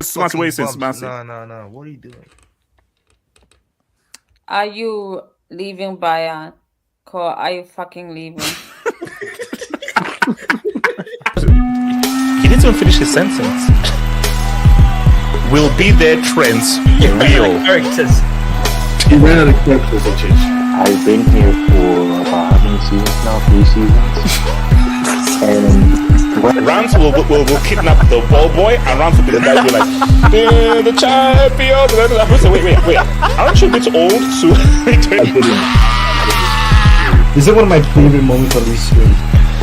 Smart way since No. What are you doing? Are you leaving Bayern? Or are you fucking leaving? He didn't even finish his sentence. Will be there, trends real. Characters. He ran out of characters, I've been here for about how many seasons now? 3 seasons. And Rams will kidnap the ball boy, and Rams will be the guy who be like, the champion. Wait. Aren't you a bit old to? This is one of my favorite moments on this stream,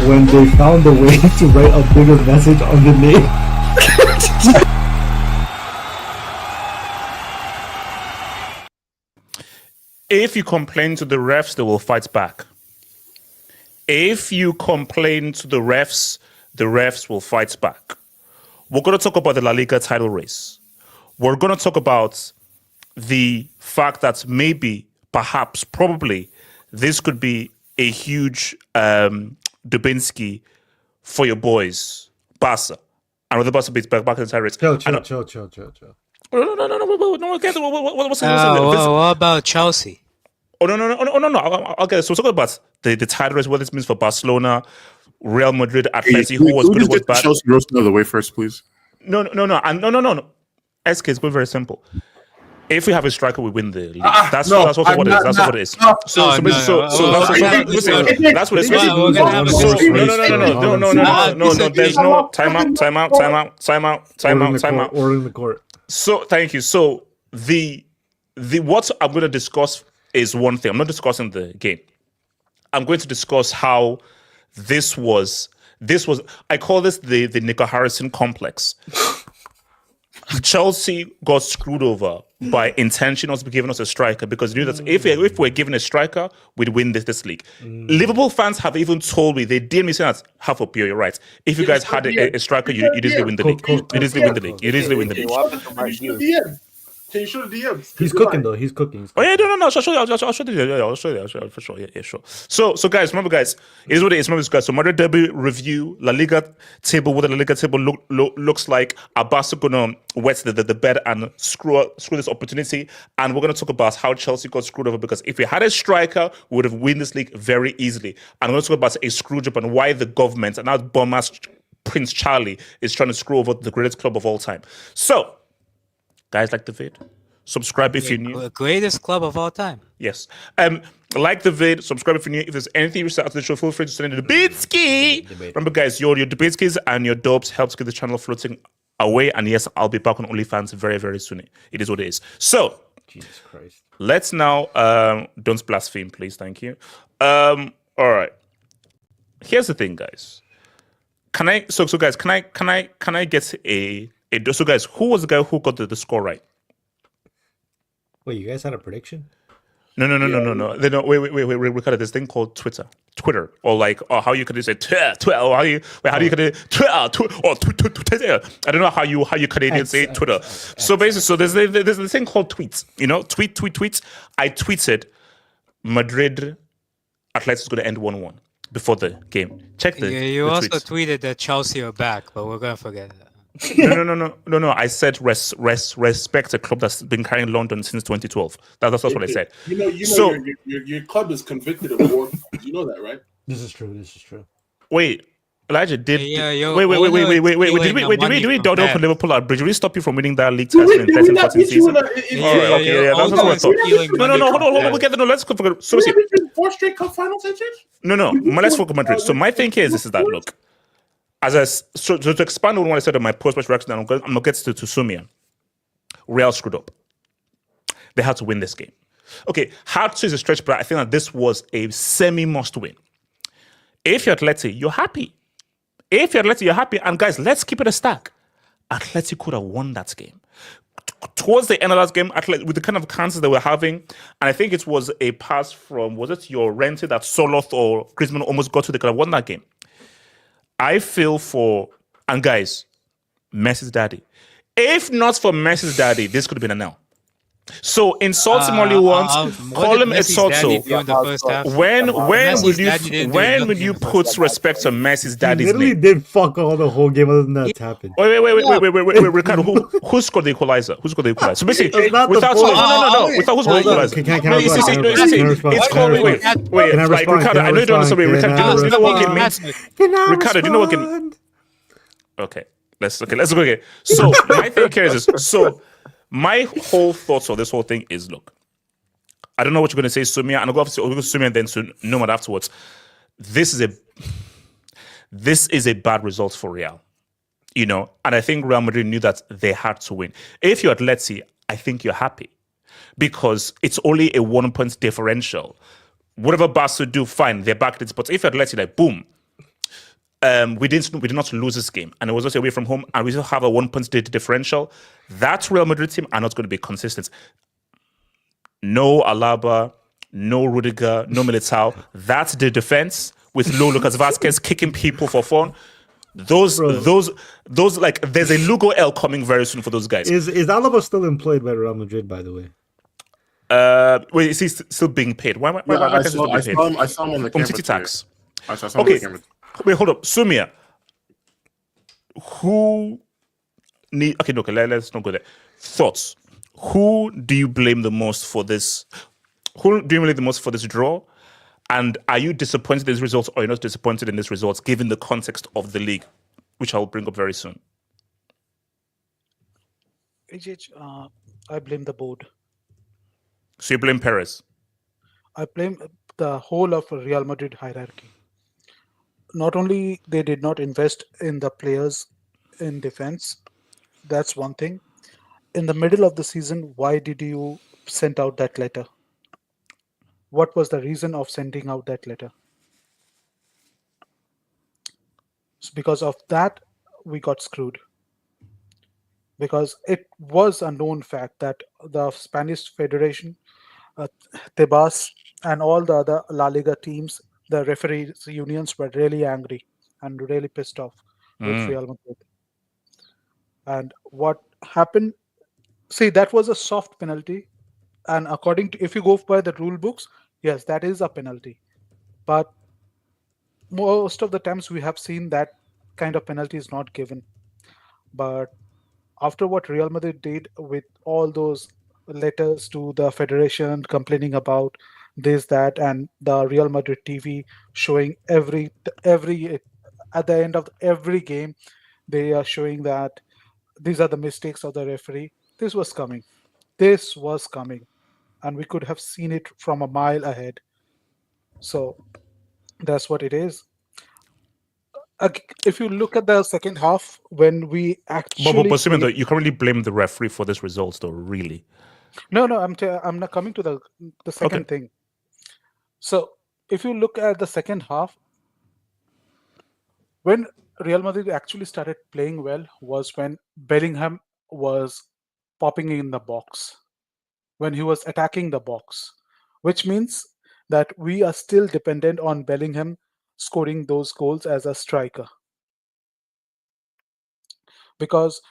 when they found a way to write a bigger message underneath. If you complain to the refs, they will fight back. If you complain to the refs will fight back. We're going to talk about the La Liga title race. We're going to talk about the fact that maybe, perhaps, probably, this could be a huge Dubinsky for your boys, Barca. And with the Barca beats back in the title race. Chill. No. What's What about Chelsea? Oh, no. Okay, so we're talking about the title race, what this means for Barcelona, Real Madrid, Atletico, who was good, who was bad. Chelsea roast the other way first, please. No. SK is going very simple. If we have a striker, we win the league. That's what it is. That's what it is. That's what it is. No. There's no timeout. Order in the court. So thank you. So the what I'm going to discuss is one thing. I'm not discussing the game. I'm going to discuss how this was. I call this the Nico Harrison complex. Chelsea got screwed over by intentionally giving us a striker, because they knew that if we're given a striker, we'd win this league. Liverpool fans have even told me, they did me saying that, half of you're right. If you guys had a striker, you'd easily win the league. You'd easily win the league. Can you show the DMs? He's cooking though. He's cooking. Oh yeah, no. I'll show you. I'll show you for sure. Yeah, sure. So guys, remember, guys, it is what it is. Remember, guys. So Madrid derby review, La Liga table. What the La Liga table looks like. Abbas gonna wet the bed and screw this opportunity. And we're gonna talk about how Chelsea got screwed over, because if we had a striker, we would have won this league very easily. And we're gonna talk about a screw job and why the government and now bum-ass Prince Charlie is trying to screw over the greatest club of all time. So, guys, like the vid, subscribe if you're new. The greatest club of all time. Yes. Like the vid, subscribe if you're new. If there's anything you research after the show, feel free to send in the Dubinsky. Remember, guys, your Dubinskys and your dubs helps get the channel floating away. And yes, I'll be back on OnlyFans very, very soon. It is what it is. So, Jesus Christ. Let's now don't blaspheme, please. Thank you. All right. Here's the thing, guys. Guys, can I get so guys, who was the guy who got the score right? Wait, you guys had a prediction? No. Wait. We got this thing called Twitter, or like, or how you could say Twitter, or how you could Twitter. I don't know how you Canadians say Twitter. So basically, so there's this thing called tweets. You know, tweets. I tweeted Madrid Atletico is going to end 1-1 before the game. Check the. You the also tweets. tweeted that Chelsea are back, but we're gonna forget that. No. I said respect a club that's been carrying London since 2012. That's what I said. You know, so, your club is convicted of war. You know that, right? This is true. Wait, Elijah did. Yeah, wait. Did we double for Liverpool at Bridge? Did we stop you from winning that league title in 13-14 season? Yeah, that's what I thought. No, hold on. Let's go for. So, 4 straight cup finals, No. Let's focus on Madrid. So my thing here is that look. So to expand on what I said on my post-match reaction, I'm going to get to Sumia. Real screwed up. They had to win this game. Okay, hard to is a stretch, but I think that this was a semi-must win. If you're Atleti, you're happy. If you're Atleti, you're happy. And guys, let's keep it a stack. Atleti could have won that game. Towards the end of that game, Atleti, with the kind of chances they were having, and I think it was a pass from, was it your Rented that Soloth or Griezmann almost got to, they could have won that game. I feel for, and guys, Messi's daddy. If not for Messi's daddy, this could have been an L. So insult him all you want, call him insult. When will you put respect to Messi's daddy's He literally name? did fuck all the whole game other than that happened. Wait, Ricardo, who scored the equalizer? Who scored the equalizer? So basically, It's not the without point. without who scored the equalizer? Can I respond? It's called wait, like Ricardo, I know you don't understand. Ricardo, do you know what it means? Ricardo, do you know what it means? Okay, let's go again. So my thing here is this. So my whole thoughts of this whole thing is, look, I don't know what you're going to say, Sumia, and I'll go to Sumia and then to Nomad afterwards. This is a bad result for Real, you know, and I think Real Madrid knew that they had to win. If you're Atleti, I think you're happy because it's only a 1 point differential. Whatever Barca do, fine, they're back. But if you're Atleti, like boom. We did not lose this game, and it was also away from home, and we still have a 1 point differential. That Real Madrid team are not going to be consistent. No Alaba, no Rudiger, no Militao. That's the defense with low Lucas Vazquez kicking people for fun. Those like there's a Lugo L coming very soon for those guys. Is Alaba still employed by Real Madrid, by the way? Wait, is he still being paid? Why I saw him on the camera. City tax. I saw him on Okay. the camera. Wait, hold up. Sumia. Let's not go there. Thoughts. Who do you blame the most for this? Who do you blame the most for this draw? And are you disappointed in these results or you're not disappointed in these results given the context of the league, which I will bring up very soon? I blame the board. So you blame Perez? I blame the whole of Real Madrid hierarchy. Not only they did not invest in the players in defense, that's one thing. In the middle of the season, why did you send out that letter? What was the reason of sending out that letter? So because of that, we got screwed. Because it was a known fact that the Spanish Federation, Tebas, and all the other La Liga teams, the referees unions were really angry and really pissed off with Real Madrid. And what happened? See, that was a soft penalty. And according to, if you go by the rule books, yes, that is a penalty. But most of the times we have seen that kind of penalty is not given. But after what Real Madrid did with all those letters to the federation complaining about this, that, and the Real Madrid TV showing every at the end of every game, they are showing that these are the mistakes of the referee. This was coming. And we could have seen it from a mile ahead. So that's what it is. If you look at the second half, when we actually... But Simon, you can't really blame the referee for this result, though, really. No, I'm not coming to the second thing. So if you look at the second half, when Real Madrid actually started playing well was when Bellingham was popping in the box, when he was attacking the box, which means that we are still dependent on Bellingham scoring those goals as a striker. Because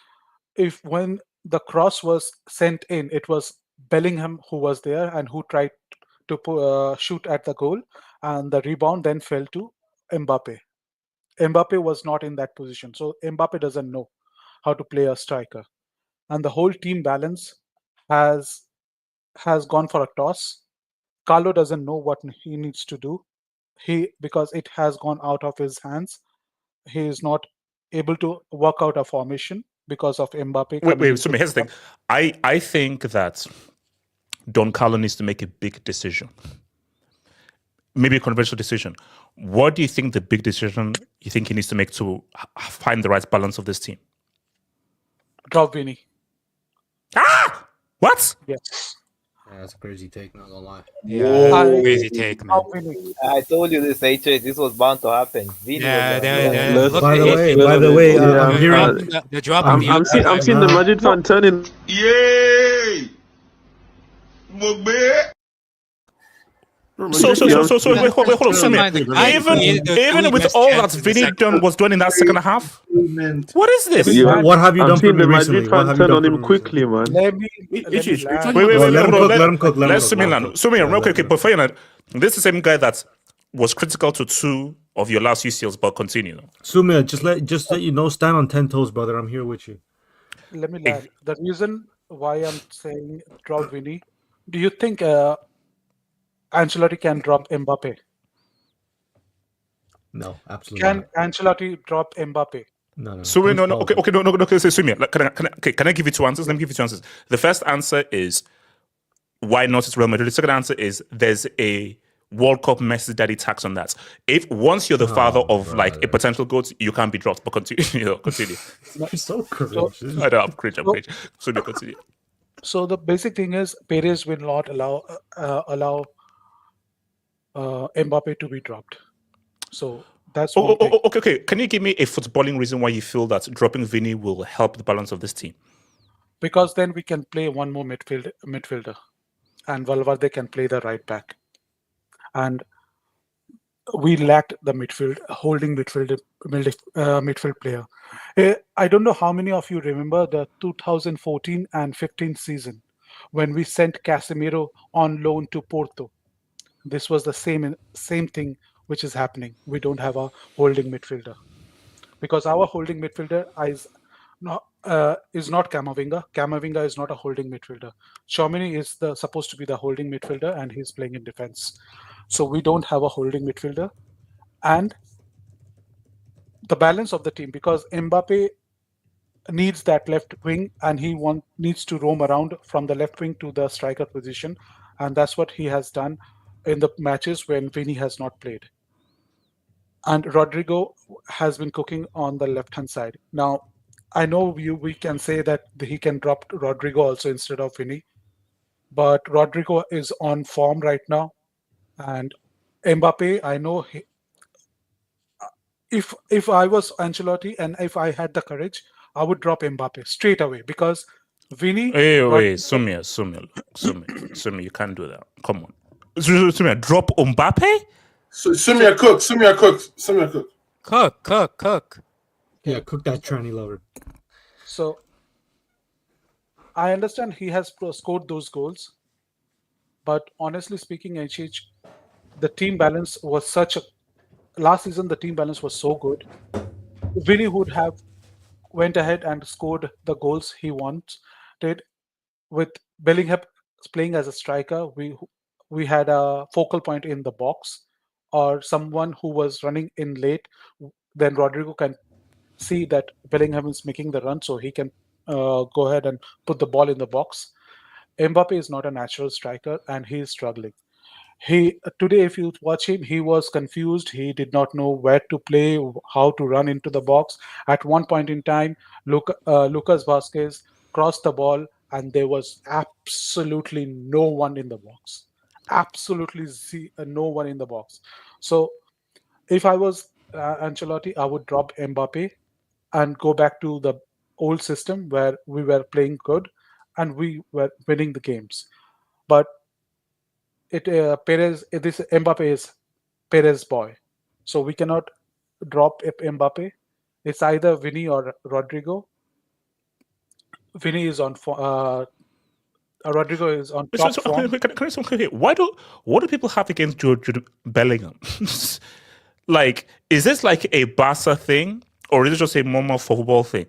if when the cross was sent in, it was Bellingham who was there and who tried to shoot at the goal, and the rebound then fell to Mbappe. Mbappe was not in that position, so Mbappe doesn't know how to play a striker, and the whole team balance has gone for a toss. Carlo doesn't know what he needs to do. Because it has gone out of his hands, he is not able to work out a formation because of Mbappe. Wait, so here's the thing. I think that Don Carlo needs to make a big decision. Maybe a controversial decision. What do you think the big decision you think he needs to make to find the right balance of this team? Drop Vinny. Ah! What? Yes. Yeah, that's a crazy take, not gonna lie. Yeah, crazy take, man. Now Vinny. I told you this, HH. This was bound to happen. Vini Yeah, was gonna they're, blow. look, By the way, Yeah, I'm they're hearing. dropping they're dropping the I'm seeing the Madrid fan turning. Yay! So wait, hold on. Never mind, the guy created the Even two with best all that chances in the Vinny second was doing in that second half, what is this? Yeah. What have you I'm done for seeing me the recently? Madrid What fan have you turn done on for him me quickly, man. Let me land. Wait, Let him hold on. cook, let him cook, let him Let's cook, let him Sumilan. cook. Sumilan, real quick, before you land, this is the same guy that was critical to 2 of your last UCLs, but continue. Sumia, just let you know, stand on 10 toes, brother. I'm here with you. Let me land. The reason why I'm saying drop Vinny, do you think Ancelotti can drop Mbappe? No, absolutely Can not. Ancelotti drop Mbappe? No. Sumi, no, Please pause. okay, no, okay, say Sumi. Like, can I give you 2 answers? Let me give you 2 answers. The first answer is why not it's Real Madrid. The second answer is there's a World Cup Messi daddy tax on that. If once you're the father of like a potential goat, you can't be dropped. But continue, continue. You're so cringe. I know, I'm cringe. Sumi, continue. So the basic thing is Perez will not allow Mbappe to be dropped. So that's one thing. Okay. Can you give me a footballing reason why you feel that dropping Vinny will help the balance of this team? Because then we can play one more midfielder, and Valverde can play the right back. And we lacked the holding midfield player. I don't know how many of you remember the 2014 and 15 season when we sent Casemiro on loan to Porto. This was the same thing which is happening. We don't have a holding midfielder because our holding midfielder is not Camavinga. Camavinga is not a holding midfielder. Tchouaméni is supposed to be the holding midfielder, and he's playing in defense. So we don't have a holding midfielder, and the balance of the team, because Mbappe needs that left wing, and he needs to roam around from the left wing to the striker position, and that's what he has done in the matches when Vini has not played. And Rodrigo has been cooking on the left-hand side. Now, I know we can say that he can drop Rodrigo also instead of Vini, but Rodrigo is on form right now, and Mbappe, I know if I was Ancelotti and if I had the courage, I would drop Mbappe straight away because Vini. Wait, Sumi, you can't do that. Come on, Sumi, drop Mbappe. Sumia cook. Cook. Yeah, cook that tranny lover. So I understand he has scored those goals, but honestly speaking, HH, the team balance was last season the team balance was so good. Vini would have went ahead and scored the goals he wanted. With Bellingham playing as a striker, we had a focal point in the box or someone who was running in late. Then Rodrigo can see that Bellingham is making the run, so he can go ahead and put the ball in the box. Mbappe is not a natural striker, and he is struggling. Today, if you watch him, he was confused. He did not know where to play, how to run into the box. At one point in time, Lucas Vazquez crossed the ball, and there was absolutely no one in the box. Absolutely no one in the box. So, if I was Ancelotti, I would drop Mbappe and go back to the old system where we were playing good and we were winning the games. But this Mbappe is Perez boy, so we cannot drop Mbappe. It's either Vini or Rodrigo. Vini is on Rodrigo is on top form. What do people have against Jude Bellingham? Like, is this like a Barca thing, or is it just a normal football thing?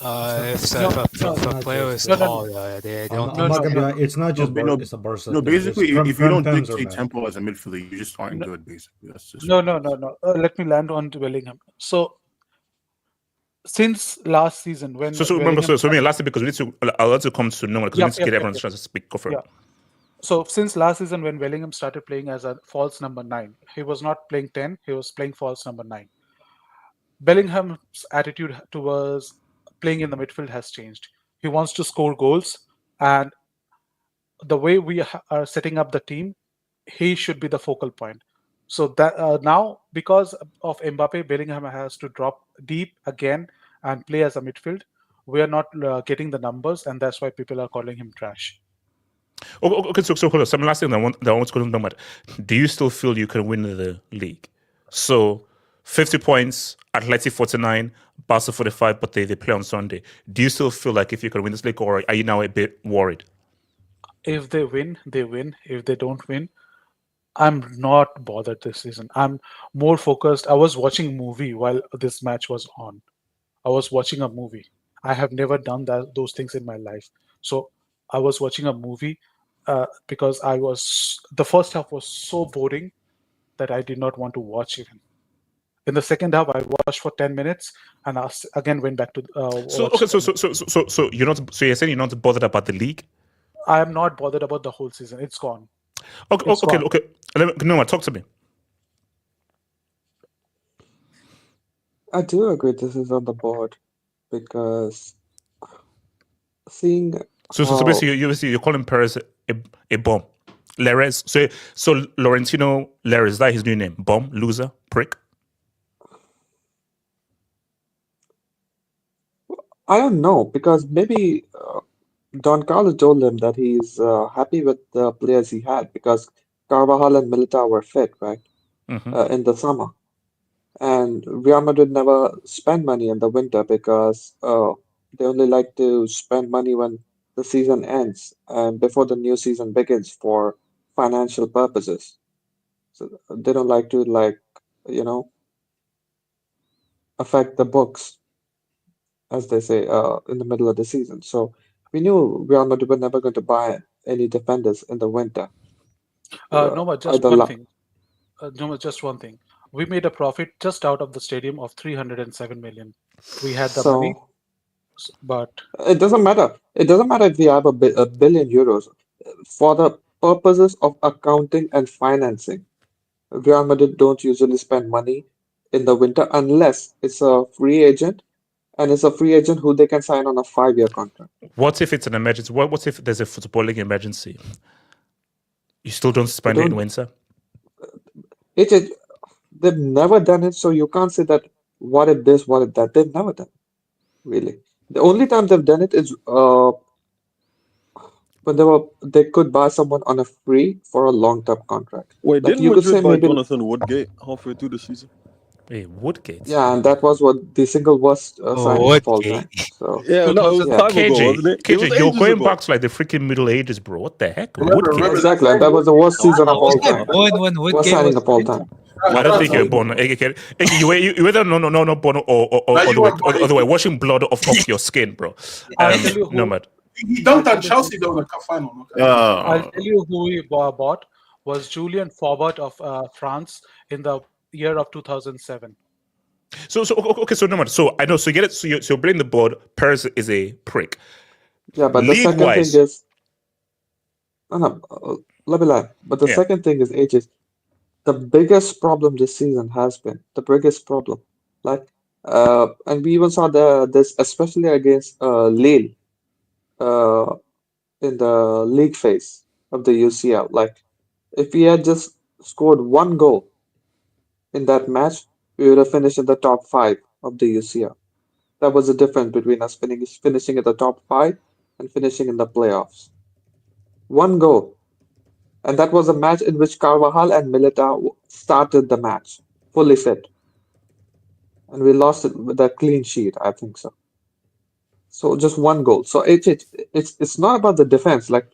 If a player is tall, they don't. I'm not gonna be. It's not just it's a Barca. No, basically, thing. if you don't Front dictate pens are tempo as a midfielder, you just aren't good. Basically, that's just No. Let me land on to Bellingham. So since last season, when Remember, lastly, because we need to allow to come to know because we need to get everyone's chance to speak. Go for it. So since last season, when Bellingham started playing as a false number 9, he was not playing 10; he was playing false number 9. Bellingham's attitude towards playing in the midfield has changed. He wants to score goals, and the way we are setting up the team, he should be the focal point. So that now, because of Mbappe, Bellingham has to drop deep again and play as a midfield. We are not getting the numbers, and that's why people are calling him trash. Okay, so hold on. Some last thing that I want to go about. Do you still feel you can win the league? So 50 points, Atleti 49, Barca 45, but they play on Sunday. Do you still feel like if you can win this league, or are you now a bit worried? If they win, they win. If they don't win, I'm not bothered this season. I'm more focused. I was watching a movie while this match was on. I was watching a movie. I have never done those things in my life. So I was watching a movie because the first half was so boring that I did not want to watch even. In the second half, I watched for 10 minutes and I again went back to. So you're saying you're not bothered about the league? I am not bothered about the whole season. It's gone. Okay. No, talk to me. I do agree this is on the board because seeing. So basically, you're calling Perez a bomb. Lerez. So Laurentino Lerez, is that his new name? Bomb, loser, prick. I don't know because maybe Don Carlos told him that he's happy with the players he had because Carvajal and Militao were fit, right, in the summer. And Real Madrid never spend money in the winter because they only like to spend money when the season ends and before the new season begins for financial purposes. So they don't like to affect the books, as they say, in the middle of the season. So we knew Real Madrid were never going to buy any defenders in the winter. No, but just one thing. No, just one thing. We made a profit just out of the stadium of 307 million. We had the money, but it doesn't matter. It doesn't matter if we have a billion euros. For the purposes of accounting and financing, Real Madrid don't usually spend money in the winter unless it's a free agent, and it's a free agent who they can sign on a 5-year contract. What if it's an emergency? What if there's a footballing emergency? You still don't spend it in winter? They've never done it, so you can't say that what if this, what if that. They've never done it, really. The only time they've done it is when they could buy someone on a free for a long-term contract. Wait, like didn't you could Madrid say buy maybe Jonathan Woodgate halfway through the season? Hey, Woodgate. Yeah, and that was what the single worst signing of all time. So yeah, no, it was time ago, wasn't it? KJ, you're going back to like the freaking Middle Ages, bro. What the heck? Woodgate. Exactly, and that was the worst season of all time. Worst signing of all time. I don't think you're born. You whether no born or the way washing blood off your skin, bro. Nomad. He dunked on Chelsea though in the cup final. I'll tell you who he bought was Julian Faubert of France in the year of 2007. So Nomad. So I know. So you get it. So you're bringing the board. Perez is a prick. Yeah, but the second thing is let me lie. But the second thing is ages. The biggest problem this season has been the biggest problem. And we even saw this especially against Lille in the league phase of the UCL. Like, if we had just scored one goal in that match, we would have finished in the top 5 of the UCL. That was the difference between us finishing at the top 5 and finishing in the playoffs. One goal. And that was a match in which Carvajal and Militao started the match, fully fit. And we lost it with a clean sheet, I think so. So just one goal. So it's not about the defense. Like,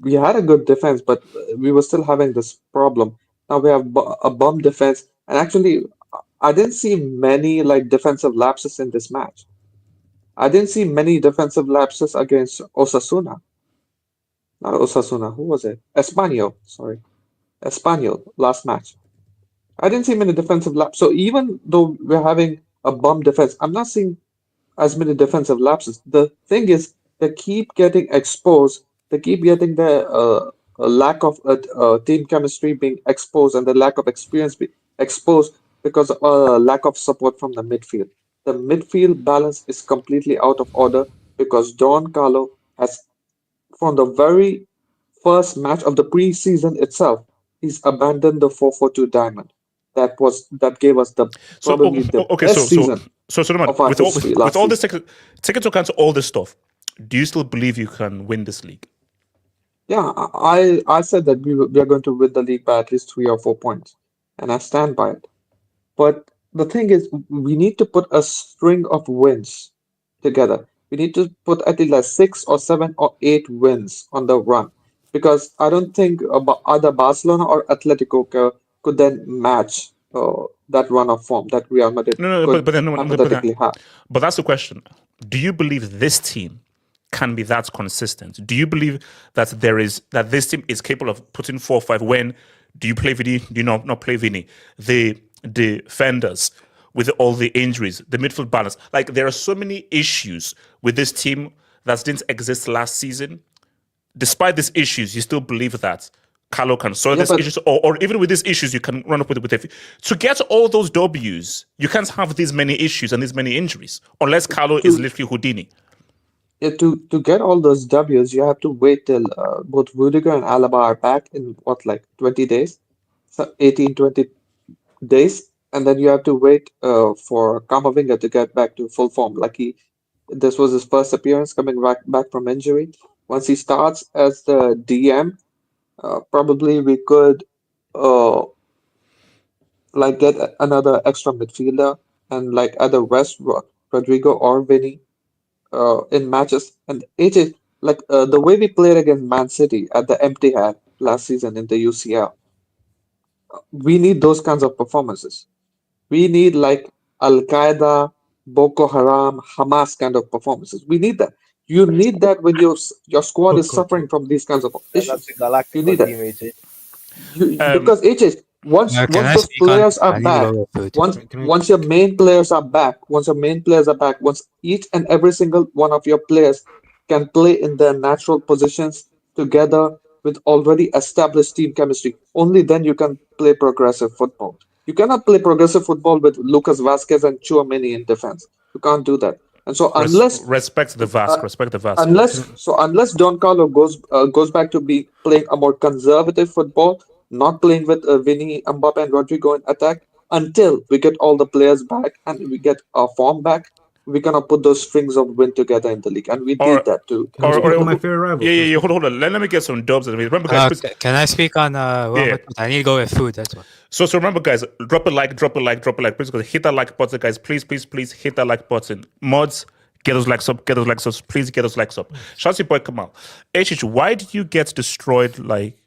we had a good defense, but we were still having this problem. Now we have a bum defense. And actually, I didn't see many defensive lapses in this match. I didn't see many defensive lapses against Osasuna. Not Osasuna, who was it? Espanyol, sorry. Espanyol, last match. I didn't see many defensive lapses. So even though we're having a bum defense, I'm not seeing as many defensive lapses. The thing is, they keep getting exposed. They keep getting the lack of team chemistry being exposed and the lack of experience being exposed because of lack of support from the midfield. The midfield balance is completely out of order because Don Carlo has, from the very first match of the preseason itself, he's abandoned the 4-4-2 diamond. That gave us probably the best season of our history with last all this, season. take into account all this stuff, do you still believe you can win this league? Yeah, I said that we are going to win the league by at least 3 or 4 points, and I stand by it. But the thing is, we need to put a string of wins together. We need to put at least like 6 or 7 or 8 wins on the run, because I don't think either Barcelona or Atletico could then match that run of form that Real Madrid No, could but then, hypothetically have. but that's the question. Do you believe this team can be that consistent? Do you believe that this team is capable of putting 4 or 5? When do you play Vini? Do you not play Vini? The defenders with all the injuries, the midfield balance. Like, there are so many issues with this team that didn't exist last season. Despite these issues, you still believe that Carlo can solve these issues, or even with these issues, you can run up with it. To get all those W's, you can't have these many issues and these many injuries, unless Carlo is literally Houdini. Yeah, to get all those W's, you have to wait till both Rudiger and Alaba are back in 20 days, so 18, 20 days, and then you have to wait for Kamavinga to get back to full form. This was his first appearance coming back from injury. Once he starts as the DM, probably we could get another extra midfielder and either rest Rodrigo or Vinny in matches. And AJ, the way we played against Man City at the Empty Hat last season in the UCL, we need those kinds of performances. We need Al Qaeda, Boko Haram, Hamas kind of performances. We need that. You need that when your squad is suffering from these kinds of issues. You need that. Because AJ, once those players are back, once your main players are back, once each and every single one of your players can play in their natural positions together with already established team chemistry, only then you can play progressive football. You cannot play progressive football with Lucas Vazquez and Chouameni in defense. You can't do that. And so respect the Vasque. Unless Don Carlo goes back to playing a more conservative football, not playing with Vinny, Mbappe, and Rodrigo in attack, until we get all the players back and we get our form back, we cannot put those strings of win together in the league, and we need that too. My favorite rival. Yeah. Hold on. Let me get some dubs. Remember, guys. Can I speak on? I need to go with food. That's why. So remember, guys, drop a like. Please hit that like button, guys. Please hit that like button. Mods, get those likes up. Please get those likes up. Shout out to your boy Kamal. HH, why did you get destroyed like?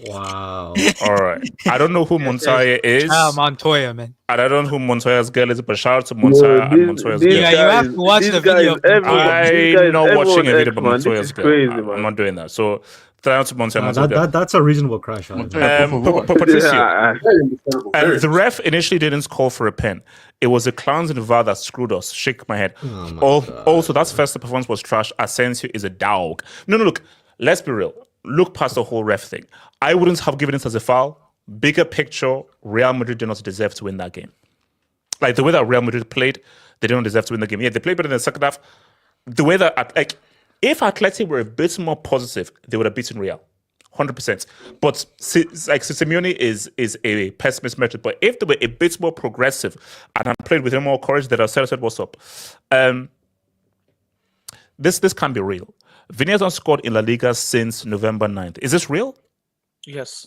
Wow. All right. I don't know who Montoya is. Montoya, man. I don't know who Montoya's girl is, but shout out to Montoya and Montoya's girl. Yeah, you have to watch the video. I'm not watching a video about Montoya's girl. Crazy, I'm not doing that. So, shout out to Montoya. That's a reasonable crash out. Patricio. The ref initially didn't call for a pen. It was the clowns in the VAR that screwed us. Shake my head. Also, that first performance was trash. Asensio is a dog. No, look. Let's be real. Look past the whole ref thing. I wouldn't have given it as a foul. Bigger picture, Real Madrid did not deserve to win that game. Like, the way that Real Madrid played, they didn't deserve to win the game. Yeah, they played better in the second half. The way that, if Atleti were a bit more positive, they would have beaten Real. 100%. But, Simeone is a pessimist metric. But if they were a bit more progressive and had played with more courage, they'd have said, what's up? This can't be real. Vinny has not scored in La Liga since November 9th. Is this real? Yes.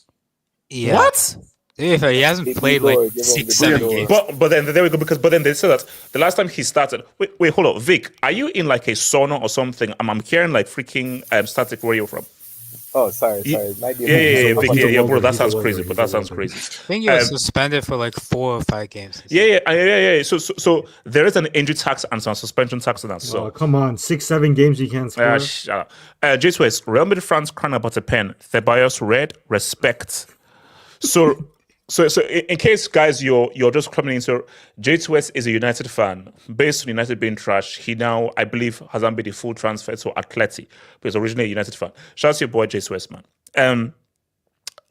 Yeah. What? If he hasn't played 6-7 games. But then there we go. But then they said that the last time he started. Wait, hold on, Vic. Are you in a sauna or something? I'm hearing freaking static. Where are you from? Oh, sorry. Yeah, Vic, bro. That sounds crazy. But that sounds crazy. I think he was suspended for 4 or 5 games. Yeah. So there is an injury tax and some suspension tax on that. So come on, 6-7 games you can't score. Shut up. J West, Real Madrid fans crying about a pen. Ceballos red, respect. So in case, guys, you're just coming in, so J2S is a United fan. Based on United being trash, he now, I believe, has made a full transfer to Atleti, but he's originally a United fan. Shout out to your boy J2S, man.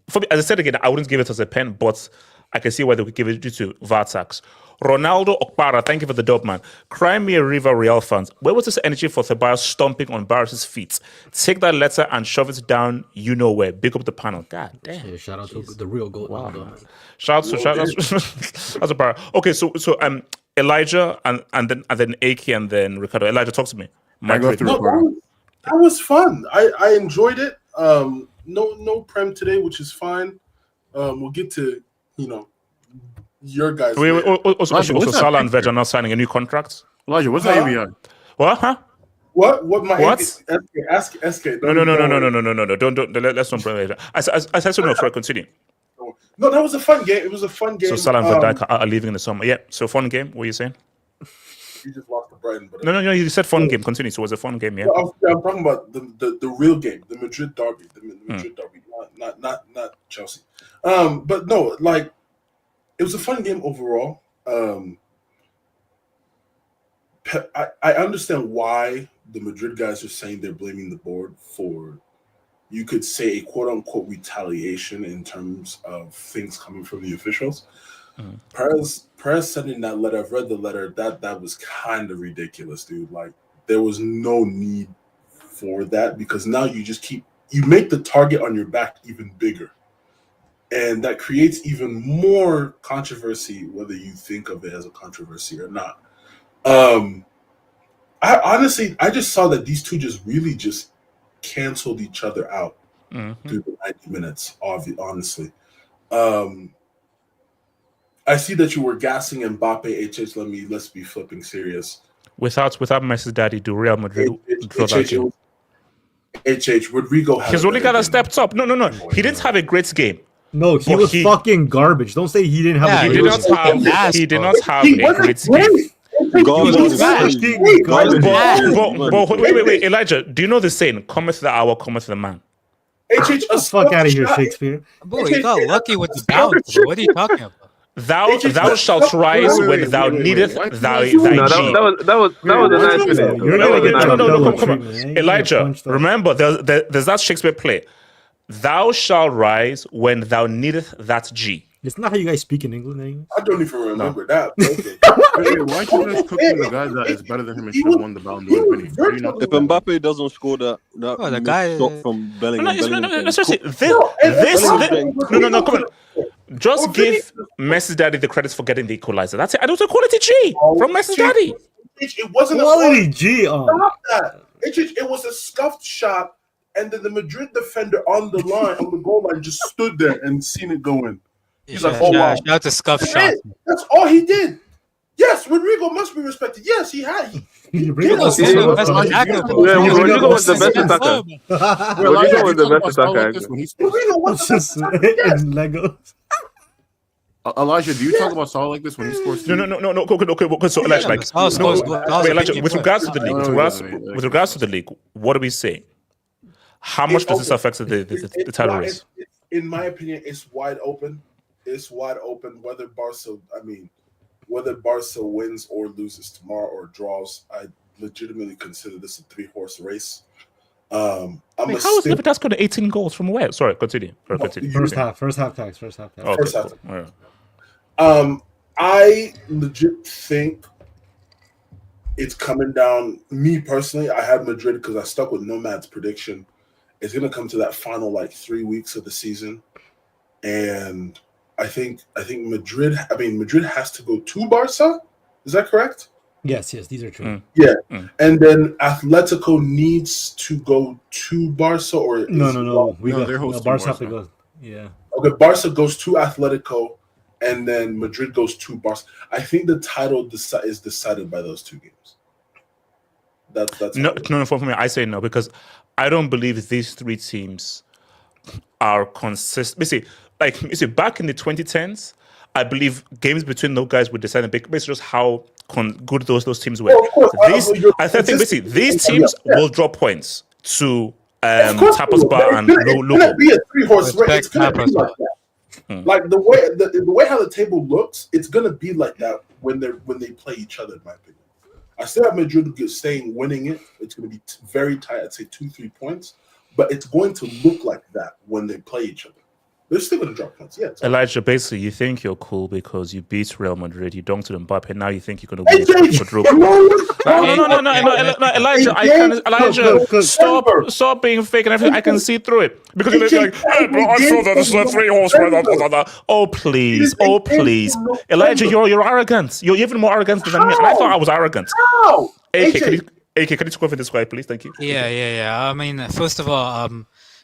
For me, as I said again, I wouldn't give it as a pen, but I can see why they would give it to Vartax. Ronaldo Okpara, thank you for the dub, man. Crimea River Real fans. Where was this energy for Ceballos stomping on Barris' feet? Take that letter and shove it down, you know where. Big up the panel. God damn. Yeah, shout out to the real goat. Wow, man. Shout out to Barra. Okay, so Elijah and then Aki and then Ricardo. Elijah, talk to me. That was fun. I enjoyed it. No Prem today, which is fine. We'll get to your guys. Also Salah and Veg are not signing a new contract. Elijah, what's that ABI? What? Huh? What? What? Ask SK. No. Don't. Let's not bring it. I said so. No, sorry. Continue. No, that was a fun game. It was a fun game. So Salah and Van Dijk are leaving in the summer. Yeah. So fun game. What are you saying? You just lost to Brighton. But No. You said fun game. Continue. So it was a fun game. Yeah. I'm talking about the real game, the Madrid derby, not Chelsea. But no, like it was a fun game overall. I understand why the Madrid guys are saying they're blaming the board for, you could say, a quote-unquote retaliation in terms of things coming from the officials. Perez said in that letter, I've read the letter, that was kind of ridiculous, dude. Like, there was no need for that, because now you make the target on your back even bigger. And that creates even more controversy, whether you think of it as a controversy or not. I just saw that these two really canceled each other out through the 90 minutes, honestly. I see that you were gassing Mbappe, let's be flipping serious. Without Messi's daddy, do Real Madrid draw that game? Rodrigo he's only got a stepped up. No. He didn't have a great game. No, he was fucking garbage. Don't say he didn't have a great game. He did not have a great game. Wait, Elijah, do you know the saying, cometh the hour, cometh the man? Fuck out of here, Shakespeare. Boy, you got lucky with the bounce, bro. What are you talking about? Thou shalt rise when thou needeth thy G. That was a nice finish. No, come on. Elijah, remember, there's that Shakespeare play. Thou shalt rise when thou needeth that G. It's not how you guys speak in England anymore. I don't even remember that. Okay. Why are you guys cooking the guy that is better than him and should have won the Ballon d'Or? If Mbappe doesn't score that the guy shot from Bellingham, No, come on. Just give Messi's daddy the credits for getting the equalizer. That's it. I don't say quality G from Messi's daddy. It wasn't quality G. It was a scuffed shot, and then the Madrid defender on the goal line, just stood there and seen it go in. He's like, oh wow, that's a scuff shot. That's all he did. Yes, Rodrigo must be respected. Yes, he had. Rodrigo was the best attacker. Rodrigo was the best attacker. In Legos. Elijah, do you talk about Salah like this when he scores? No. Okay. So Elijah, with regards to the league, what are we saying? How much does this affect the title race? In my opinion, it's wide open. It's wide open. Whether Barca wins or loses tomorrow or draws, I legitimately consider this a 3-horse race. How is Liverpool got 18 goals from where? Sorry, continue. First half tax. Okay, cool. I legit think it's coming down. Me personally, I have Madrid because I stuck with Nomad's prediction. It's going to come to that final 3 weeks of the season, and I think Madrid has to go to Barca. Is that correct? Yes, these are true. Yeah. And then Atletico needs to go to Barca, or no. They're hosting Barca have to go. Yeah. Okay, Barca goes to Atletico, and then Madrid goes to Barca. I think the title is decided by those two games. That's no. For me, I say no, because I don't believe these three teams are consistent. You see, back in the 2010s, I believe games between those guys would decide basically just how good those teams were. These teams will drop points to Tapas Bar and Logo. It's going to be a 3-horse race. It's going to be like that. Like the way how the table looks, it's going to be like that when they play each other. In my opinion, I still have Madrid winning it. It's going to be very tight. I'd say 2-3 points, but it's going to look like that when they play each other. They're still going to drop points. Yeah. Elijah, basically, you think you're cool because you beat Real Madrid, you dunked on Mbappe, now you think you're going to win the quadruple. No, Elijah, Elijah, stop being fake and everything. I can see through it because you're like, hey, bro, I saw that this is a 3 horsepower. Oh please, Elijah, you're arrogant. You're even more arrogant than me. And I thought I was arrogant. AK, can you talk over this guy, please? Thank you. Yeah. I mean, first of all,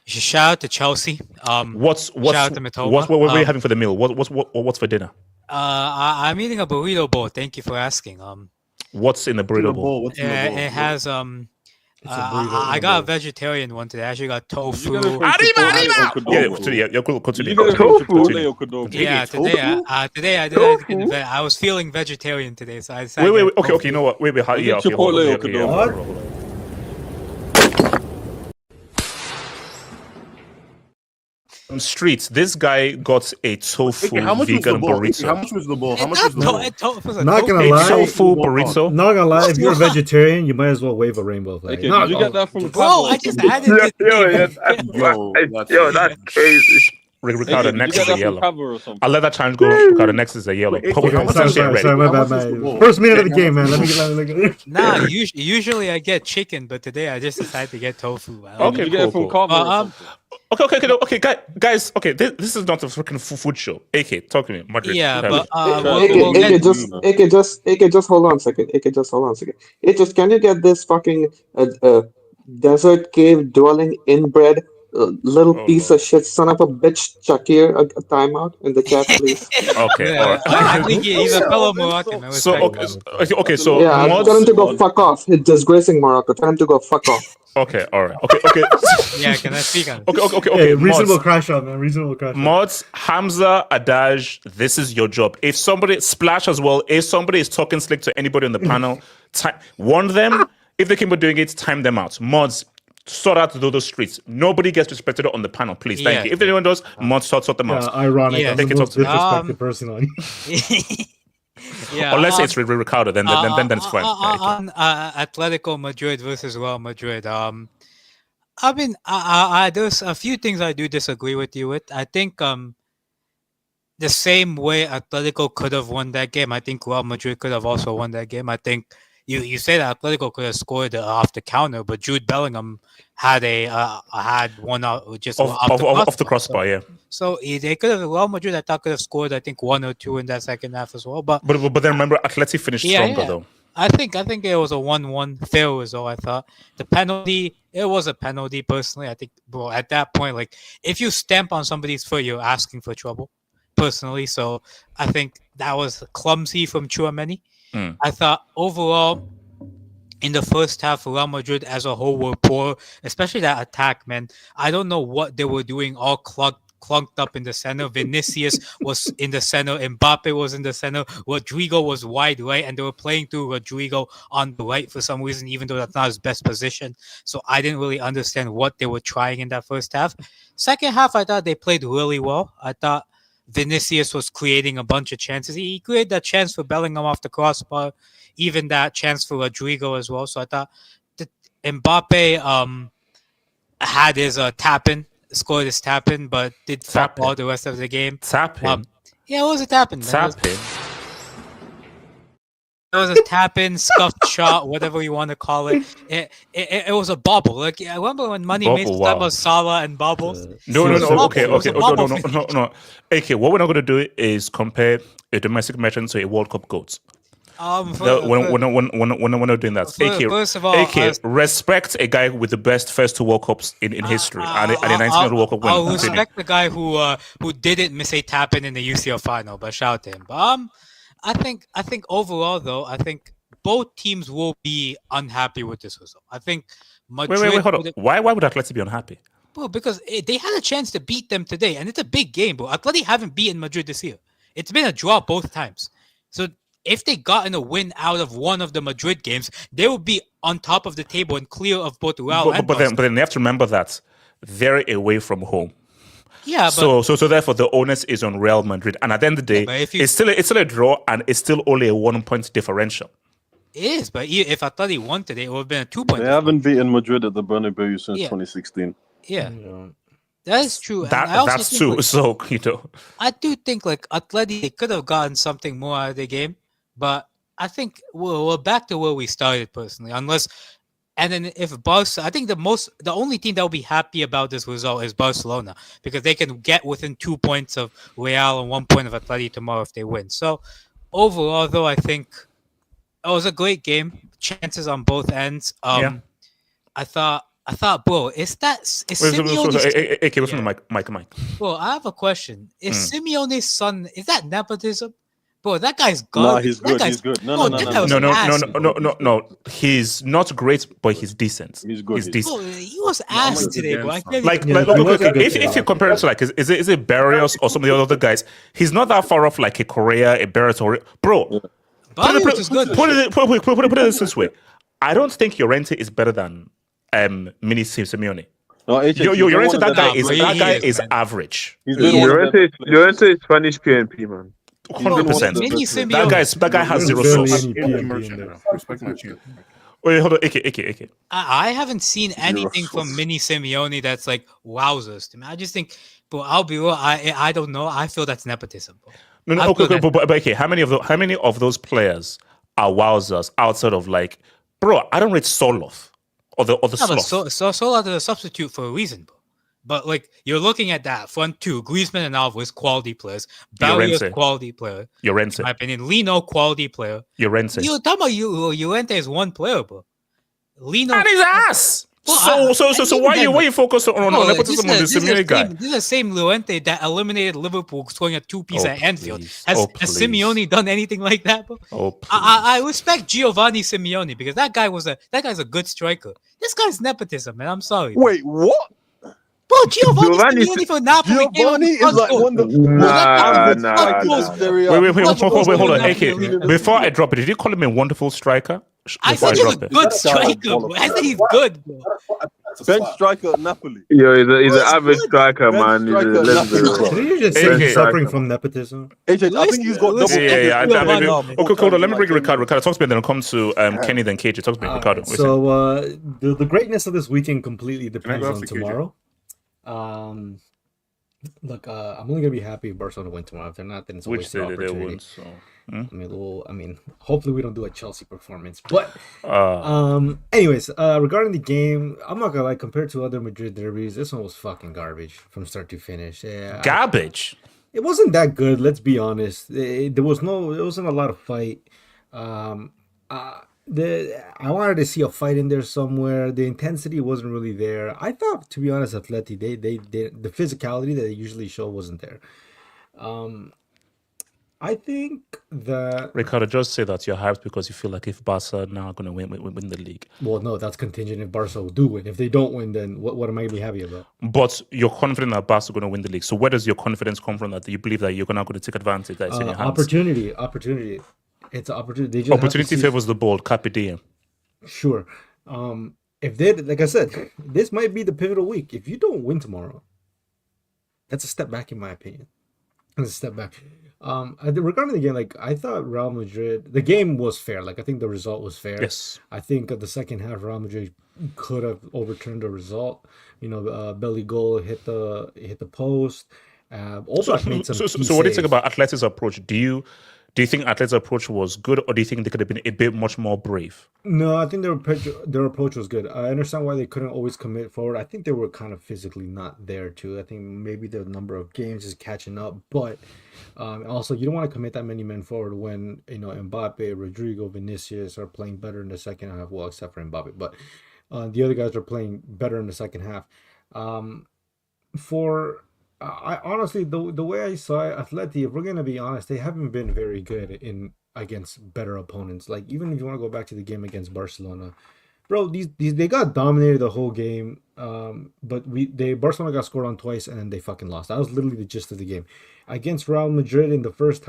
shout out to Chelsea. What's shout out to Matoma. What are you having for the meal? What's for dinner? I'm eating a burrito bowl. Thank you for asking. What's in the burrito bowl? It has I got a vegetarian one today. I actually got tofu. Today I was feeling vegetarian today, so I decided. Wait. Okay. You know what? Wait. Streets. This guy got a tofu vegan burrito. How much was the bowl? Not gonna lie, tofu burrito. Not gonna lie, if you're a vegetarian, you might as well wave a rainbow flag. Did you get that from? Bro, I just added it. Yo, that's crazy. Ricardo, next is a yellow. I'll let that challenge go. Ricardo, next is a yellow. Sorry, my bad, man. First minute of the game, man. Let me get. Nah, usually I get chicken, but today I just decided to get tofu. Okay, cool. Okay, guys. Okay, this is not a freaking food show. AK, talk to me. Madrid. Yeah, but AK, just hold on a second. AK, just hold on a second. Can you get this fucking desert cave dwelling inbred little piece of shit son of a bitch Shakir a timeout in the chat, please? Okay, all right. I think he's a fellow Moroccan. So yeah, tell him to go fuck off. He's disgracing Morocco. Tell him to go fuck off. Okay, all right. Okay. Yeah, can I speak on? Okay. Hey, reasonable crash out, man. Reasonable crash. Mods, Hamza, Adaj, this is your job. If somebody splash as well, if somebody is talking slick to anybody on the panel, warn them. If they keep doing it, time them out. Mods, sort out those streets. Nobody gets respected on the panel, please. Thank you. If anyone does, mods sort them out. Ironic. Yeah, take it off. Disrespected personally. Yeah, unless it's Ricardo, then it's fine. On Atletico Madrid versus Real Madrid. I mean, there's a few things I do disagree with you with. I think the same way Atletico could have won that game, I think Real Madrid could have also won that game. I think you say that Atletico could have scored off the counter, but Jude Bellingham had one out just off the crossbar, yeah. So they could have Real Madrid. I thought could have scored. I think 1 or 2 in that second half as well. But then remember, Atleti finished stronger though. I think it was a 1-1 fair result. I thought the penalty. It was a penalty personally. I think, bro, at that point, like if you stamp on somebody's foot, you're asking for trouble. Personally, so I think that was clumsy from Tchouaméni. I thought overall, in the first half, Real Madrid as a whole were poor, especially that attack, man. I don't know what they were doing, all clunked up in the center. Vinicius was in the center. Mbappe was in the center. Rodrigo was wide right, and they were playing through Rodrigo on the right for some reason, even though that's not his best position. So I didn't really understand what they were trying in that first half. Second half, I thought they played really well. I thought Vinicius was creating a bunch of chances. He created that chance for Bellingham off the crossbar, even that chance for Rodrigo as well. So I thought that Mbappe had his tap-in, scored his tap-in, but did fuck all the rest of the game. Tap-in? Yeah, it was a tap-in. Tap-in? It was a tap-in, scuffed shot, whatever you want to call it. It was a bubble. Like I remember when Money made talk about Salah and bubbles. No. Okay. No. AK, what we're not going to do is compare a domestic match to a World Cup GOAT. We're not doing that. First of all, AK, respect a guy with the best first 2 World Cups in history, and a 19 World Cup win. I'll respect the guy who didn't miss a tap-in in the UCL final, but shout to him. But I think overall though, I think both teams will be unhappy with this result. I think Madrid. Wait, hold on. Why would Atleti be unhappy? Bro, because they had a chance to beat them today, and it's a big game, bro. Atleti haven't beaten Madrid this year. It's been a draw both times. So if they gotten a win out of one of the Madrid games, they would be on top of the table and clear of both Real and Barcelona. But then you have to remember that they're away from home. Yeah, but so therefore the onus is on Real Madrid, and at the end of the day, it's still a draw, and it's still only a 1-point differential. It is, but if Atleti won today, it would have been a 2-point. They haven't beaten Madrid at the Bernabeu since 2016. Yeah. That is true. And I also That's think, too. like, So you know, I do think like Atleti, they could have gotten something more out of the game, but I think we're back to where we started personally. Unless, and then if Barca, I think the only team that will be happy about this result is Barcelona because they can get within 2 points of Real and 1 point of Atleti tomorrow if they win. So overall, though, I think it was a great game. Chances on both ends. Yeah. I thought, bro, is Simeone? Okay, what's from the mic? Bro, I have a question. Is Simeone's son, is that nepotism? Bro, that guy's Nah, garbage. he's That good. guy's- He's good. Bro, No. that guy was ass. No. He's not great, but he's decent. He's good. He's decent. Bro, he was ass today, bro. I can't even- Like, Yeah, look, he was a good if player. you compare it to like, is it Barrios or some of the other guys? He's not that far off like a Correa, a Barrios, or bro. Barrios is good. Put it this way. I don't think Llorente is better than Mini Simeone. No, Llorente, that guy he is man. average. He's Yeah. been Llorente is Spanish PNP, man. 100%. Mini Simeone. That guy has zero Barely sauce. any PMP in there. Respect my champ. Wait, hold on. AK. I haven't seen anything from Mini Simeone that's like wowzers to me. I just think, bro, I'll be real. I don't know. I feel that's nepotism, bro. No, okay, but okay. How many of those players are wowzers outside of like, bro? I don't rate Soloth or the Yeah, but Sloth. Sola is a substitute for a reason, bro. But like you're looking at that front two, Griezmann and Alvarez, quality players. Barrios, Llorente. quality player. Llorente. In my opinion, Lino, quality player. Llorente. You're talking about Llorente is one player, bro. Lino And his ass. Well, So why you focus on nepotism on the Simeone guy? This is the same Llorente that eliminated Liverpool scoring a 2-piece at Anfield. Please. Has Please. Simeone done anything like that, bro? Please. I respect Giovanni Simeone because that guy's a good striker. This guy's nepotism, man. I'm sorry. Wait, what? Bro, Giovanni Giovanni- Simeone for Napoli. Giovanni is like one of the Wait, hold on. AK, before I drop it, did you call him a wonderful striker? I Before said he's a drop it. good striker, bro. I said he's good, bro. bench striker at Napoli. Yo, he's an average striker, man. He's a let's be real. Did you just say Okay. he's suffering from nepotism? AJ, I think he's got double. Okay, hold on. Let me bring Ricardo. Ricardo, talk to me, then I'll come to Kenny, then KJ. Talk to me, Ricardo. So the greatness of this weekend completely depends go on after KJ? tomorrow. Look, I'm only gonna be happy if Barcelona win tomorrow. If they're not, then it's a Which wasted they opportunity. won. So. I mean, hopefully we don't do a Chelsea performance. But anyways, regarding the game, I'm not gonna lie. Compared to other Madrid derbies, this one was fucking garbage from start to finish. Yeah, Garbage. it wasn't that good. Let's be honest. There wasn't a lot of fight. I wanted to see a fight in there somewhere. The intensity wasn't really there. I thought, to be honest, Atleti, they the physicality that they usually show wasn't there. I think that Ricardo, just say that you're hyped because you feel like if Barca now are going to win the league. well, no, that's contingent if Barca do win. If they don't win, then what am I gonna be happy about? But you're confident that Barca are going to win the league. So where does your confidence come from that you believe that you're not going to take advantage that it's in your hands? Opportunity. It's an opportunity. They just have to Opportunity see- favors the bold. Carpe diem. Sure. If they, like I said, this might be the pivotal week. If you don't win tomorrow, that's a step back in my opinion. That's a step back. Regarding the game, like I thought Real Madrid, the game was fair. Like I think the result was fair. Yes. I think the second half, Real Madrid could have overturned the result. You know, belly goal hit the post. Also, made some. So what do you think about Atleti's approach? Do you think Atleti's approach was good, or do you think they could have been a bit much more brave? No, I think their approach was good. I understand why they couldn't always commit forward. I think they were kind of physically not there too. I think maybe the number of games is catching up, but also you don't want to commit that many men forward when Mbappe, Rodrigo, Vinicius are playing better in the second half. Well, except for Mbappe, but the other guys are playing better in the second half. I honestly, the way I saw it, Atleti, if we're gonna be honest, they haven't been very good against better opponents. Like even if you want to go back to the game against Barcelona, bro, these they got dominated the whole game. But Barcelona got scored on twice and then they fucking lost. That was literally the gist of the game. Against Real Madrid in the first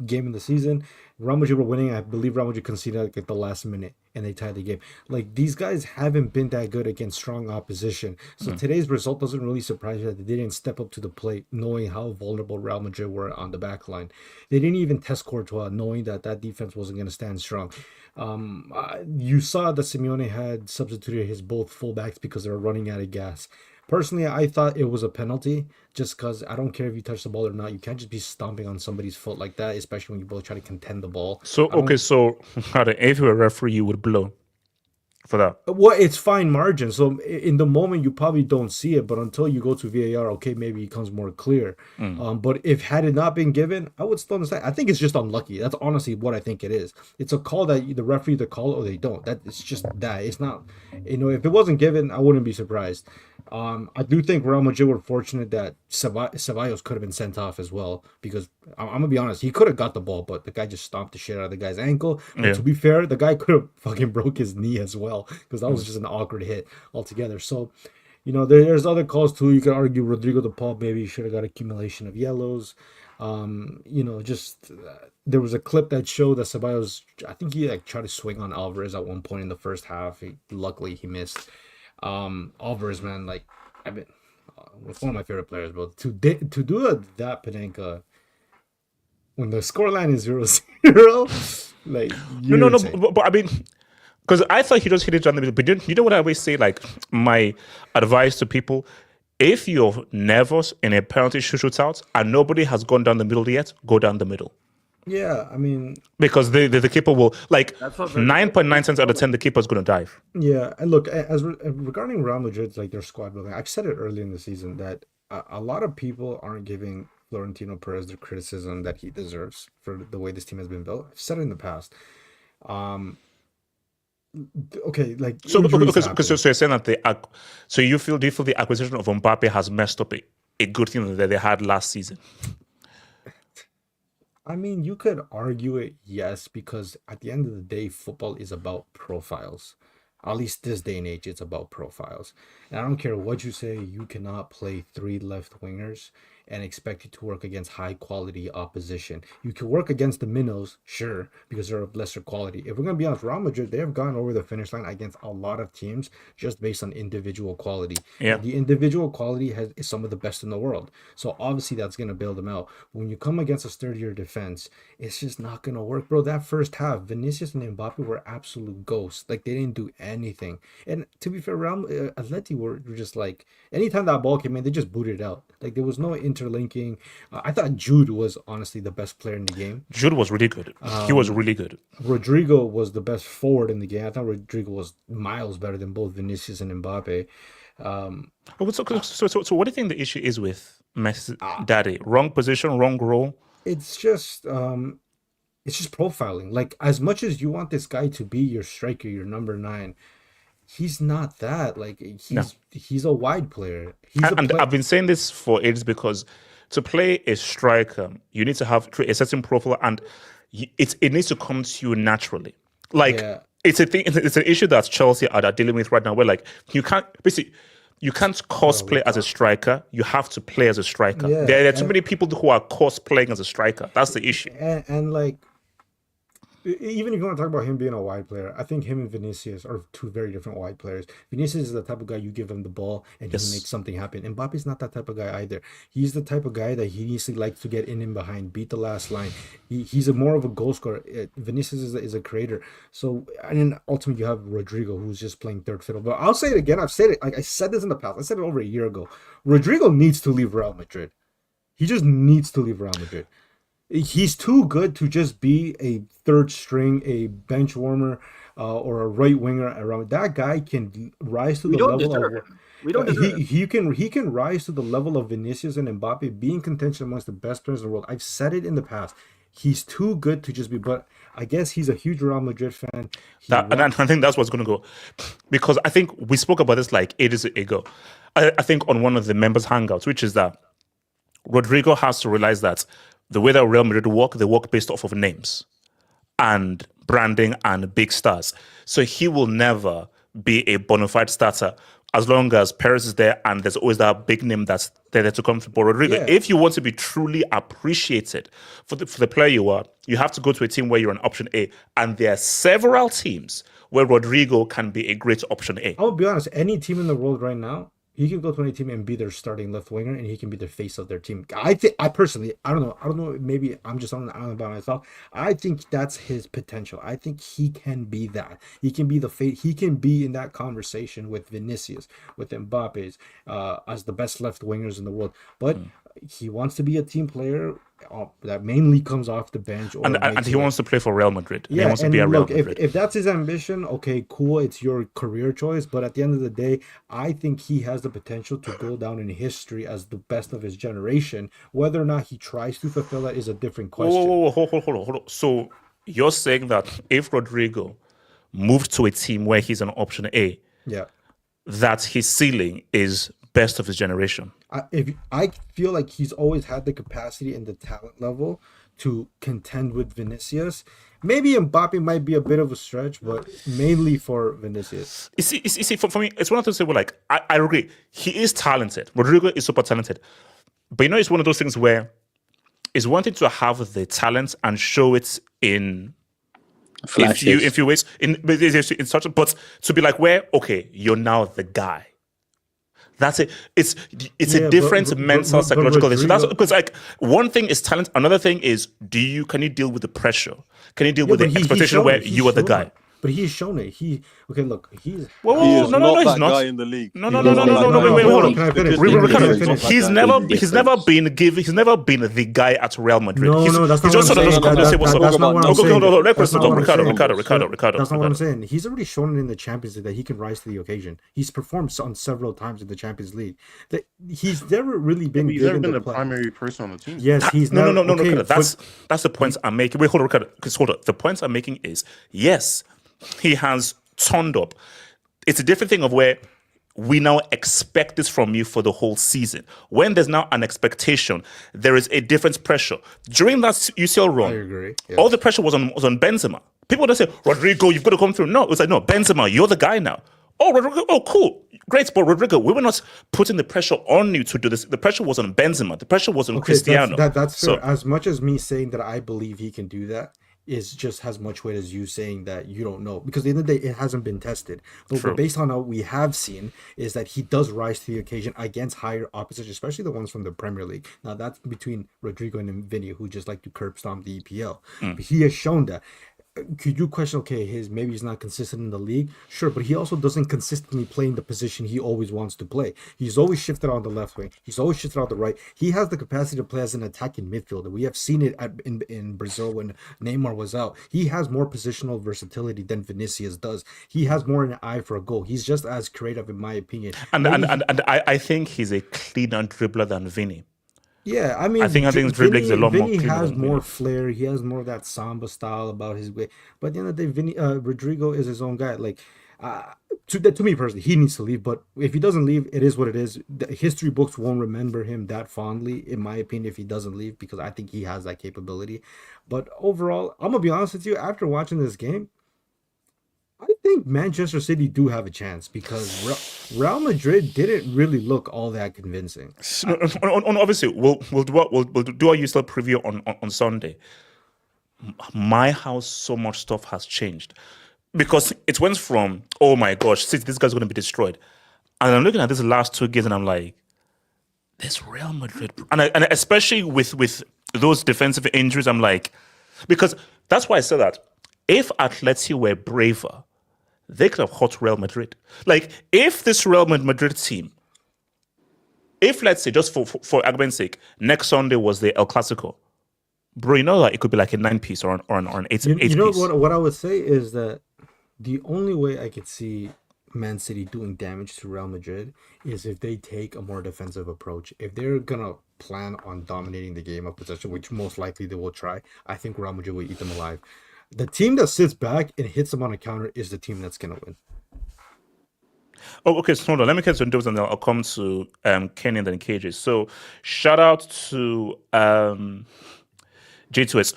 game of the season, Real Madrid were winning. I believe Real Madrid conceded at the last minute and they tied the game. Like these guys haven't been that good against strong opposition. So today's result doesn't really surprise you that they didn't step up to the plate, knowing how vulnerable Real Madrid were on the back line. They didn't even test Courtois, knowing that defense wasn't going to stand strong. You saw that Simeone had substituted his both fullbacks because they were running out of gas. Personally, I thought it was a penalty just because I don't care if you touch the ball or not. You can't just be stomping on somebody's foot like that, especially when you both try to contend the ball. So okay, so if you're a referee, you would blow for that. Well, it's fine margin. So in the moment, you probably don't see it, but until you go to VAR, okay, maybe it becomes more clear. But if had it not been given, I would still understand. I think it's just unlucky. That's honestly what I think it is. It's a call that the referee either call or they don't. That it's just that. It's not. If it wasn't given, I wouldn't be surprised. I do think Real Madrid were fortunate that Ceballos could have been sent off as well, because I'm gonna be honest, he could have got the ball, but the guy just stomped the shit out of the guy's ankle. But to be fair, the guy could have fucking broke his knee as well, because that was just an awkward hit altogether. So, there's other calls too. You could argue Rodrigo de Paul maybe should have got accumulation of yellows. There was a clip that showed that Ceballos, I think he tried to swing on Alvarez at one point in the first half. Luckily he missed. Alvarez, man, was one of my favorite players, but to do that Panenka when the scoreline is 0-0, but I mean, because I thought he just hit it down the middle. But you know what I always say? Like, my advice to people: if you're nervous in a penalty shootout and nobody has gone down the middle yet, go down the middle. Yeah, I mean, because the keeper will 9.9 times out of 10 the keeper's going to dive. Yeah, and look, regarding Real Madrid, their squad building, I've said it early in the season that a lot of people aren't giving Florentino Perez the criticism that he deserves for the way this team has been built. I've said it in the past. Okay, so you're saying that do you feel the acquisition of Mbappe has messed up a good thing that they had last season? I mean, you could argue it, yes, because at the end of the day, football is about profiles. At least this day and age, it's about profiles. And I don't care what you say, you cannot play 3 left wingers and expect you to work against high quality opposition. You can work against the minnows, sure, because they're of lesser quality. If we're going to be honest, Real Madrid, they have gone over the finish line against a lot of teams just based on individual quality. Yeah. The individual quality is some of the best in the world. So obviously that's going to build them out. When you come against a sturdier defense, it's just not going to work, bro. That first half, Vinicius and Mbappe were absolute ghosts. They didn't do anything. And to be fair, Atleti were just anytime that ball came in, they just booted it out. There was no interlinking. I thought Jude was honestly the best player in the game. Jude was really good. He was really good. Rodrigo was the best forward in the game. I thought Rodrigo was miles better than both Vinicius and Mbappe. So what do you think the issue is with Messi, Daddy? Wrong position, wrong role? It's just profiling. As much as you want this guy to be your striker, your number 9, he's not that. He's a wide player. I've been saying this for ages, because to play a striker, you need to have a certain profile, and it needs to come to you naturally. It's a thing. It's an issue that Chelsea are dealing with right now, where you can't cosplay as a striker. You have to play as a striker. Yeah, there are too many people who are cosplaying as a striker. That's the issue. And even if you want to talk about him being a wide player, I think him and Vinicius are 2 very different wide players. Vinicius is the type of guy you give him the ball and he makes something happen. And Mbappe's not that type of guy either. He's the type of guy that he needs to to get in and behind, beat the last line. He's more of a goal scorer. Vinicius is a creator. So, and then ultimately you have Rodrigo, who's just playing third fiddle. But I'll say it again. I've said it. I said this in the past. I said it over a year ago. Rodrigo needs to leave Real Madrid. He just needs to leave Real Madrid. He's too good to just be a third string, a bench warmer, or a right winger around. That guy can rise to the level he can rise to the level of Vinicius and Mbappe, being contention amongst the best players in the world. I've said it in the past. He's too good to just be, but I guess he's a huge Real Madrid fan. And I think that's what's going to go, because I think we spoke about this ages ago. I think on one of the members' hangouts, which is that Rodrigo has to realize that the way that Real Madrid they work based off of names and branding and big stars. So he will never be a bona fide starter as long as Perez is there and there's always that big name that's there to come to Rodrigo. If you want to be truly appreciated for the player you are, you have to go to a team where you're an option A. And there are several teams where Rodrigo can be a great option A. I'll be honest, any team in the world right now, He can go to any team and be their starting left winger, and he can be the face of their team. I think, I personally, I don't know. Maybe I'm just on the island by myself. I think that's his potential. I think he can be that. He can be the face. He can be in that conversation with Vinicius, with Mbappe's, as the best left wingers in the world. But he wants to be a team player that mainly comes off the bench, and he wants to play for Real Madrid. Yeah, he wants to be a Real Madrid. If that's his ambition, okay, cool. It's your career choice. But at the end of the day, I think he has the potential to go down in history as the best of his generation. Whether or not he tries to fulfill that is a different question. Hold on. So you're saying that if Rodrigo moved to a team where he's an option A, that his ceiling is best of his generation? I feel like he's always had the capacity and the talent level to contend with Vinicius. Maybe Mbappe might be a bit of a stretch, but mainly for Vinicius. You see, for me, it's one of those things where, like, I agree. He is talented. Rodrigo is super talented. But, you know, it's one of those things where it's one thing to have the talent and show it in Flashes. in few ways. In such, but to be like, where, okay, you're now the guy. That's it. It's a different mental, psychological thing. So that's because, like, one thing is talent. Another thing is, can you deal with the pressure? Can you deal with the expectation where you are the guy? But he's shown it. He's he is not that guy in the league. No. Wait, hold on. He's never been the guy at Real Madrid. No, that's not what I'm saying. He's already shown it in the Champions League that he can rise to the occasion. He's performed on several times in the Champions League. He's never really been. He's never been the primary person on the team. Yes, he's no. That's the points I'm making. Wait, hold on, Ricardo. Hold on. The points I'm making is yes. He has turned up. It's a different thing of where we now expect this from you for the whole season. When there's now an expectation, there is a different pressure. During that UCL run, I agree. Yes. All the pressure was on Benzema. People don't say, Rodrigo, you've got to come through. No, it was like, no, Benzema, you're the guy now. Oh, Rodrigo, oh, cool. Great, but Rodrigo, we were not putting the pressure on you to do this. The pressure was on Benzema. The pressure was on Cristiano. That's fair. So, as much as me saying that I believe he can do that, is just as much weight as you saying that you don't know, because at the end of the day, it hasn't been tested. But based on what we have seen, is that he does rise to the occasion against higher opposition, especially the ones from the Premier League. Now that's between Rodrigo and Vinny, who just like to curb stomp the EPL. But he has shown that. Could you question, okay, maybe he's not consistent in the league? Sure, but he also doesn't consistently play in the position he always wants to play. He's always shifted on the left wing. He's always shifted on the right. He has the capacity to play as an attacking midfielder. We have seen it in Brazil when Neymar was out. He has more positional versatility than Vinicius does. He has more an eye for a goal. He's just as creative, in my opinion. And I think he's a cleaner dribbler than Vinny. Yeah, I mean, I think dribbling is a lot more. Vinny has more flair. He has more of that samba style about his way. But at the end of the day, Rodrigo is his own guy. Like, to me personally, he needs to leave. But if he doesn't leave, it is what it is. The history books won't remember him that fondly, in my opinion, if he doesn't leave, because I think he has that capability. But overall, I'm gonna be honest with you. After watching this game, I think Manchester City do have a chance, because Real Madrid didn't really look all that convincing. Obviously, we'll do our UCL preview on Sunday. My house, so much stuff has changed, because it went from, oh my gosh, this guy's going to be destroyed, and I'm looking at these last two games and I'm like, this Real Madrid, and especially with those defensive injuries, I'm like, because that's why I said that if Atleti were braver, they could have hurt Real Madrid. Like, if this Real Madrid team, if, let's say, just for argument's sake, next Sunday was the El Clasico, bro, you know that it could be like a 9-piece or an 8-piece. You know what I would say is that the only way I could see Man City doing damage to Real Madrid is if they take a more defensive approach. If they're gonna plan on dominating the game of possession, which most likely they will try, I think Real Madrid will eat them alive. The team that sits back and hits them on a counter is the team that's going to win. Oh, okay. So hold on. Let me get to those, and then I'll come to Kenny and then KJ. So shout out to J2S.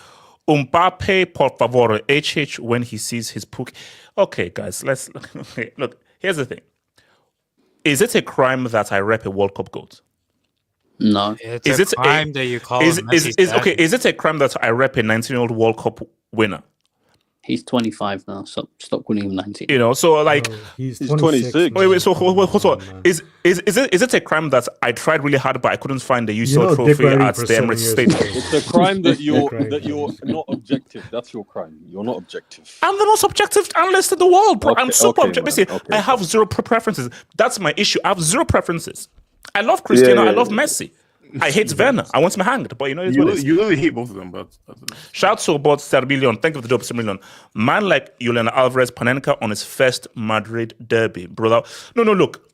Mbappe, por favor, HH when he sees his pook. Okay, guys, let's look. Here's the thing. Is it a crime that I rep a World Cup gold? No. It's a crime that you call is it a crime that I rep a 19-year-old World Cup winner? He's 25 now. Stop calling him 19. You know, so like He's 26. Wait, so hold on. man. Is it a crime that I tried really hard but I couldn't find the UCL You know, Dick trophy Riley at for the 7 Emirates years Stadium? ago. It's a crime that you're Right. not objective. That's your crime. You're not objective. I'm the most objective analyst in the world, bro. I'm super objective. man. Basically, Okay, I have zero preferences. That's my issue. I have zero preferences. I love Cristiano. I love Messi. I hate Werner. I want him hanged, but you know, it's what it is. You really hate both of them, but Shout to about Serbillion. Thank you for the dope Serbillion. Man like Julian Alvarez Panenka on his first Madrid derby, brother. No, look.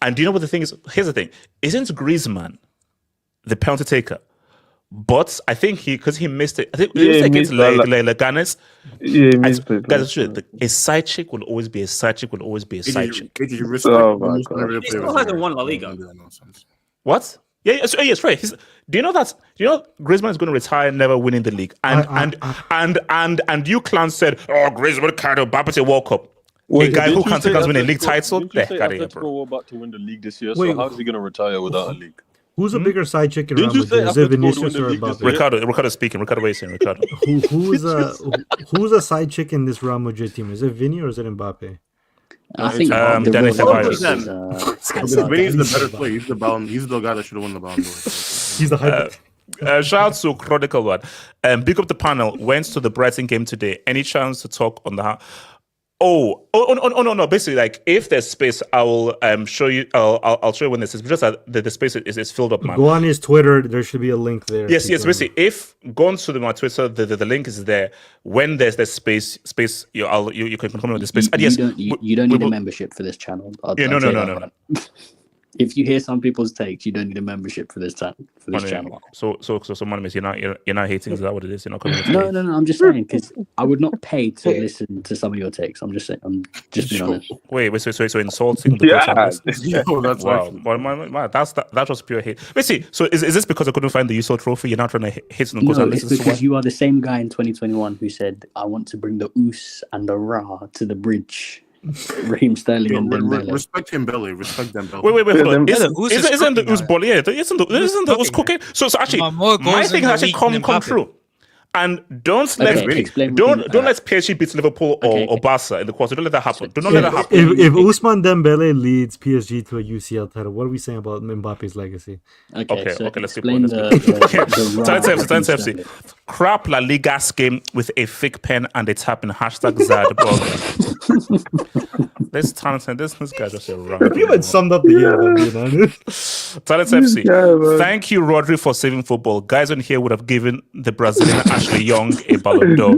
And do you know what the thing is? Here's the thing. Isn't Griezmann the penalty taker? But I think because he missed it. I think it was against Leganes. Yeah, he missed it. Guys, a side chick will always be a side chick. Will always be a side chick. you Oh respect my most God. Madrid He players still hasn't in won La there. Liga. Nonsense. What? Yes, right. Do you know that? Do you know Griezmann is going to retire, never winning the league? And you clowns said, "Oh, Griezmann can't Mbappe World Cup." A guy who can't win a league title. Didn't you say Atletico were about to win the league this year? Wait, so how is he going to retire without a league? Who's a bigger side chick in Real Didn't you say Madrid? Is it Atletico would Vinicius win the or league this Mbappe? Ricardo speaking. Ricardo, what are you saying, Ricardo? Who's a side chick in this Real Madrid team? Is it Vinny or is it Mbappe? I think the Danny real Ceballos. is, Vinny's the better player. He's the guy that should have won the Ballon d'Or. He's the hype. Shout out to Chronicle One. Big up the panel. Went to the Brighton game today. Any chance to talk on the? No. Basically, like if there's space, I will show you. I'll show you when this is. Just that the space is filled up, man. Go on his Twitter. There should be a link there. Yes. Basically, if go on to my Twitter, the link is there. When there's space, you can come with the space. You don't need a membership for this channel. No. If you hear some people's takes, you don't need a membership for this channel. So, man, you're not hating. Is that what it is? You're not coming. No. I'm just saying because I would not pay to listen to some of your takes. I'm just saying. I'm just being honest. Wait. So insulting the that's wow. Well, man, that was pure hate. Wait, see. So is this because I couldn't find the USO trophy? You're not trying to hit on the No, it's because you are the same guy in 2021 who said, "I want to bring the Us and the Ra to the bridge." Raheem Sterling and Dembele. Respect Dembele. Respect Dembele. Wait, hold on. Isn't the Us bully? Isn't the Us cooking? So actually, my thing has actually come true. And don't let PSG beat Liverpool or Barca in the quarter. Don't let that happen. Do not let that happen. If Ousmane Dembele leads PSG to a UCL title, what are we saying about Mbappe's legacy? Okay, let's keep going. Talent FC. Crap La Liga scheme with a fake pen and a tap in #Zad. This talent, this guy just a wrong. You had summed up the game. Talent FC. Thank you, Rodri, for saving football. Guys on here would have given the Brazilian Ashley Young a Ballon d'Or.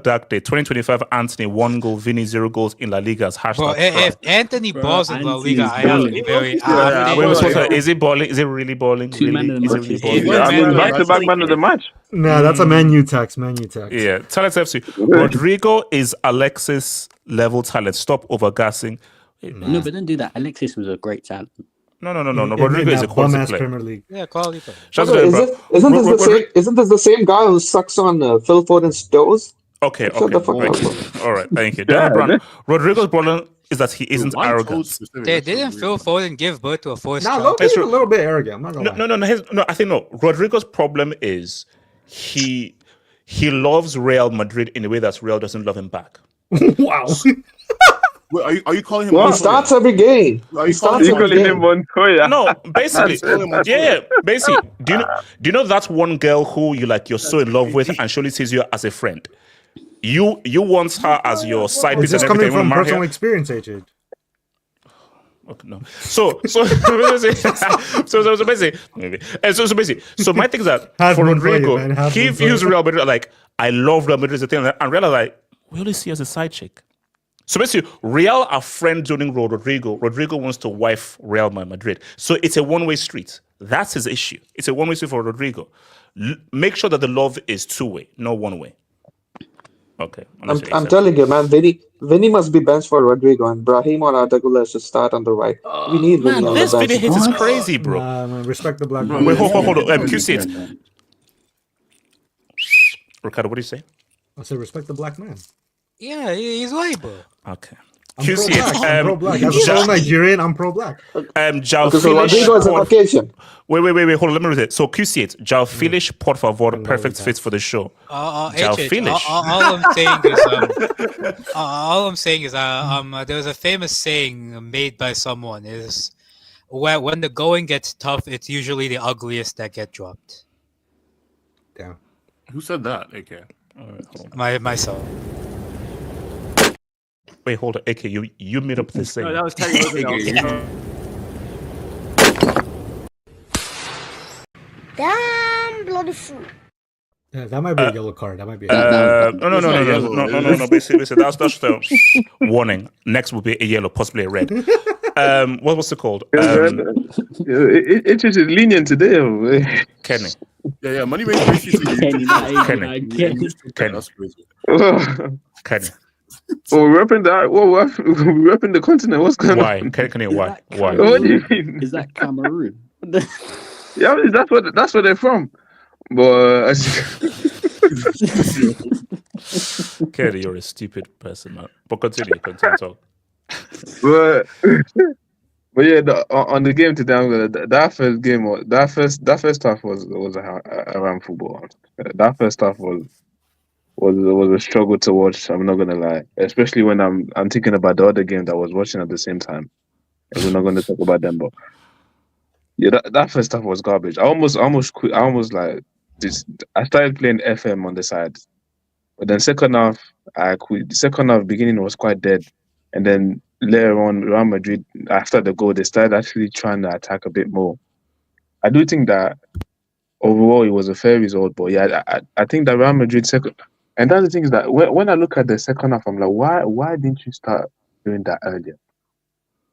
#Dark Day 2025. Anthony 1 goal, Vinny 0 goals in La Liga's Bro, if Anthony balls in La Liga, I have to be very happy. Is it balling? Is it really balling? Two men in the Yeah, back-to-back man of the match. Nah, that's a Man U tax. Yeah, Talent FC. Rodrigo is Alexis level talent. Stop overgassing. No, but don't do that. Alexis was a great talent. No. Rodrigo is a quality player. Premier League. Yeah, quality player. Isn't this the same guy who sucks on Phil Foden's toes? Okay. Shut the fuck up. All right, thank you. Brown, Rodrigo's problem is that he isn't arrogant. Didn't Phil Foden give birth to a first Now, child? Loki's a little bit arrogant. I'm not gonna lie. No. I think no. Rodrigo's problem is he loves Real Madrid in a way that Real doesn't love him back. Wow. Wait, are you calling him? He starts every game. No, basically, yeah. Basically, do you know that one girl who you're so in love with and she only sees you as a friend? You want her as your side piece. Is this coming from personal experience, AJ? Okay, no. So basically, so my thing is that for Rodrigo, he views Real Madrid like I love Real Madrid as a thing, and Real are like we only see as a side chick. So basically, Real are friend zoning Rodrigo. Rodrigo wants to wife Real Madrid. So it's a one-way street. That's his issue. It's a one-way street for Rodrigo. Make sure that the love is two-way, not one-way. Okay. I'm telling you, man, Vinny must be benched for Rodrigo, and Brahim or Arda should start on the right. We need Vinny on the bench. This Vinny hit is crazy, bro. Man, respect the black man. Wait, hold on. QC it. Ricardo, what do you say? I said respect the black man. Yeah, he's white, bro. Okay. QCH. I'm pro-black. As a fellow Nigerian, I'm pro-black. Jao Okay, so Rodrigo is a Caucasian. Wait, hold on, let me read it. So QCH, Jao Filish, por favor, perfect fit for the show. Jao Filish. All I'm saying is, there was a famous saying made by someone is, when the going gets tough, it's usually the ugliest that get dropped. Damn. Who said that? Okay. Myself. Wait, hold on. AK, you made up this thing. No, that was Terry Roosevelt. Damn bloody fool. Yeah, that might be a yellow card. That might be. No. Basically, that's the warning. Next will be a yellow, possibly a red. What's it called? It's just lenient today. Kenny. Yeah. Money makes Kenny. Kenny. Oh, we're repping the continent. What's going on? Kenny, why? Why? What do you mean? Is that Cameroon? Yeah, that's where they're from. But Kenny, you're a stupid person, man. But continue talk. But yeah, on the game today, that first half was around football. That first half was a struggle to watch. I'm not gonna lie, especially when I'm thinking about the other game that I was watching at the same time. And we're not gonna talk about them, but yeah, that first half was garbage. I almost quit. I started playing FM on the side, but then second half I quit. The second half beginning was quite dead, and then later on Real Madrid after the goal they started actually trying to attack a bit more. I do think that overall it was a fair result, but yeah, I think that Real Madrid second. And that's the thing is that when I look at the second half, I'm like, why didn't you start doing that earlier?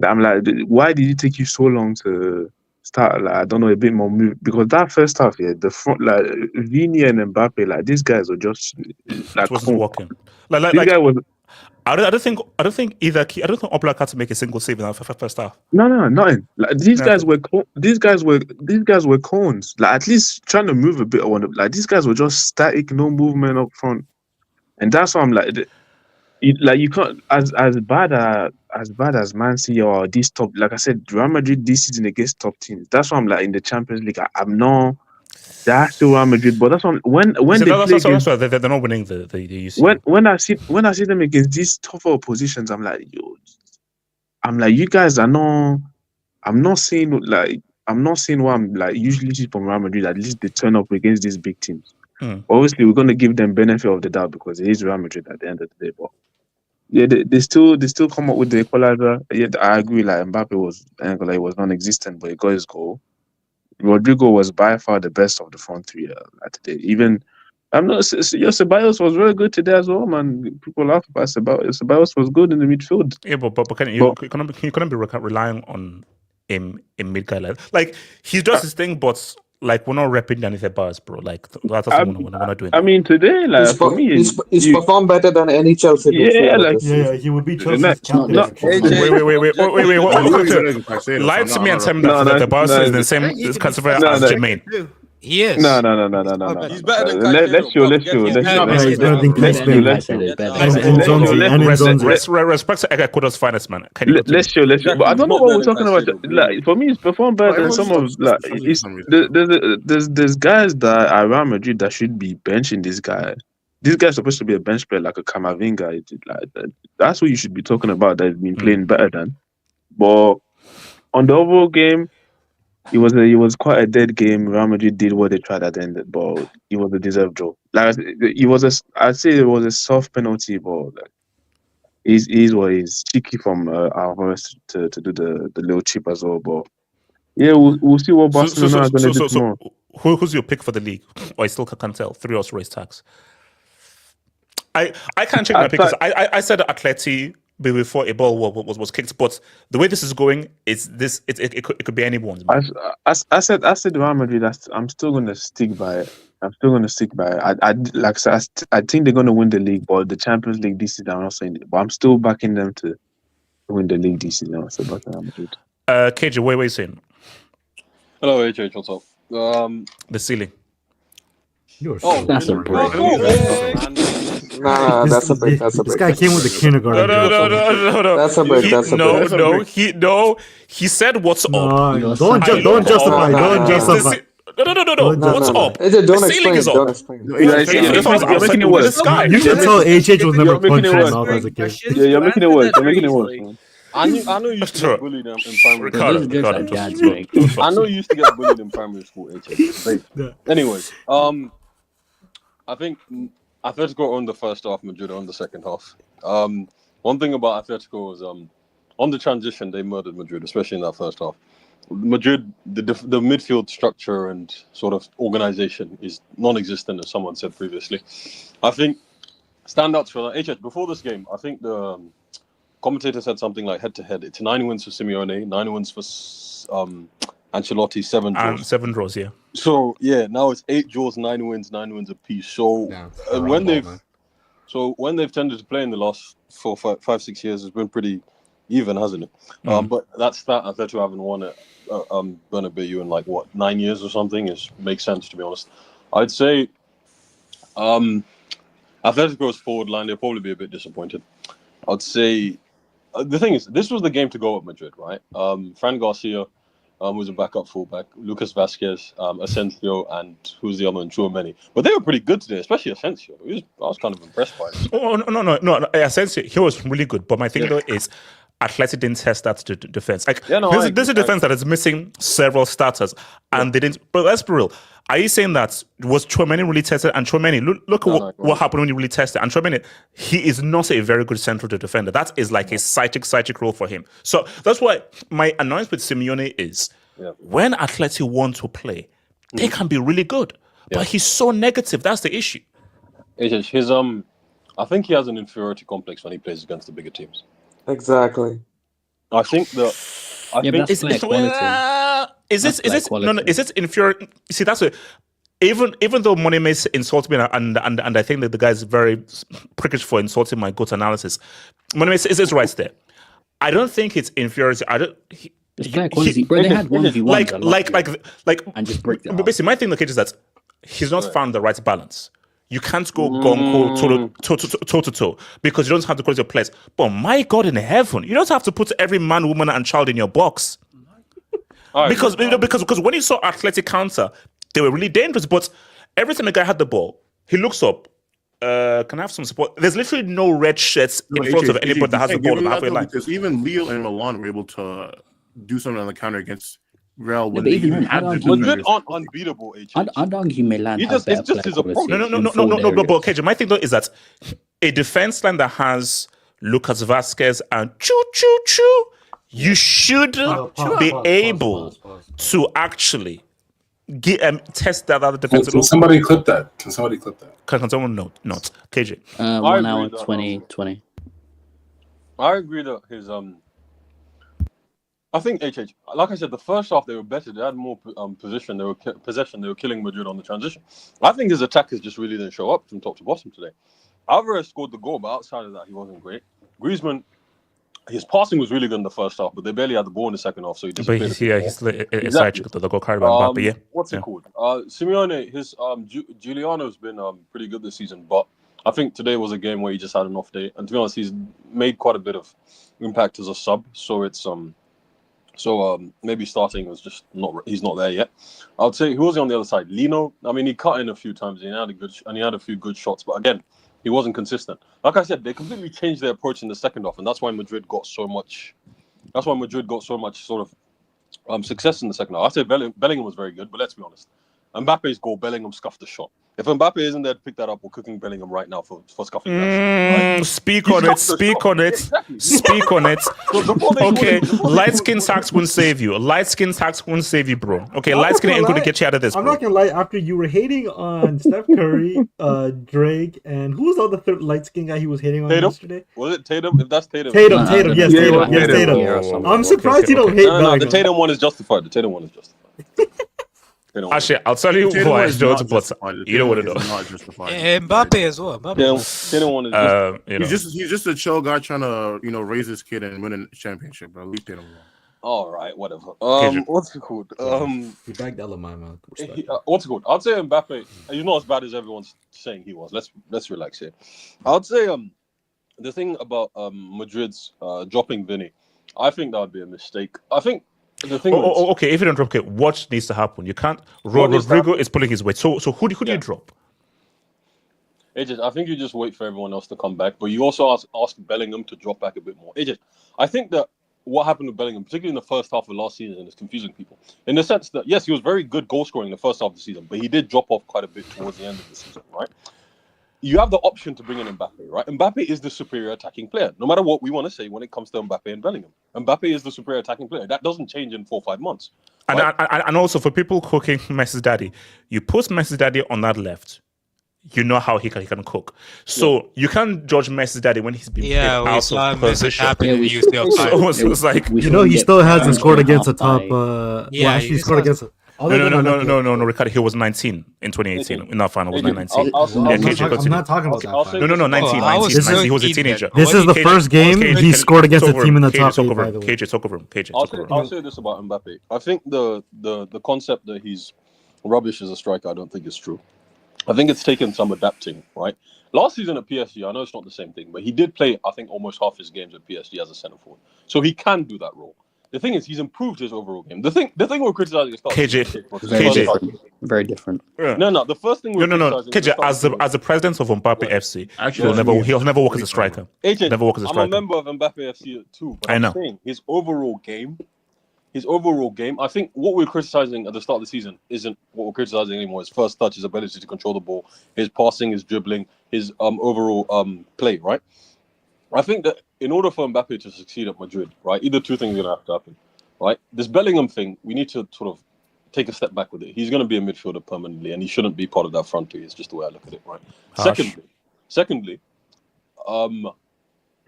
I'm like, why did it take you so long to start? Like, I don't know, a bit more move, because that first half, yeah, the front, like Vini and Mbappe, like these guys were just like it wasn't walking. Like guy was. I don't think Oblak had to make a single save in that first half. No, nothing. Like these guys were cones. Like at least trying to move a bit. Like these guys were just static, no movement up front, and that's why I'm like, you can't as bad as Man City or these top. Like I said, Real Madrid this season against top teams. That's why I'm like in the Champions League. I'm not. That's still Real Madrid, but that's when that's why they're not winning the UCL. When I see them against these tougher oppositions, I'm like, you guys are not. I'm not saying what I'm like usually see from Real Madrid. At least they turn up against these big teams. Obviously, we're going to give them benefit of the doubt because it is Real Madrid at the end of the day. But yeah, they still come up with the equalizer. Yeah, I agree. Like Mbappe was non-existent, but he got his goal. Rodrigo was by far the best of the front three today. Even Ceballos was very good today as well, man. People laugh about Ceballos. Ceballos was good in the midfield. Yeah, but you couldn't be relying on him in mid guy like he does his thing, but like we're not repping anything bars, bro. Like that's what we're not doing. I mean, today, like for me, he's performed better than any Chelsea. He would be Chelsea's captain. Wait. Lie to me and tell me that the boss is the same consider as Jermaine. He is. No. He's better than Let's show. Respect to Ecuador's finest, man. Let's show. But I don't know what we're talking about. Like for me, it's performed better than some of like. There's guys that are Real Madrid that should be benching this guy. This guy's supposed to be a bench player like a Camavinga. Like that's what you should be talking about. That's been playing better than. But on the overall game. It was quite a dead game. Real Madrid did what they tried at the end, but it was a deserved draw. Like I'd say it was a soft penalty, but like, he's what he's cheeky from Alvarez to do the little chip as well. But yeah, we'll see what Barcelona are going to do tomorrow. Who's your pick for the league? Or I still can't tell. 3 horse race tax. I can't check my pick because I said Atleti before a ball was kicked, but the way this is going, it could be anyone's. I said Real Madrid. I'm still going to stick by it. I think they're going to win the league, but the Champions League this season, I'm not saying it, but I'm still backing them to win the league this season. So back Real Madrid. KJ, what are you saying? Hello, AJ. What's up? The ceiling. That's a break. Nah, that's a break. That's a This break. guy came with a kindergarten. No. That's a break. That's a break. No. He said, "What's up?" Don't justify. Don't justify. No. What's up? AJ, The don't ceiling explain. is Don't up. explain. You're making it The worse. sky. You can tell HH was never You're making punched it in worse. the mouth as a kid. Yeah, you're making it worse. You're making it worse, man. I know you used to get bullied in primary school. Those are jokes that dads make. I know you used to get bullied in primary school, HH. Anyways, I think Atletico owned the first half, Madrid owned the second half. One thing about Atletico was on the transition, they murdered Madrid, especially in that first half. Madrid, the midfield structure and sort of organization is non-existent, as someone said previously. I think standouts for HH before this game, I think the commentator said something like head-to-head. It's 9 wins for Simeone, 9 wins for Ancelotti, 7 draws. And 7 draws, yeah. So yeah, now it's 8 draws, 9 wins apiece. So when they've tended to play in the last 5, 6 years, it's been pretty even, hasn't it? But that stat, Atletico haven't won it Bernabeu in 9 years or something. Makes sense, to be honest. I'd say Atletico's forward line, they'll probably be a bit disappointed. I'd say the thing is, this was the game to go at Madrid, right? Fran Garcia was a backup fullback, Lucas Vasquez, Asensio, and who's the other one? Tchouaméni. But they were pretty good today, especially Asensio. I was kind of impressed by him. Oh, no. Asensio, he was really good. But my thing though is, Atleti didn't test that defense. This is a defense that is missing several starters, and they didn't. But let's be real. Are you saying that was Tchouaméni really tested? And Tchouaméni, look at what happened when he really tested. And Tchouaméni, he is not a very good central defender. That is like a psychic role for him. So that's why my annoyance with Simeone is when Atleti want to play, they can be really good, but he's so negative. That's the issue. I think he has an inferiority complex when he plays against the bigger teams. Exactly. I think is it inferior? See, that's it. Even though Money may insult me, and I think that the guy is very prickish for insulting my GOAT analysis. Money is right there. I don't think it's inferiority. It's player quality, bro. They had 1v1 and just break it. But basically, my thing is that he's not found the right balance. You can't go toe to toe because you don't have the quality of players. But my God in heaven, you don't have to put every man, woman, and child in your box. Because when you saw Athletic counter, they were really dangerous. But every time a guy had the ball, he looks up. Can I have some support? There's literally no red shirts in front of anybody that has the ball on the halfway line. Because even Lille and Milan were able to do something on the counter against Real. Madrid aren't unbeatable. I'd argue Milan. It's just his approach. No. But KJ, my thing though is that a defense line that has Lucas Vasquez and Choo, you should be able to actually test that other defensive. Can somebody clip that? Can someone not KJ? 1 hour 20. I agree that his I think HH, like I said, the first half they were better. They had more possession. They were killing Madrid on the transition. I think his attackers just really didn't show up from top to bottom today. Alvarez scored the goal, but outside of that, he wasn't great. Griezmann, his passing was really good in the first half, but they barely had the ball in the second half, so he disappeared. But the goal carried by Mbappe, yeah. What's it called? Simeone, his Giuliano's been pretty good this season, but I think today was a game where he just had an off day. And to be honest, he's made quite a bit of impact as a sub, so it's maybe starting was just he's not there yet. I would say who was on the other side? Lino. I mean, he cut in a few times. He had a few good shots, but again, he wasn't consistent. Like I said, they completely changed their approach in the second half, and that's why Madrid got so much. That's why Madrid got so much sort of success in the second half. I say Bellingham was very good, but let's be honest. Mbappe's goal, Bellingham scuffed the shot. If Mbappe isn't there to pick that up, we're cooking Bellingham right now for scuffing that shot. Right? Speak on it. Okay, light skin tax won't save you. Light skin tax won't save you, bro. Okay, light skin ain't going to get you out of this, bro. I'm not going to lie, after you were hating on Steph Curry, Drake, and who was the other third light skin guy he was hating on yesterday? Was it Tatum? If that's Tatum. Tatum. Yes, Tatum. I'm surprised you don't hate No, the Tatum one is justified. Actually, I'll tell you why I don't, but you don't want to know. Mbappe as well. He's just a chill guy trying to raise his kid and win a championship, bro. Leave Tatum alone. All right, whatever. KJ. What's it called? He bagged LMI, man. Respect. What's it called? I'd say Mbappe. He's not as bad as everyone's saying he was. Let's relax here. I'd say the thing about Madrid's dropping Vinny, I think that would be a mistake. I think the thing. Okay, if you don't drop, okay, what needs to happen? You can't. Rodrigo is pulling his weight. So who do you drop? I think you just wait for everyone else to come back, but you also ask Bellingham to drop back a bit more. I think that what happened with Bellingham, particularly in the first half of last season, is confusing people. In the sense that, yes, he was very good goal scoring in the first half of the season, but he did drop off quite a bit towards the end of the season, right? You have the option to bring in Mbappe, right? Mbappe is the superior attacking player. No matter what we want to say when it comes to Mbappe and Bellingham. Mbappe is the superior attacking player. That doesn't change in 4 or 5 months. Right? And also for people cooking Messi's daddy, you put Messi's daddy on that left. You know how he can cook. So you can't judge Messi's daddy when he's been out of position. It's like he still hasn't scored against a top. He scored against. No, Ricardo. He was 19 in 2018 in our final. Was 19? I'm not talking about that. No, 19. He was a teenager. This is the first game he scored against a team in the top 8. By the way, KJ, talk over him. I'll say this about Mbappe. I think the concept that he's rubbish as a striker, I don't think is true. I think it's taken some adapting, right? Last season at PSG, I know it's not the same thing, but he did play, I think, almost half his games at PSG as a centre forward. So he can do that role. The thing is, he's improved his overall game. The thing we're criticizing is KJ. Very different. No. The first thing we're criticizing KJ, as the president of Mbappe FC, he'll never work as a striker. Never work as a striker. I'm a member of Mbappe FC too, but I'm saying his overall game, I think what we're criticizing at the start of the season isn't what we're criticizing anymore. His first touch, his ability to control the ball, his passing, his dribbling, his overall play, right? I think that in order for Mbappe to succeed at Madrid, right, either two things are going to have to happen, right? This Bellingham thing, we need to sort of take a step back with it. He's going to be a midfielder permanently, and he shouldn't be part of that front three. It's just the way I look at it, right? Secondly,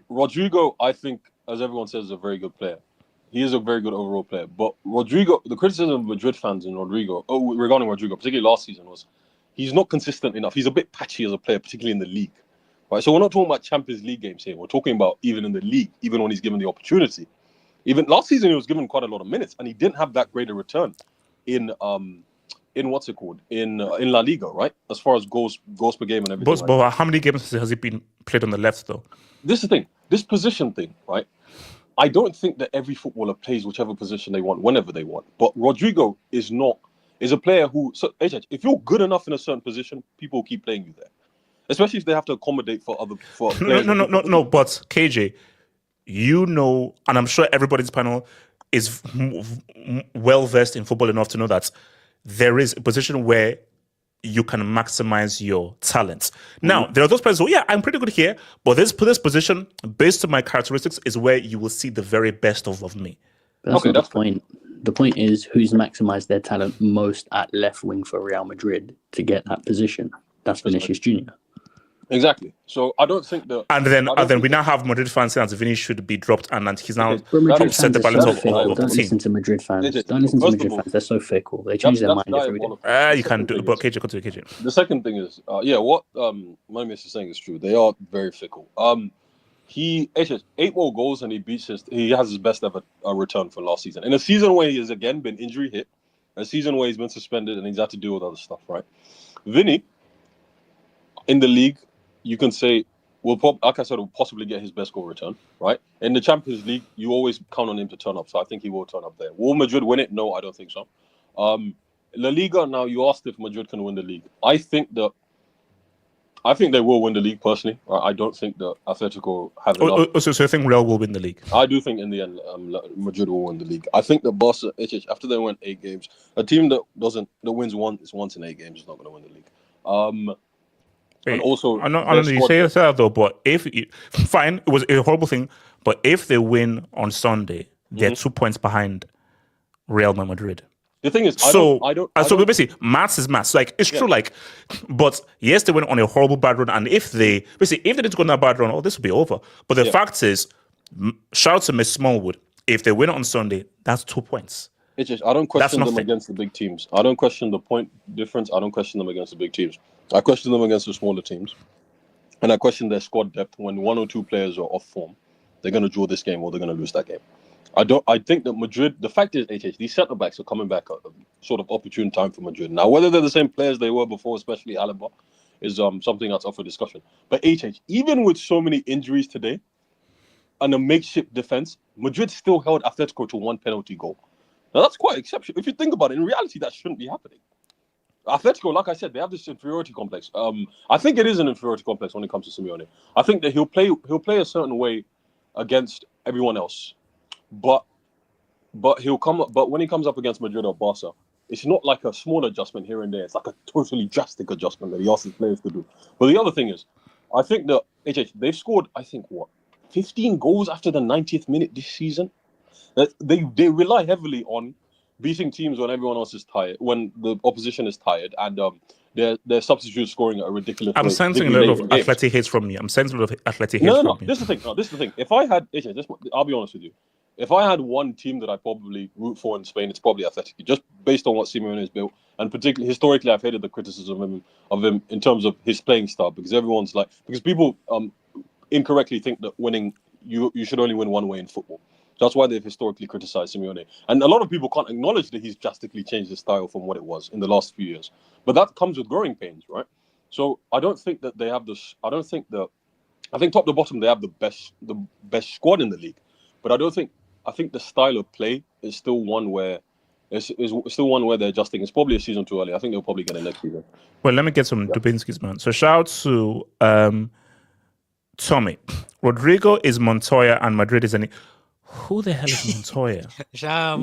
Rodrigo, I think, as everyone says, is a very good player. He is a very good overall player. But Rodrigo, the criticism of Madrid fans in regarding Rodrigo, particularly last season, was he's not consistent enough. He's a bit patchy as a player, particularly in the league. Right? So we're not talking about Champions League games here. We're talking about even in the league, even when he's given the opportunity. Even last season, he was given quite a lot of minutes, and he didn't have that great a return in what's it called? In La Liga, right? As far as goals per game and everything. But how many games has he been played on the left, though? This is the thing. This position thing, right? I don't think that every footballer plays whichever position they want, whenever they want. But Rodrigo is a player who, if you're good enough in a certain position, people will keep playing you there. Especially if they have to accommodate for other players. No, but KJ, and I'm sure everybody's panel is well versed in football enough to know that there is a position where you can maximize your talents. Now, there are those players who, I'm pretty good here, but this position, based on my characteristics, is where you will see the very best of me. That's not the point. The point is who's maximized their talent most at left wing for Real Madrid to get that position. That's Vinicius Junior. Exactly. So I don't think that. And then we now have Madrid fans saying that Vinny should be dropped, and he's now set the balance of the team. Don't listen to Madrid fans. Don't listen to Madrid fans. They're so fickle. They change their mind every day. You can do it, but KJ, continue, KJ. The second thing is, what my miss is saying is true. They are very fickle. He 8 more goals and he has his best ever return for last season. In a season where he has again been injury hit, a season where he's been suspended and he's had to deal with other stuff, right? Vinny, in the league, you can say, like I said, will possibly get his best goal return, right? In the Champions League, you always count on him to turn up, so I think he will turn up there. Will Madrid win it? No, I don't think so. La Liga, now you asked if Madrid can win the league. I think they will win the league personally. I don't think that Atletico have enough. So you think Real will win the league? I do think in the end, Madrid will win the league. I think that Barca, after they win 8 games, a team that wins once in 8 games is not going to win the league. And also, I know you say that though, but fine, it was a horrible thing. But if they win on Sunday, they're 2 points behind Real Madrid. The thing is, so basically, maths is maths. Like it's true. Like, but yes, they went on a horrible bad run, and if they didn't go on that bad run, this would be over. But the fact is, shout out to Miss Smallwood. If they win on Sunday, that's 2 points. I don't question them against the big teams. I don't question the point difference. I don't question them against the big teams. I question them against the smaller teams. And I question their squad depth when 1 or 2 players are off form. They're going to draw this game or they're going to lose that game. I think that Madrid. The fact is, these centre backs are coming back at a sort of opportune time for Madrid. Now, whether they're the same players they were before, especially Alaba, is something that's up for discussion. But even with so many injuries today and a makeshift defense, Madrid still held Atletico to 1 penalty goal. Now that's quite exceptional. If you think about it, in reality, that shouldn't be happening. Atletico, like I said, they have this inferiority complex. I think it is an inferiority complex when it comes to Simeone. I think that he'll play a certain way against everyone else, but when he comes up against Madrid or Barca, it's not like a small adjustment here and there. It's like a totally drastic adjustment that he asks his players to do. But the other thing is, I think that they've scored, 15 goals after the 90th minute this season. They rely heavily on beating teams when everyone else is tired, when the opposition is tired, and their substitutes scoring at a ridiculous rate. I'm sensing a lot of athletic hate from you. I'm sensing a lot of athletic hate from you. This is the thing. If I had, I'll be honest with you. If I had one team that I probably root for in Spain, it's probably Atletico, just based on what Simeone has built, and particularly historically, I've hated the criticism of him in terms of his playing style, because people incorrectly think that winning you should only win one way in football. That's why they've historically criticized Simeone. And a lot of people can't acknowledge that he's drastically changed his style from what it was in the last few years. But that comes with growing pains, right? So I don't think that they have this. I think top to bottom they have the best squad in the league. But I think the style of play is still one where they're adjusting. It's probably a season too early. I think they'll probably get it next season. Well, let me get some Dubinsky's, man. So shout out to Tommy. Rodrigo is Montoya and Madrid is Who the hell is Montoya? I've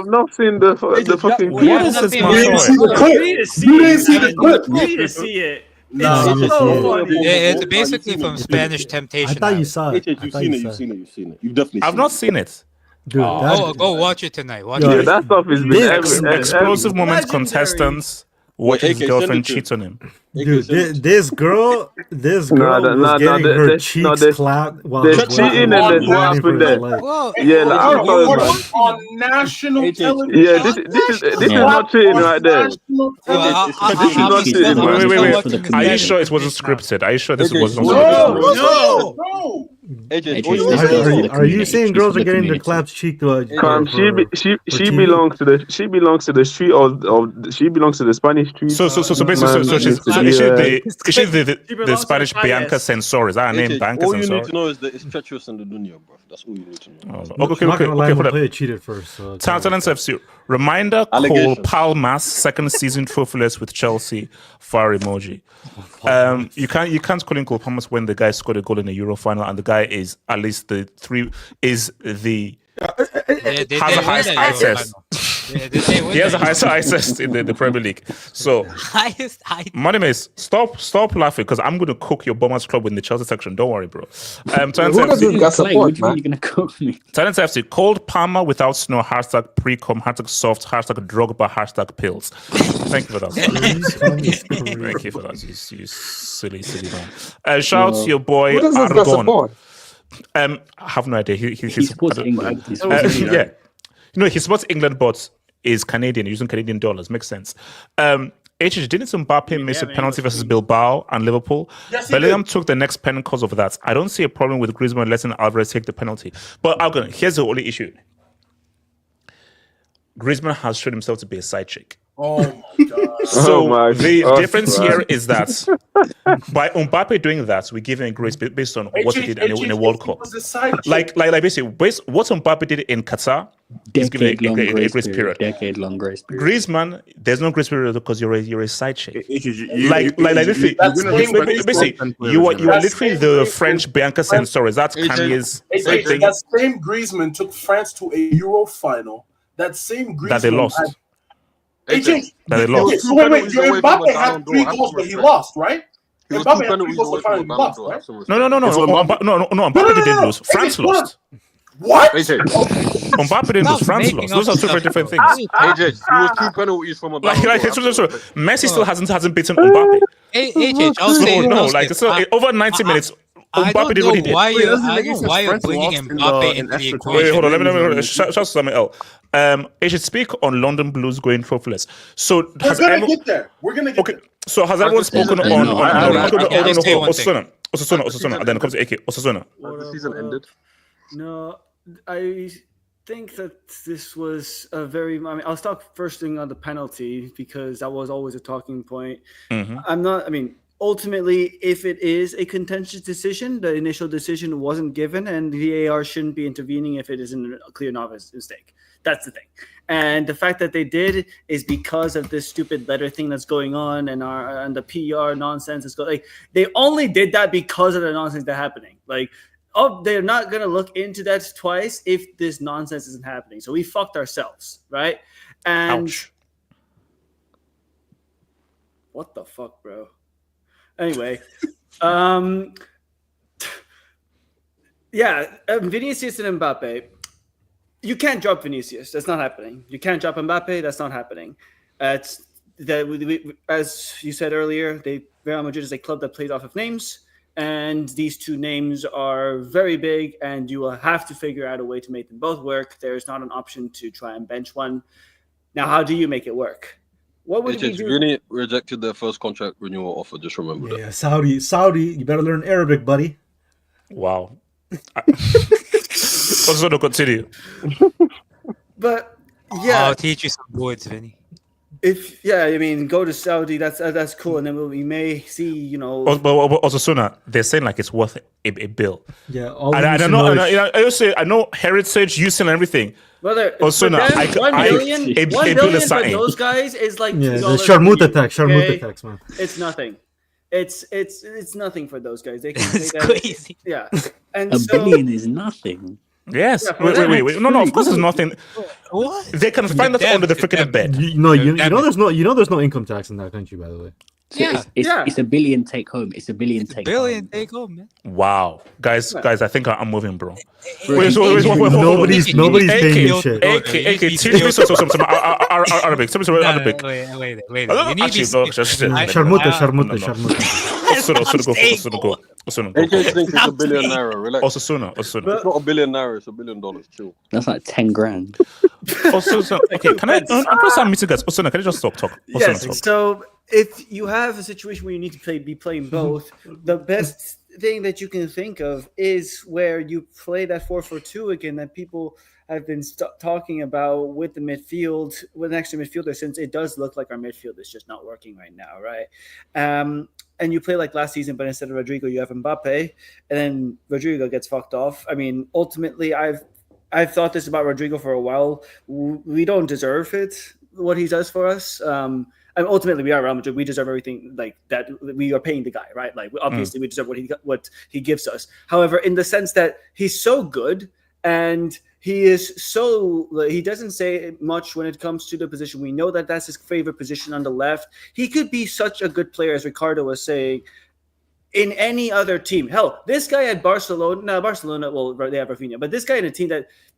not seen the fucking. What is this Montoya? You didn't see the clip. You didn't see it. No, It's so funny. It's basically from Spanish Temptation. I thought you saw it. You've seen it. You've definitely. I've not seen it. Dude, go watch it tonight. That stuff is explosive moments, contestants. Watch his girlfriend cheat on him. Dude, this girl was getting her cheeks clapped. They're cheating, and then what happened there? On national television. Yeah, this is not cheating right there. This is not cheating. Wait. Are you sure it wasn't scripted? Are you sure this wasn't scripted? No. Are you saying girls are getting their claps cheeked? She belongs to the street of she belongs to the Spanish street. So basically, is she the Spanish Bianca Sensor? Is that her name? Bianca All you Sensor? need to know is that it's treacherous in the dunya, bro. That's all you need to know. Okay. Cheated first. Talents FC. Reminder: Cole Palmas, second season trophyless with Chelsea. Fire emoji. You can't call him Cole Palmas when the guy scored a goal in the Euro final and the guy is at least has the highest eye test. He has the highest eye test in the Premier League. So highest eye. Money Mace, stop laughing because I'm gonna cook your Bombers Club in the Chelsea section. Don't worry, bro. Talents FC. Cold Palmer without snow. # pre-com. # soft. # Drogba. # pills. Thank you for that. Thank you for that. You silly man. Shout out to your boy Argon. I have no idea. He supports England. Yeah. He supports England, but is Canadian, using Canadian dollars. Makes sense. Didn't Mbappe miss a penalty versus Bilbao and Liverpool? Yes, Bellingham took the next penalty because of that. I don't see a problem with Griezmann letting Alvarez take the penalty. But here's the only issue. Griezmann has shown himself to be a side chick. Oh my god! So the difference here is that by Mbappe doing that, we give him grace based on what he did in a World Cup. Like basically, what Mbappe did in Qatar, he's given a grace period. Decade-long grace period. Griezmann, there's no grace period because you're a side chick. Basically, you are literally the French Bianca Sensor. That's Kanye's thing. That same Griezmann took France to a Euro final. That same Griezmann that they lost. Wait, Mbappe had 3 goals, but he lost, right? Mbappe had 3 goals, but he lost, right? No. Mbappe didn't lose. France lost. What? Mbappe didn't lose. France lost. Those are two very different things. He was 2 penalties from a Messi still hasn't beaten Mbappe. I'll say over 90 minutes. Mbappe did what he did. Why you're bringing Mbappe into the equation? Wait, hold on. Let me shout to Samuel. I should speak on London Blues going trophyless. So we're gonna get there. So has everyone spoken on Osasuna? And then it comes to AK. Osasuna. The season ended. No, I think that this was a very. I mean, I'll talk first thing on the penalty because that was always a talking point. Mhm. I'm not. I mean, ultimately, if it is a contentious decision, the initial decision wasn't given, and the VAR shouldn't be intervening if it isn't a clear novice mistake. That's the thing. And the fact that they did is because of this stupid letter thing that's going on and the PR nonsense is going. Like they only did that because of the nonsense that's happening. Like, oh, they're not gonna look into that twice if this nonsense isn't happening. So we fucked ourselves, right? And Ouch. what the fuck, bro? Anyway, yeah, Vinicius and Mbappe. You can't drop Vinicius. That's not happening. You can't drop Mbappe. That's not happening. It's that as you said earlier, Real Madrid is a club that plays off of names, and these two names are very big, and you will have to figure out a way to make them both work. There's not an option to try and bench one. Now, how do you make it work? What would we do? Vini rejected their first contract renewal offer. Just remember that. Yeah, Saudi, you better learn Arabic, buddy. Wow. Also, to continue. But yeah, I'll teach you some words, Vinny. I mean, go to Saudi. That's cool, and then we may see, you know. But also, Suna, they're saying like it's worth a bill. Yeah, I know heritage, using and everything. Brother, also, for them, $1 billion for those guys is like the $2 Sharmuta tax, okay? tax, man. It's nothing. It's nothing for those guys. They can It's pay that. crazy. Yeah, and A so, billion is nothing. Yes. Yeah, Wait. No, of course it's nothing. What? They can find that under the freaking bed. You know there's no income tax in that country, by the way. So it's a billion take home. It's a billion take home. Take home, man. Wow, guys, I think I'm moving, bro. Nobody's paying you shit. AK, teach me some Arabic. Tell me some Arabic. Wait. Sharmuta. Osuna, AK thinks it's $1 billion. Relax. Osuna. It's not $1 billion. It's $1 billion. Chill. That's like 10 grand. Okay, can I? I'm meeting guys. Osuna, can you just talk? Yes. So if you have a situation where you need to be playing both, the best thing that you can think of is where you play that 4-4-2 again that people have been talking about with the midfield, with an extra midfielder, since it does look like our midfield is just not working right now, right? And you play like last season, but instead of Rodrigo, you have Mbappe, and then Rodrigo gets fucked off. I mean, ultimately, I've thought this about Rodrigo for a while. We don't deserve it, what he does for us. And ultimately, we are Real Madrid. We deserve everything like that. We are paying the guy, right? Like obviously, we deserve what he gives us. However, in the sense that he's so good and he doesn't say much when it comes to the position. We know that that's his favorite position on the left. He could be such a good player, as Ricardo was saying, in any other team. Hell, this guy at Barcelona, well, they have Rafinha, but this guy in a team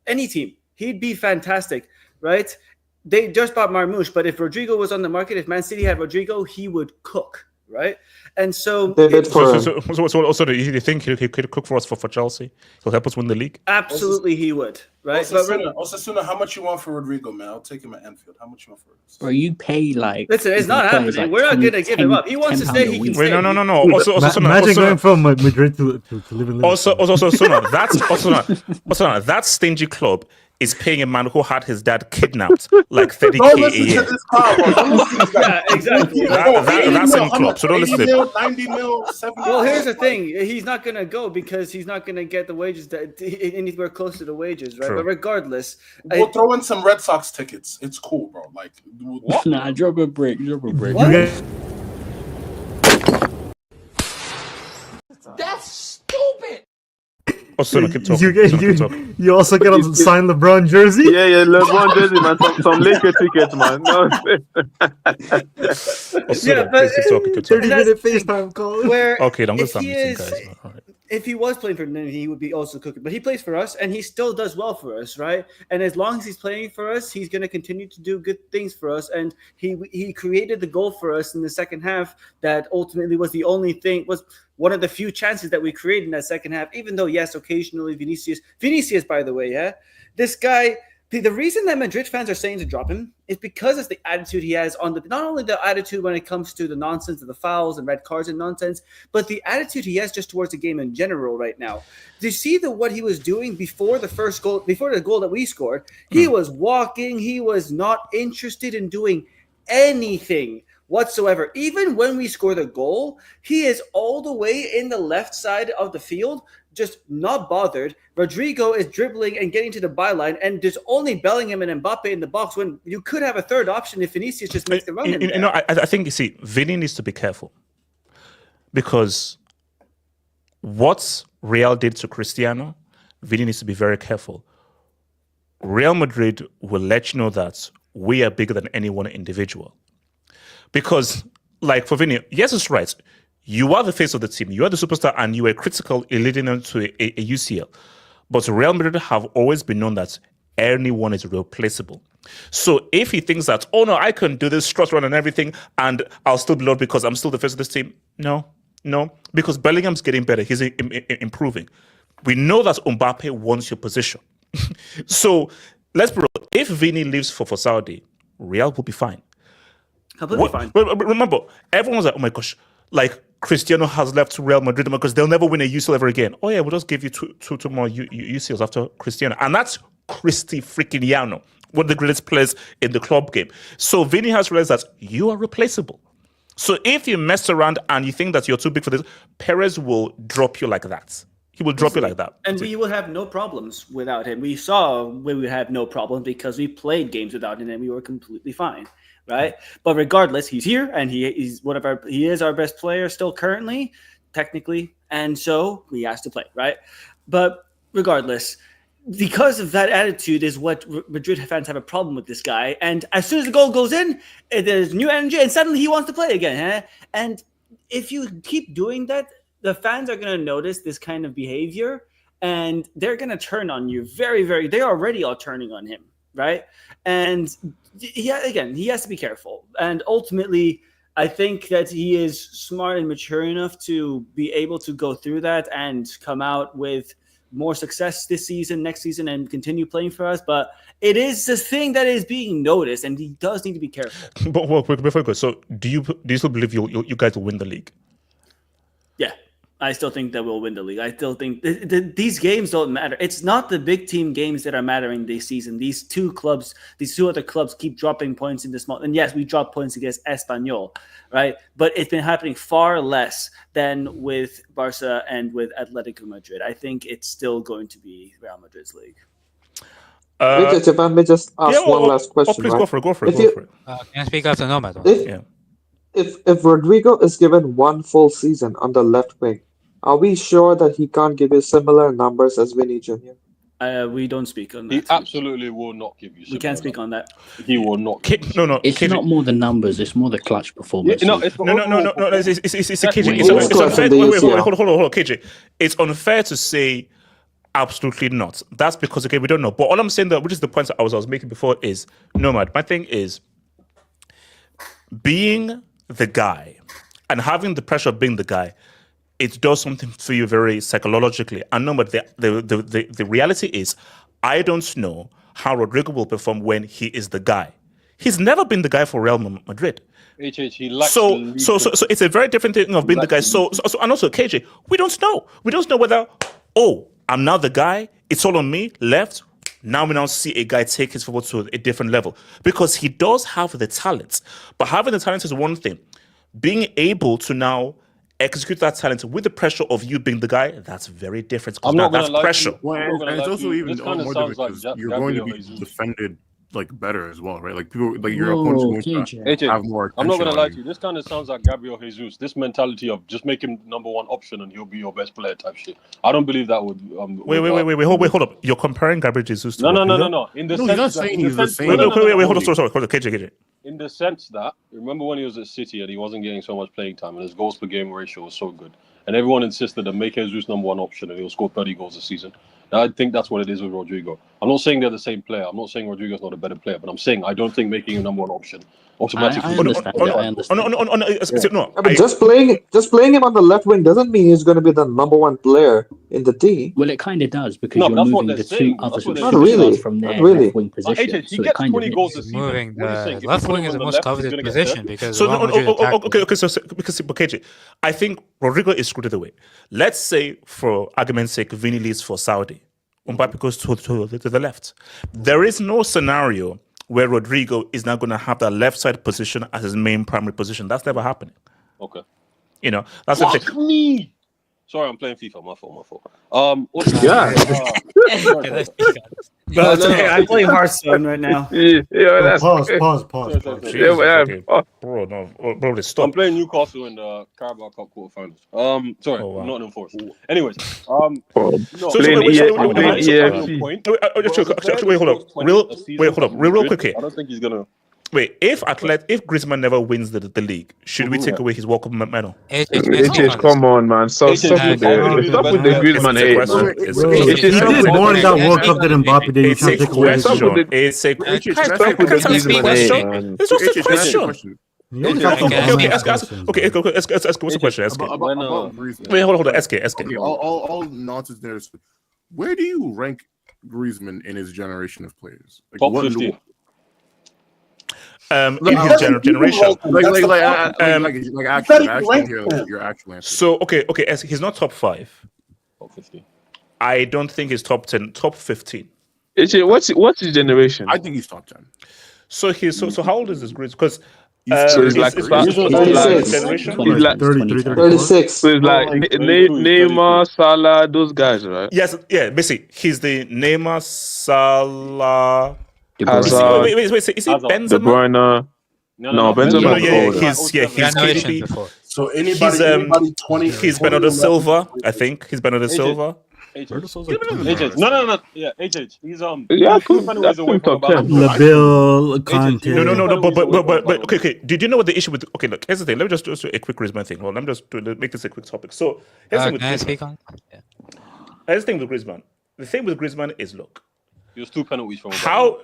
any team, he'd be fantastic, right? They just bought Marmoush, but if Rodrigo was on the market, if Man City had Rodrigo, he would cook, right? And so, do you think he could cook for us for Chelsea? He'll help us win the league. Absolutely, he would, right? Osasuna, how much you want for Rodrigo, man? I'll take him at Anfield. How much you want for Rodrigo? Bro, you pay like. Listen, it's not happening. Like We're not going to give him up. He wants to stay. He can stay. No. Imagine going from Madrid to live in Liverpool. That stingy club is paying a man who had his dad kidnapped like 30K a year. Yeah, exactly. That's in club. So don't listen to him. 90 mil, 70 Well, here's the thing. He's not going to go because he's not going to get the wages that anywhere close to the wages, right? True. But regardless, we'll throw in some Red Sox tickets. It's cool, bro. Like, what? Nah, drop a break. What? That's stupid. Osuna, keep talking. You also get a signed LeBron jersey? Yeah, LeBron jersey, man. Some Laker tickets, man. No. Osuna, keep talking. 30-minute FaceTime call. Okay, I'm going to stop meeting guys. All right. If he was playing for them, he would be also cooking. But he plays for us, and he still does well for us, right? And as long as he's playing for us, he's going to continue to do good things for us. And he created the goal for us in the second half that ultimately was one of the few chances that we created in that second half. Even though, yes, occasionally Vinicius, by the way, yeah, this guy The reason that Madrid fans are saying to drop him is because of the attitude he has on not only the attitude when it comes to the nonsense of the fouls and red cards and nonsense, but the attitude he has just towards the game in general right now. Do you see what he was doing before the first goal, before the goal that we scored? He was walking. He was not interested in doing anything whatsoever. Even when we score the goal, he is all the way in the left side of the field, just not bothered. Rodrigo is dribbling and getting to the byline, and there's only Bellingham and Mbappe in the box when you could have a third option if Vinicius just makes the run. I think, you see, Vini needs to be careful because what Real did to Cristiano, Vini needs to be very careful. Real Madrid will let you know that we are bigger than any one individual. Because, like for Vini, yes, it's right. You are the face of the team. You are the superstar, and you were critical in leading them to a UCL. But Real Madrid have always been known that anyone is replaceable. So if he thinks that, oh no, I can do this strut run and everything, and I'll still be loved because I'm still the face of this team, no, because Bellingham's getting better. He's improving. We know that Mbappe wants your position. So let's be real. If Vini leaves for Saudi, Real will be fine. Completely fine. Remember, everyone was like, oh my gosh, like Cristiano has left Real Madrid because they'll never win a UCL ever again. Oh yeah, we'll just give you two more UCLs after Cristiano. And that's Cristi freaking Yano, one of the greatest players in the club game. So Vini has realized that you are replaceable. So if you mess around and you think that you're too big for this, Perez will drop you like that. He will drop you like that. And we will have no problems without him. We saw we would have no problems because we played games without him and we were completely fine. Right, but regardless, he's here and he is our best player still currently, technically, and so he has to play, right? But regardless, because of that attitude is what Madrid fans have a problem with this guy. And as soon as the goal goes in, there's new energy, and suddenly he wants to play again. And if you keep doing that, the fans are going to notice this kind of behavior, and they're going to turn on you very, very. They already are turning on him, right? And he has to be careful. And ultimately, I think that he is smart and mature enough to be able to go through that and come out with more success this season, next season, and continue playing for us. But it is the thing that is being noticed, and he does need to be careful. But before we go, so do you still believe you guys will win the league? Yeah. I still think that we'll win the league. I still think these games don't matter. It's not the big team games that are mattering this season. These two other clubs keep dropping points in this month. And yes, we dropped points against Espanyol, right? But it's been happening far less than with Barca and with Atletico Madrid. I think it's still going to be Real Madrid's league. If I may just ask one last question. Please right? go for it. Can I speak after Nomad? If Rodrigo is given one full season on the left wing, are we sure that he can't give you similar numbers as Vinny Jr.? We don't speak on that. He absolutely will not give you. We can't speak on that. He will not. No. It's not more the numbers; it's more the clutch performance. No. It's KJ. It's unfair. Hold on, KJ. It's unfair to say absolutely not. That's because we don't know. But all I'm saying that, which is the point I was making before, is Nomad. My thing is being the guy and having the pressure of being the guy. It does something for you very psychologically. And no, but the reality is, I don't know how Rodrigo will perform when he is the guy. He's never been the guy for Real Madrid. So it's a very different thing of being the guy. So and also KJ, we don't know. We don't know whether I'm now the guy. It's all on me. Left. Now we see a guy take his football to a different level because he does have the talent. But having the talent is one thing. Being able to now execute that talent with the pressure of you being the guy, that's very different. That's pressure. And it's also even more difficult because you're going to be defended like better as well, right? Like people, like your opponents going to have more. I'm not going to lie to you. This kind of sounds like Gabriel Jesus. This mentality of just make him number one option and he'll be your best player type shit. I don't believe that would. Wait, hold up. You're comparing Gabriel Jesus to no. In the sense he's not saying he's the same. Wait, hold on, sorry, KJ. In the sense that, remember when he was at City and he wasn't getting so much playing time and his goals per game ratio was so good, and everyone insisted that make Jesus number one option and he'll score 30 goals a season. Now, I think that's what it is with Rodrigo. I'm not saying they're the same player. I'm not saying Rodrigo's not a better player, but I'm saying I don't think making a number one option automatically. I understand. I understand. No, but just playing him on the left wing doesn't mean he's going to be the number one player in the team. Well, it kind of does because you're moving the two other not really from their really. left wing position. He gets 20 goals this season. Moving the left wing is the most coveted position because so because KJ, I think Rodrigo is screwed the way. Let's say, for argument's sake, Vini leaves for Saudi. Mbappe goes to the left. There is no scenario where Rodrigo is now going to have that left side position as his main primary position. That's never happening. Okay. That's the thing. Me. Sorry, I'm playing FIFA. My fault. But it's okay. I'm playing Hearthstone right now. Pause. Bro, stop. I'm playing Newcastle in the Carabao Cup quarterfinals. Nottingham Forest. Anyways, hold up. Real quick here. I don't think he's gonna. Wait, if Griezmann never wins the league, should we take away his World Cup medal? Come on, man. Stop with the Griezmann hate, man. He did more in that World Cup than Mbappe did. You can't take away his shot. It's a question. It's just a question. Okay, ask what's the question? SK. Wait, hold on, SK. Okay, all nonsense there. Where do you rank Griezmann in his generation of players? Like, top 15. In his generation, your actual answer. So okay, he's not top 5. Top 15. I don't think he's top 10, top 15. What's his generation? I think he's top 10. So how old is this Griezmann? Because he's like 36. So it's like Neymar, Salah, those guys, right? Yes, yeah. Basically, he's the Neymar, Salah. Hazard, wait. Is he Benzema? De Bruyne. No, Benzema. He's So anybody 20. He's Bernardo Silva, I think. He's Bernardo Silva. HH. No. Yeah, HH. He's top 10. Labille, Conte. No. But okay. Did you know what the issue with? Okay, look. Here's the thing. Let me just do a quick Griezmann thing. Well, let me just make this a quick topic. So here's the thing with Griezmann. The thing with Griezmann is, look. He was 2 penalties from how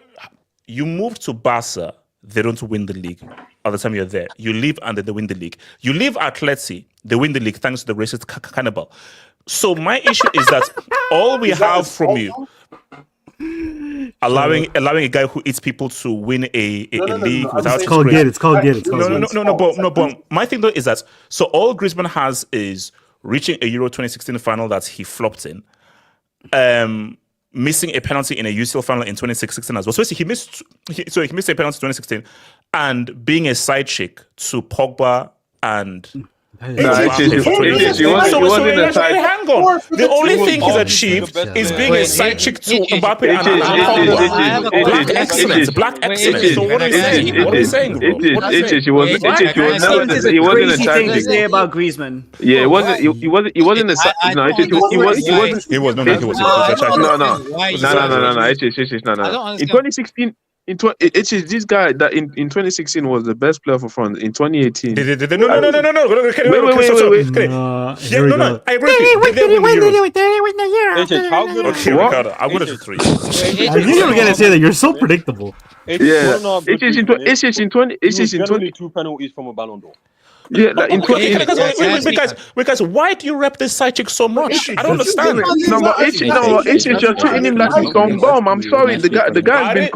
you move to Barca, they don't win the league. By the time you're there, you leave and they win the league. You leave Atleti, they win the league thanks to the racist cannibal. So my issue is that all we have from you, allowing a guy who eats people to win a league without. It's called Gate. No. But my thing though is that so all Griezmann has is reaching a Euro 2016 final that he flopped in. Missing a penalty in a UCL final in 2016 as well. So he missed a penalty in 2016 and being a side chick to Pogba and. He wasn't a side. Hang on. The only thing he's achieved is being a side chick to Mbappe and Pogba. Black excellence. So what are you saying? He wasn't a side chick. Say about Griezmann. Yeah, he wasn't a side. No, he was. No. In 2016. This guy that in 2016 was the best player for France. In 2018, no. Wait. I agree. How good? Okay, Ricardo, I'm gonna do 3. I knew you were gonna say that. You're so predictable. Yeah, it's just in 20. 2 penalties from a Ballon d'Or. Yeah, like in wait, guys, why do you rep this side chick so much? I don't understand. It's you're treating him like he's gone bomb. I'm sorry, the guy's been.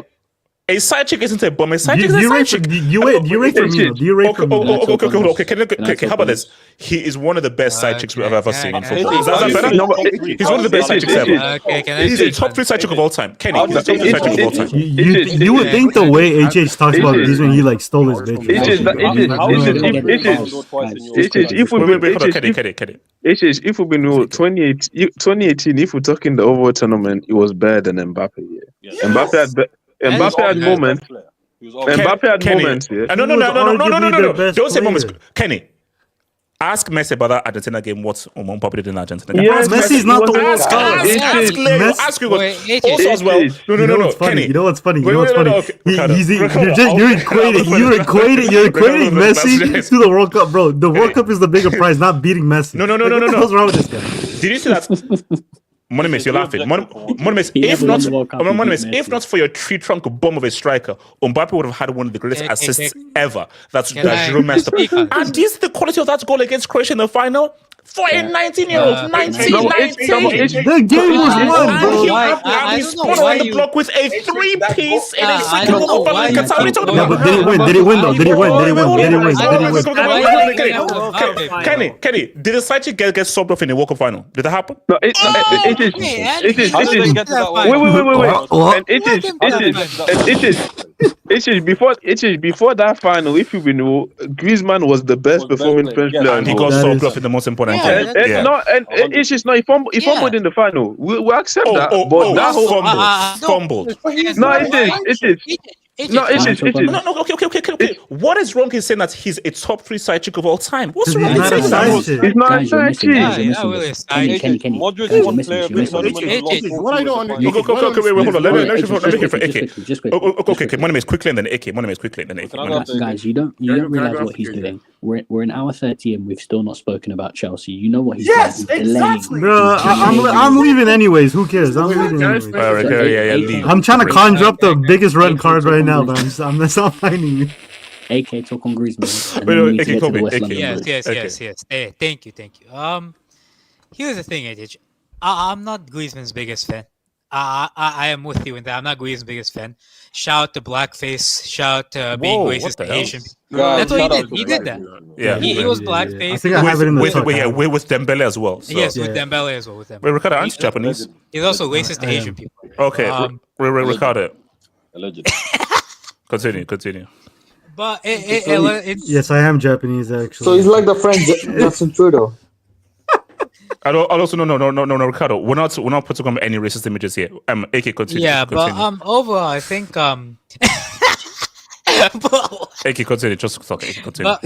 A side chick isn't a bum. A side chick is a side chick. You rate for me. Okay. How about this? He is one of the best side chicks we've ever seen in football. Is that better? He's one of the best side chicks ever. He's a top 3 side chick of all time. Kenny, he's a top 3 side chick of all time. You would think the way HH talks about this when he like stole his bitch. If we've been 2018, if we're talking the overall tournament, it was better than Mbappe. Mbappe had moments. Mbappe had moments. Yeah. No. Don't say moments. Kenny, ask Messi about that Argentina game. What Mbappe did in Argentina? Yes, Messi's not the one. Ask you. Also as well. No. Kenny, you know what's funny? You're equating Messi to the World Cup, bro. The World Cup is the bigger prize, not beating Messi. No. What's wrong with this guy? Did you see that? Monimus, you're laughing. Monimus, if not for your tree trunk bomb of a striker, Mbappe would have had one of the greatest assists ever. That's Giroud messed up. And this is the quality of that goal against Croatia in the final. For a 19-year-old, 19. The game was won, bro. And he spun on the block with a 3-piece in a freaking World Cup final in Qatar. What are you talking Yeah, about? but did it win though? Did it win? Kenny, did the side chick get subbed off in the World Cup final? Did that happen? No, it is. Wait. Before that final, if you know, Griezmann was the best performing French player, and he got subbed off in the most important game. It's just no. He fumbled in the final. We accept that. But that whole fumbled. No, it is. No, Okay. What is wrong in saying that he's a top 3 side chick of all time? What's wrong in saying that? He's not a side chick. Kenny. Modric one player. What I don't understand. Okay, wait, hold on. Let me hear from AK. Okay, Monimus quickly and then AK. Guys, you don't realize what he's doing. We're in hour 30 and we've still not spoken about Chelsea. You know what he's doing. Yes, exactly. Bro, I'm leaving anyways. Who cares? I'm leaving anyways. Leave. I'm trying to conjure up the biggest red card right now, but that's not finding me. AK talk on Griezmann. Yes. Thank you. Here's the thing, AJ. I'm not Griezmann's biggest fan. I am with you in that. I'm not Griezmann's biggest fan. Shout out to blackface. Shout out to being racist to Asian people. That's what he did. He did that. Yeah, he was blackface. I think I have it in the top. We're with Dembele as well. So. Yes, with Dembele as well. Wait, Ricardo, aren't you Japanese? He's also racist to Asian people. Okay, Ricardo. Allegedly. Continue. But yes, I am Japanese actually. So he's like the French Justin Trudeau. I also no, Ricardo. We're not putting on any racist images here. AK, continue. Yeah, but overall, I think AK, continue. Just talk. AK, continue. But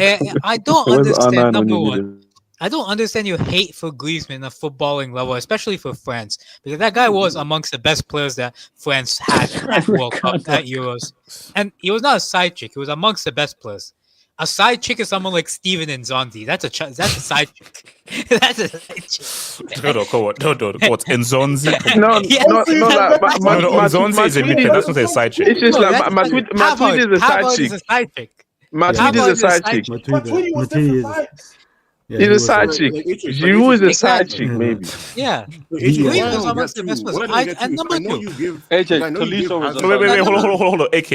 I don't understand. Number one, I don't understand your hate for Griezmann at a footballing level, especially for France, because that guy was amongst the best players that France had at World Cup, at Euros, and he was not a side chick. He was amongst the best players. A side chick is someone like Steven Nzonzi. That's a side chick. That's a side chick. No, what? Nzonzi? No. Nzonzi is a midfielder. That's not a side chick. It's just like Matuidi is a side chick. Matuidi is a side chick. Matuidi is. Yeah, he's a side chick. Giroud is a side chick, maybe. Yeah. Griezmann is amongst the best players. And number 2. AJ, Tolisso is a side chick. Wait, hold on. AK.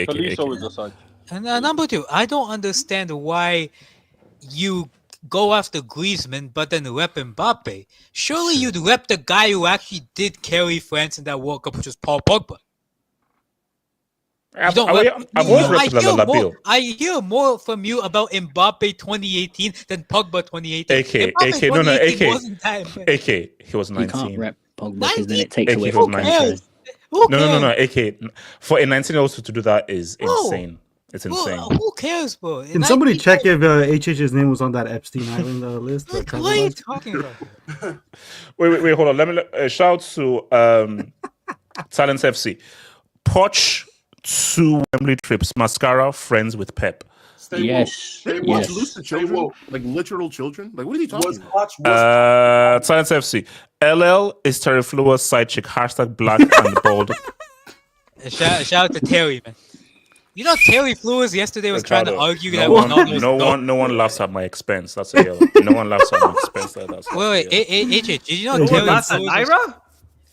Tolisso is a side chick. And number 2, I don't understand why you go after Griezmann but then rep Mbappe. Surely you'd rep the guy who actually did carry France in that World Cup, which was Paul Pogba. I've always repped Labille. I hear more from you about Mbappe 2018 than Pogba 2018. AK, he was 19. You can't rep Pogba because then it takes away from 19. No. AK, for a 19-year-old to do that is insane. It's insane. Who cares, bro? Can somebody check if HH's name was on that Epstein Island list? What are you talking about? Wait, hold on. Let me shout out to Talents FC. Poch 2 Wembley trips. Mascara friends with Pep. Yes. Watch lucid children, like literal children. Like, what are you talking about? Talents FC. LL is Terry Flower's side chick. # black and bald. Shout out to Terry, man. You know, Terry Flowers yesterday was trying to argue that no one laughs at my expense. That's a yellow. No one laughs at my expense. Wait, AJ, did you know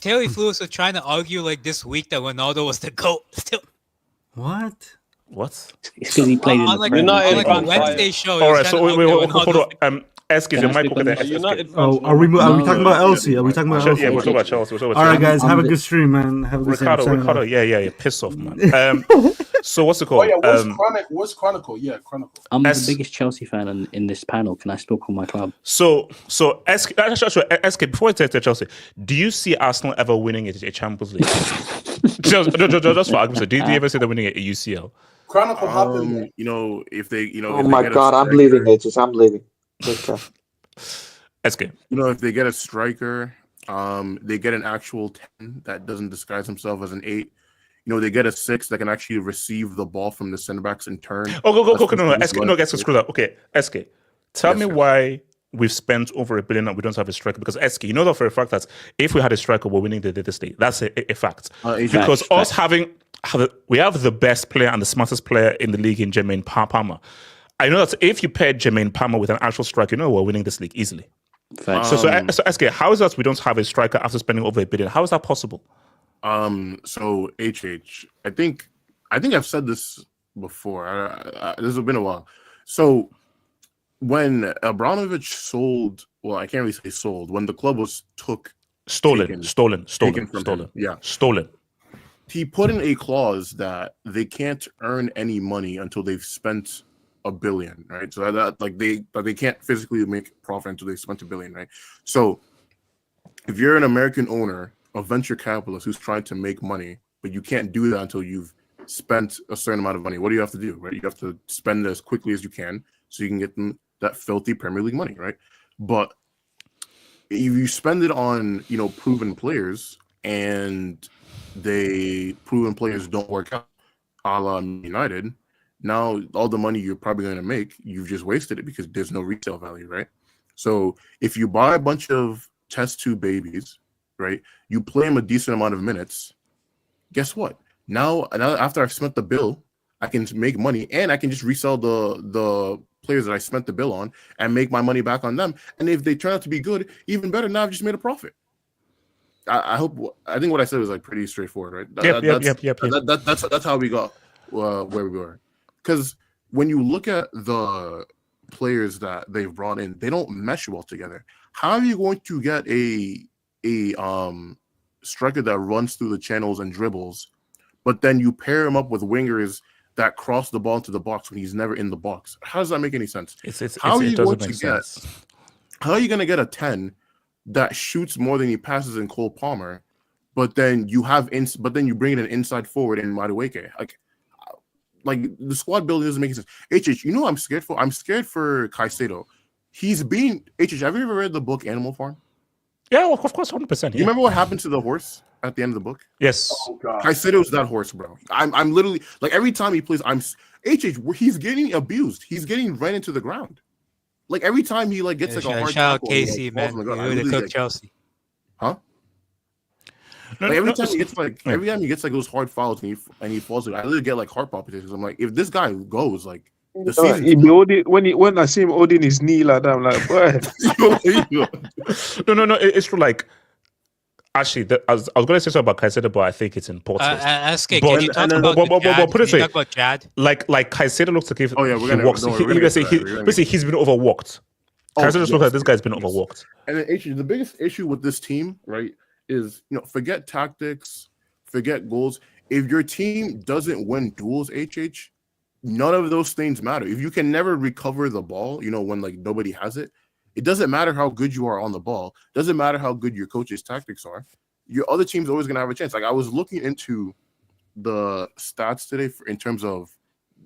Terry Flowers was trying to argue like this week that Ronaldo was the GOAT? Still. What? It's because he played in the Wednesday show. All right, so wait, hold on. Excuse me, might look at the are we talking about Elsie? Are we talking about Elsie? Yeah, we're talking about Chelsea. All right, guys, have a good stream, man. Have a good Ricardo, yeah, piss off, man. So what's it called? Oh yeah, what's Chronicle? Yeah, Chronicle. I'm the biggest Chelsea fan in this panel. Can I still call my club? So SK, before I take to Chelsea, do you see Arsenal ever winning a Champions League? just for argument's sake, do you ever see them winning a UCL? Chronicle happened. If they, Oh my God, I'm leaving, H's. I'm leaving. Okay. SK. If they get a striker, they get an actual 10 that doesn't disguise himself as an 8. They get a 6 that can actually receive the ball from the center backs and turn. Go. No, SK, screw that. Okay, SK. Tell me why we've spent over $1 billion and we don't have a striker? Because SK, you know that for a fact that if we had a striker, we're winning this league. That's a fact. Because we have the best player and the smartest player in the league in Jermaine Palmer. I know that if you paired Jermaine Palmer with an actual striker, we're winning this league easily. So SK, how is that we don't have a striker after spending over $1 billion? How is that possible? So HH, I think I've said this before. This has been a while. So when Abramovich sold, well, I can't really say sold. When the club was stolen from him. Yeah, stolen. He put in a clause that they can't earn any money until they've spent $1 billion, right? So that they can't physically make profit until they've spent $1 billion, right? So if you're an American owner, a venture capitalist who's trying to make money, but you can't do that until you've spent a certain amount of money, what do you have to do, right? You have to spend it as quickly as you can so you can get them that filthy Premier League money, right? But if you spend it on, proven players and proven players don't work out, a la United, now all the money you're probably going to make, you've just wasted it because there's no resale value, right? So if you buy a bunch of test tube babies, right, you play them a decent amount of minutes, guess what? Now after I've spent the bill, I can make money and I can just resell the players that I spent the bill on and make my money back on them. And if they turn out to be good, even better, now I've just made a profit. I think what I said was pretty straightforward, right? Yep. That's how we got where we were. Because when you look at the players that they've brought in, they don't mesh well together. How are you going to get a striker that runs through the channels and dribbles, but then you pair him up with wingers that cross the ball into the box when he's never in the box? How does that make any sense? How are you going to get a 10 that shoots more than he passes in Cole Palmer, but then you bring in an inside forward in Madueke? Like the squad building doesn't make sense. HH, you know what I'm scared for? I'm scared for Caicedo. HH, have you ever read the book Animal Farm? Yeah, of course, 100%. You remember what happened to the horse at the end of the book? Yes. Oh God. Caicedo's that horse, bro. I'm literally every time he plays, he's getting abused. He's getting right into the ground. Like every time he gets a hard shout out tackle, Casey, man. He would have cooked Chelsea. Huh? Every time he gets those hard fouls and he falls, I literally get heart palpitations. I'm like, if this guy goes the season, when I see him holding his knee like that, I'm like, boy. No. It's true. Actually, I was going to say something about Caicedo, but I think it's important. SK, can you talk about Jad? Like Caicedo looks like he's been overworked. Caicedo looks like this guy's been overworked. And then the biggest issue with this team, right, is forget tactics, forget goals. If your team doesn't win duels, none of those things matter. If you can never recover the ball, when nobody has it, it doesn't matter how good you are on the ball. Doesn't matter how good your coach's tactics are. Your other team's always gonna have a chance. I was looking into the stats today in terms of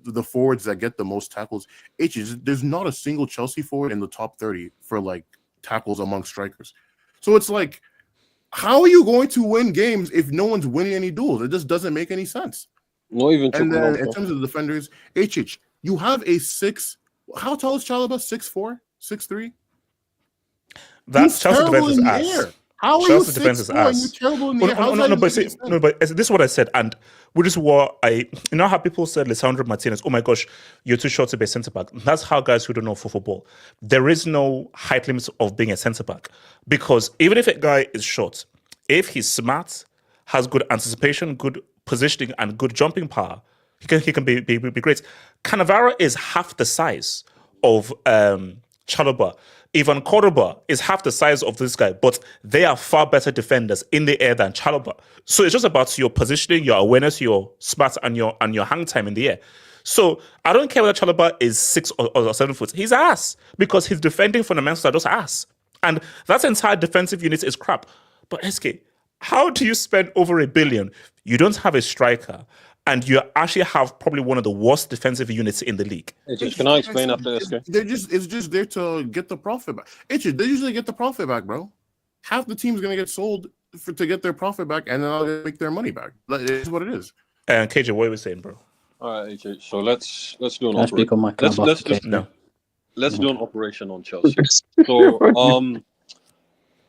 the forwards that get the most tackles. There's not a single Chelsea forward in the top 30 for tackles among strikers. So it's how are you going to win games if no one's winning any duels? It just doesn't make any sense. Not even. And then in terms of the defenders, you have a 6. How tall is Chalobah? 6'4", 6'3"? That's Chelsea defense is ass. How are you 6'4" and you're terrible in the air? But this is what I said, and which is what how people said Lisandro Martinez, oh my gosh, you're too short to be a centre back. That's how guys who don't know football. There is no height limit of being a centre back, because even if a guy is short, if he's smart, has good anticipation, good positioning, and good jumping power, he can be great. Cannavaro is half the size of Chalobah. Ivan Cordoba is half the size of this guy, but they are far better defenders in the air than Chalobah. So it's just about your positioning, your awareness, your smarts, and your hang time in the air. So I don't care whether Chalobah is 6 or 7 foot. He's ass because his defending fundamentals are just ass. And that entire defensive unit is crap. But SK, how do you spend over $1 billion? You don't have a striker, and you actually have probably one of the worst defensive units in the league. Can I explain after SK? It's just there to get the profit back. They usually get the profit back, bro. Half the team's gonna get sold to get their profit back, and then I'll make their money back. It is what it is. And KJ, what are you saying, bro? All right, HH. So let's do an Can I speak on my club? Let's just no. let's do an operation on Chelsea. So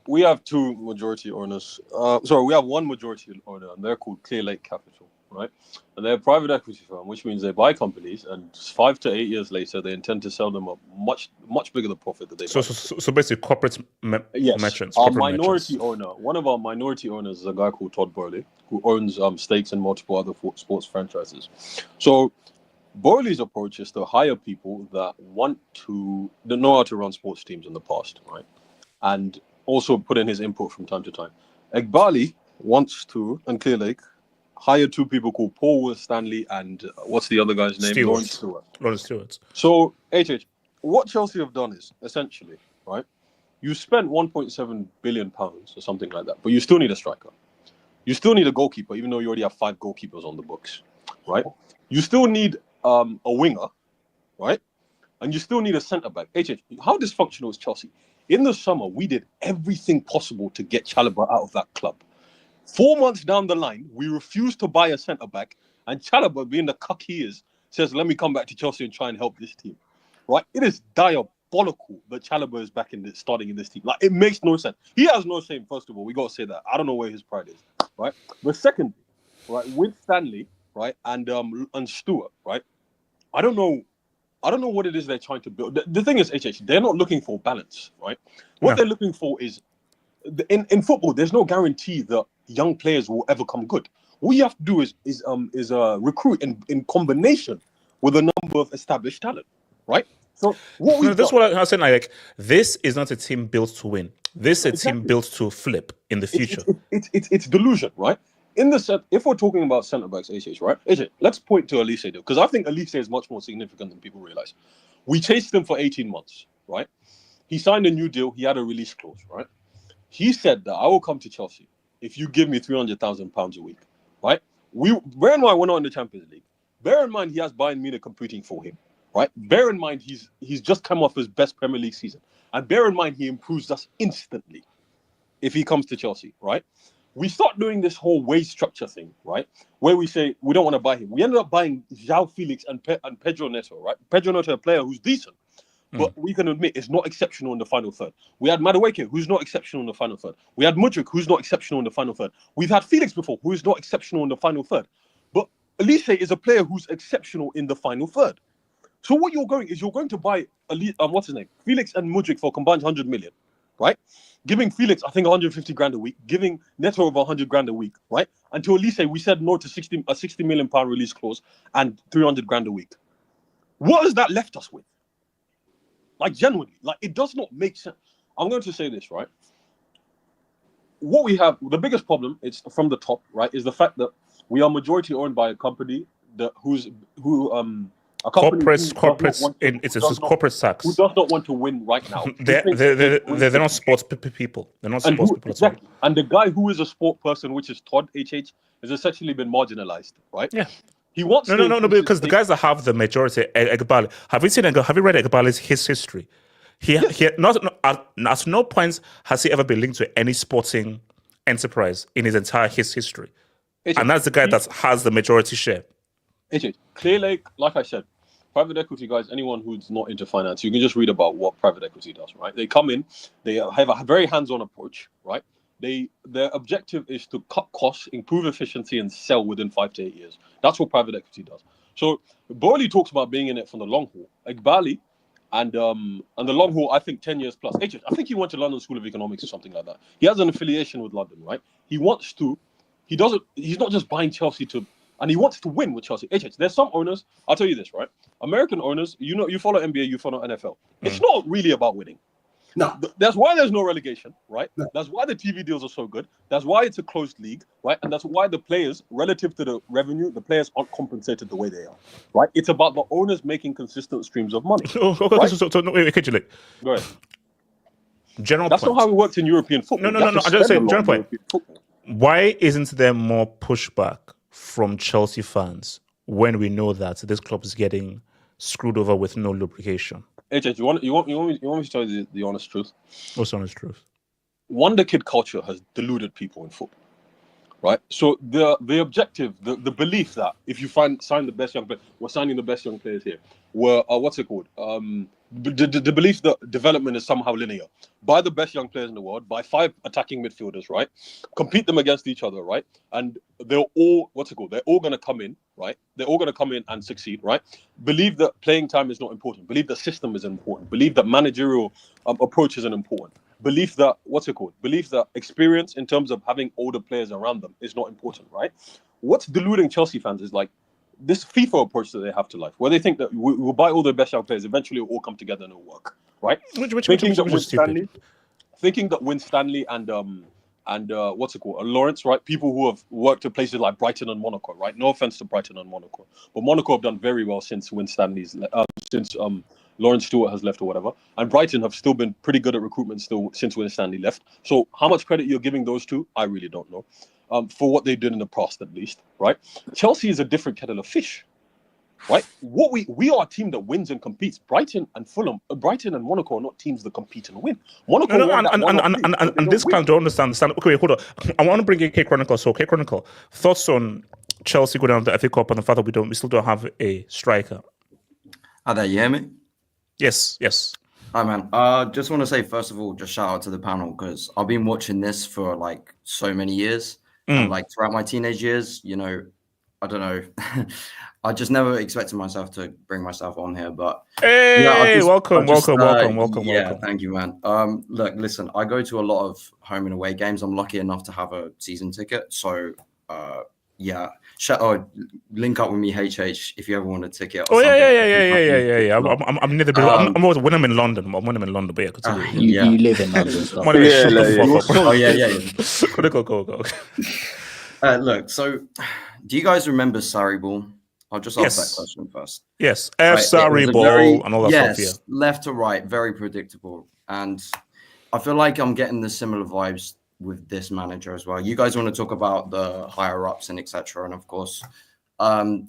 we have two majority owners. We have one majority owner, and they're called Clear Lake Capital, right? And they're a private equity firm, which means they buy companies, and 5 to 8 years later, they intend to sell them a much bigger the profit that they. So basically, corporate merchants. Our Corporate minority merchants. owner, one of our minority owners, is a guy called Todd Bowley, who owns stakes in multiple other sports franchises. So Bowley's approach is to hire people that know how to run sports teams in the past, right? And also put in his input from time to time. Egbali wants to, and Clear Lake, hire two people called Paul Stanley and what's the other guy's name? Lawrence Stewart. So, HH, what Chelsea have done is, essentially, right, you spent £1.7 billion or something like that, but you still need a striker. You still need a goalkeeper, even though you already have 5 goalkeepers on the books, right? You still need a winger, right? And you still need a centre-back. HH, how dysfunctional is Chelsea? In the summer, we did everything possible to get Chalobah out of that club. 4 months down the line, we refused to buy a centre-back, and Chalobah, being the cuck he is, says, let me come back to Chelsea and try and help this team. Right? It is diabolical that Chalobah is back starting in this team. Like, it makes no sense. He has no shame, first of all. We got to say that. I don't know where his pride is. Right? But secondly, right, with Stanley, right, and Stewart, right, I don't know what it is they're trying to build. The thing is, HH, they're not looking for balance, right? What they're looking for is, in football, there's no guarantee that young players will ever come good. All you have to do is recruit in combination with a number of established talent, right? So that's what I was saying. Like, this is not a team built to win. This is a team built to flip in the future. It's delusion, right? In the set, if we're talking about centre backs, HH, right? HH, let's point to Elise though, because I think Elise is much more significant than people realize. We chased him for 18 months, right? He signed a new deal. He had a release clause, right? He said that I will come to Chelsea if you give me £300,000 a week, right? Bear in mind we're not in the Champions League. Bear in mind he has Bayern Munich competing for him, right? Bear in mind he's just come off his best Premier League season, and bear in mind he improves us instantly if he comes to Chelsea, right? We start doing this whole wage structure thing, right? Where we say we don't want to buy him. We ended up buying João Felix and Pedro Neto, right? Pedro Neto, a player who's decent, but we can admit is not exceptional in the final third. We had Madueke, who's not exceptional in the final third. We had Mudryk, who's not exceptional in the final third. We've had Felix before, who is not exceptional in the final third. But Elise is a player who's exceptional in the final third. So what you're going to buy what's his name? Felix and Mudryk for a combined 100 million, right? Giving Felix, I think, 150 grand a week, giving Neto over 100 grand a week, right? And to Elise, we said no to a 60 million pound release clause and 300 grand a week. What has that left us with? Like, genuinely, like, it does not make sense. I'm going to say this, right? What we have, the biggest problem, it's from the top, right, is the fact that we are majority owned by a company it's corporate tax. Who does not want to win right now. they're not sports people. They're not sports people at all. And the guy who is a sport person, which is Todd HH, has essentially been marginalized, right? Yeah. He wants no, because the guys that have the majority, Egbali, have you read Egbali's history? He at no point has he ever been linked to any sporting enterprise in his entire history. And that's the guy that has the majority share. Clear Lake, like I said, private equity guys, anyone who's not into finance, you can just read about what private equity does, right? They come in, they have a very hands-on approach, right? Their objective is to cut costs, improve efficiency, and sell within 5 to 8 years. That's what private equity does. So Bowley talks about being in it for the long haul. Egbali and the long haul, I think 10 years plus. I think he went to London School of Economics or something like that. He has an affiliation with London, right? He's not just buying Chelsea and he wants to win with Chelsea. There's some owners, I'll tell you this, right? American owners, you follow NBA, you follow NFL. It's not really about winning. No. That's why there's no relegation, right? No. That's why the TV deals are so good. That's why it's a closed league, right? And that's why the players, relative to the revenue, the players aren't compensated the way they are, right? It's about the owners making consistent streams of money. Okay, right? so wait, go ahead. General That's point. not how it works in European football. No. I'm just saying, general point. Why isn't there more pushback from Chelsea fans when we know that this club is getting screwed over with no lubrication? You want me to tell you the honest truth? What's the honest truth? Wonder kid culture has deluded people in football, right? So the objective, the belief that if you sign the best young players, we're signing the best young players here. What's it called? the belief that development is somehow linear. Buy the best young players in the world, buy 5 attacking midfielders, right? Compete them against each other, right? And they're all, they're all going to come in, right? They're all going to come in and succeed, right? Believe that playing time is not important. Believe that system is important. Believe that managerial approach isn't important. Believe that, Believe that experience in terms of having older players around them is not important, right? What's deluding Chelsea fans is like, this FIFA approach that they have to life, where they think that we'll buy all the best young players, eventually it'll all come together and it'll work, right? Thinking that Win Stanley and Lawrence, right? People who have worked at places like Brighton and Monaco, right? No offense to Brighton and Monaco, but Monaco have done very well since Win Stanley's Lawrence Stewart has left or whatever, and Brighton have still been pretty good at recruitment still since Win Stanley left. So how much credit you're giving those two, I really don't know. For what they did in the past, at least, right? Chelsea is a different kettle of fish, right? We are a team that wins and competes. Brighton and Monaco are not teams that compete and win. Monaco and this kind don't understand. Okay, hold on. I want to bring in K Chronicle. So K Chronicle, thoughts on Chelsea go down the FA Cup and the fact that we still don't have a striker. Hi there, you hear me? Yes. Hi, man. Just want to say, first of all, just shout out to the panel because I've been watching this for like so many years. And like throughout my teenage years, you know, I don't know. I just never expected myself to bring myself on here, but welcome. Yeah, thank you, man. Look, listen, I go to a lot of home and away games. I'm lucky enough to have a season ticket, so link up with me, HH, if you ever want a ticket. Yeah. I'm near the. I'm always when I'm in London. But yeah, continue. You live in London. Stuff. Go. Look, so do you guys remember Sarri Ball? I'll just ask that question first. Yes, Sarri Ball and all that stuff. Yeah, left to right, very predictable, and I feel like I'm getting the similar vibes with this manager as well. You guys want to talk about the higher ups and etc. And of course,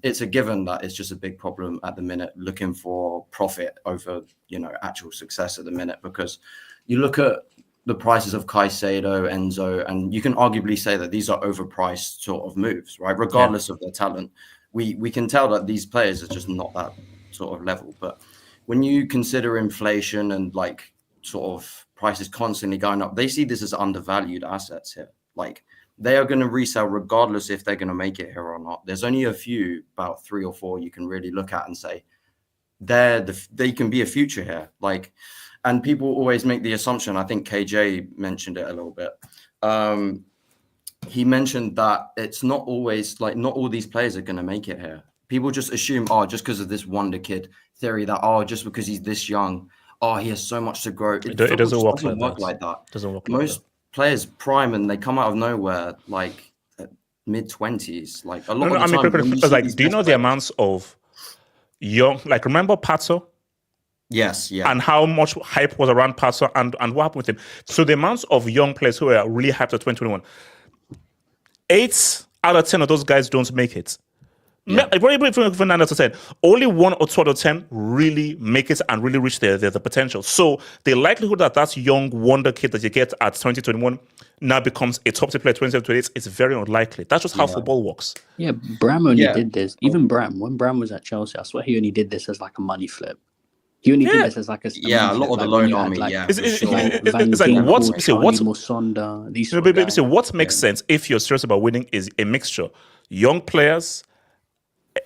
it's a given that it's just a big problem at the minute, looking for profit over, you know, actual success at the minute, because you look at the prices of Caicedo, Enzo, and you can arguably say that these are overpriced sort of moves, right? Regardless of their talent, we can tell that these players are just not that sort of level. But when you consider inflation and like sort of prices constantly going up, they see this as undervalued assets here. Like they are going to resell regardless if they're going to make it here or not. There's only a few, about 3 or 4 you can really look at and say they can be a future here. Like, and people always make the assumption, I think KJ mentioned it a little bit. He mentioned that it's not always like, not all these players are going to make it here. People just assume, just because of this wonder kid theory that, just because he's this young, he has so much to grow. It doesn't work like that. Most players prime and they come out of nowhere like mid-20s. Like a lot of the time. Like, do you know the amounts of young? Like, remember Pato? Yes, yeah. And how much hype was around Pato and what happened with him? So the amounts of young players who are really hyped at 2021, 8 out of 10 of those guys don't make it. Yeah. Even 9 out of 10, only 1 or 2 out of 10 really make it and really reach their potential. So the likelihood that young wonder kid that you get at 2021 now becomes a top tier player at 2028 is very unlikely. That's just how football works. Yeah, Bram only did this. Even Bram, when Bram was at Chelsea, I swear he only did this as like a money flip. He only did this as like a a lot of the loan army. It's like what makes sense if you're serious about winning is a mixture. Young players,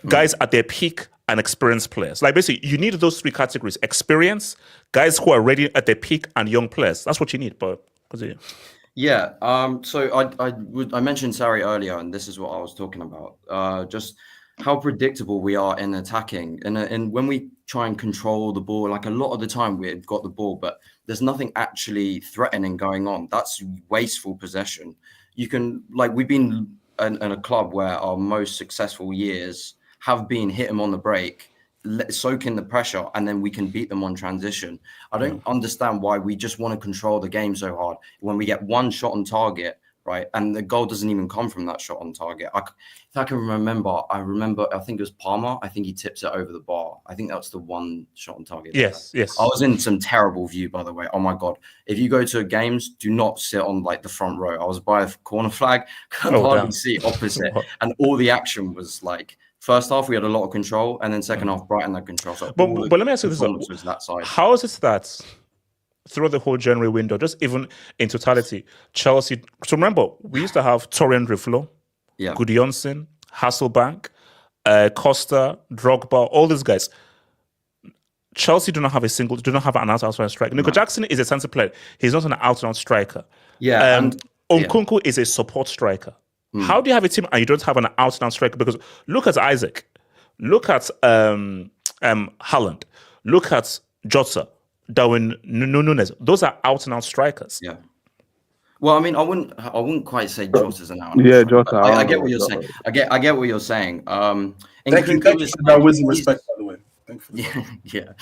guys at their peak, and experienced players. Like basically, you need those 3 categories: experience, guys who are ready at their peak, and young players. That's what you need. But yeah. So I mentioned Sarri earlier, and this is what I was talking about. Just how predictable we are in attacking, and when we try and control the ball, like a lot of the time we've got the ball, but there's nothing actually threatening going on. That's wasteful possession. You can, like, we've been in a club where our most successful years have been hit them on the break, soak in the pressure, and then we can beat them on transition. I don't understand why we just want to control the game so hard when we get one shot on target, right? And the goal doesn't even come from that shot on target. If I can remember, I think it was Palmer. I think he tips it over the bar. I think that was the one shot on target. Yes. I was in some terrible view, by the way. Oh my God. If you go to games, do not sit on like the front row. I was by a corner flag, could hardly see opposite. And all the action was like First half, we had a lot of control, and then second half, Brighton had control. So But let me ask you this: was that side. how is it that throughout the whole January window, just even in totality, Chelsea? So remember, we used to have Torren Riflo, Gudjonsen, Hasselbank, Costa, Drogba, all these guys. Chelsea do not have an outside striker. Nico Jackson is a centre player. He's not an out-and-out striker. Yeah, Nkunku is a support striker. How do you have a team and you don't have an out-and-out striker? Because look at Isaac, look at Haaland, look at Jota, Darwin Núñez. Those are out-and-out strikers. Yeah. Well, I mean, I wouldn't quite say Jota's an out. Yeah, Jota. I get what you're saying. I get what you're saying. Thank you for that wisdom, respect, by the way. Yeah.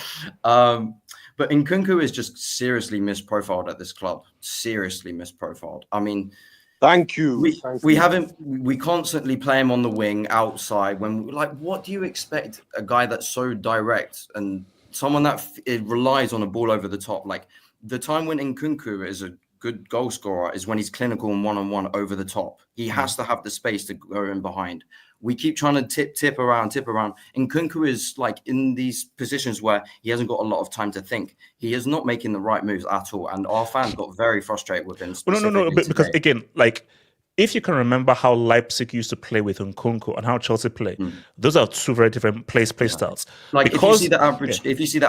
But Nkunku is just seriously misprofiled at this club. Seriously misprofiled. I mean, thank you. We constantly play him on the wing outside. What do you expect a guy that's so direct and someone that relies on a ball over the top? Like the time when Nkunku is a good goal scorer is when he's clinical and one-on-one over the top. He has to have the space to go in behind. We keep trying to tip around. Nkunku is like in these positions where he hasn't got a lot of time to think. He is not making the right moves at all. And our fans got very frustrated with him. No, because again, like, if you can remember how Leipzig used to play with Nkunku and how Chelsea play, those are two very different play styles. Like if you see the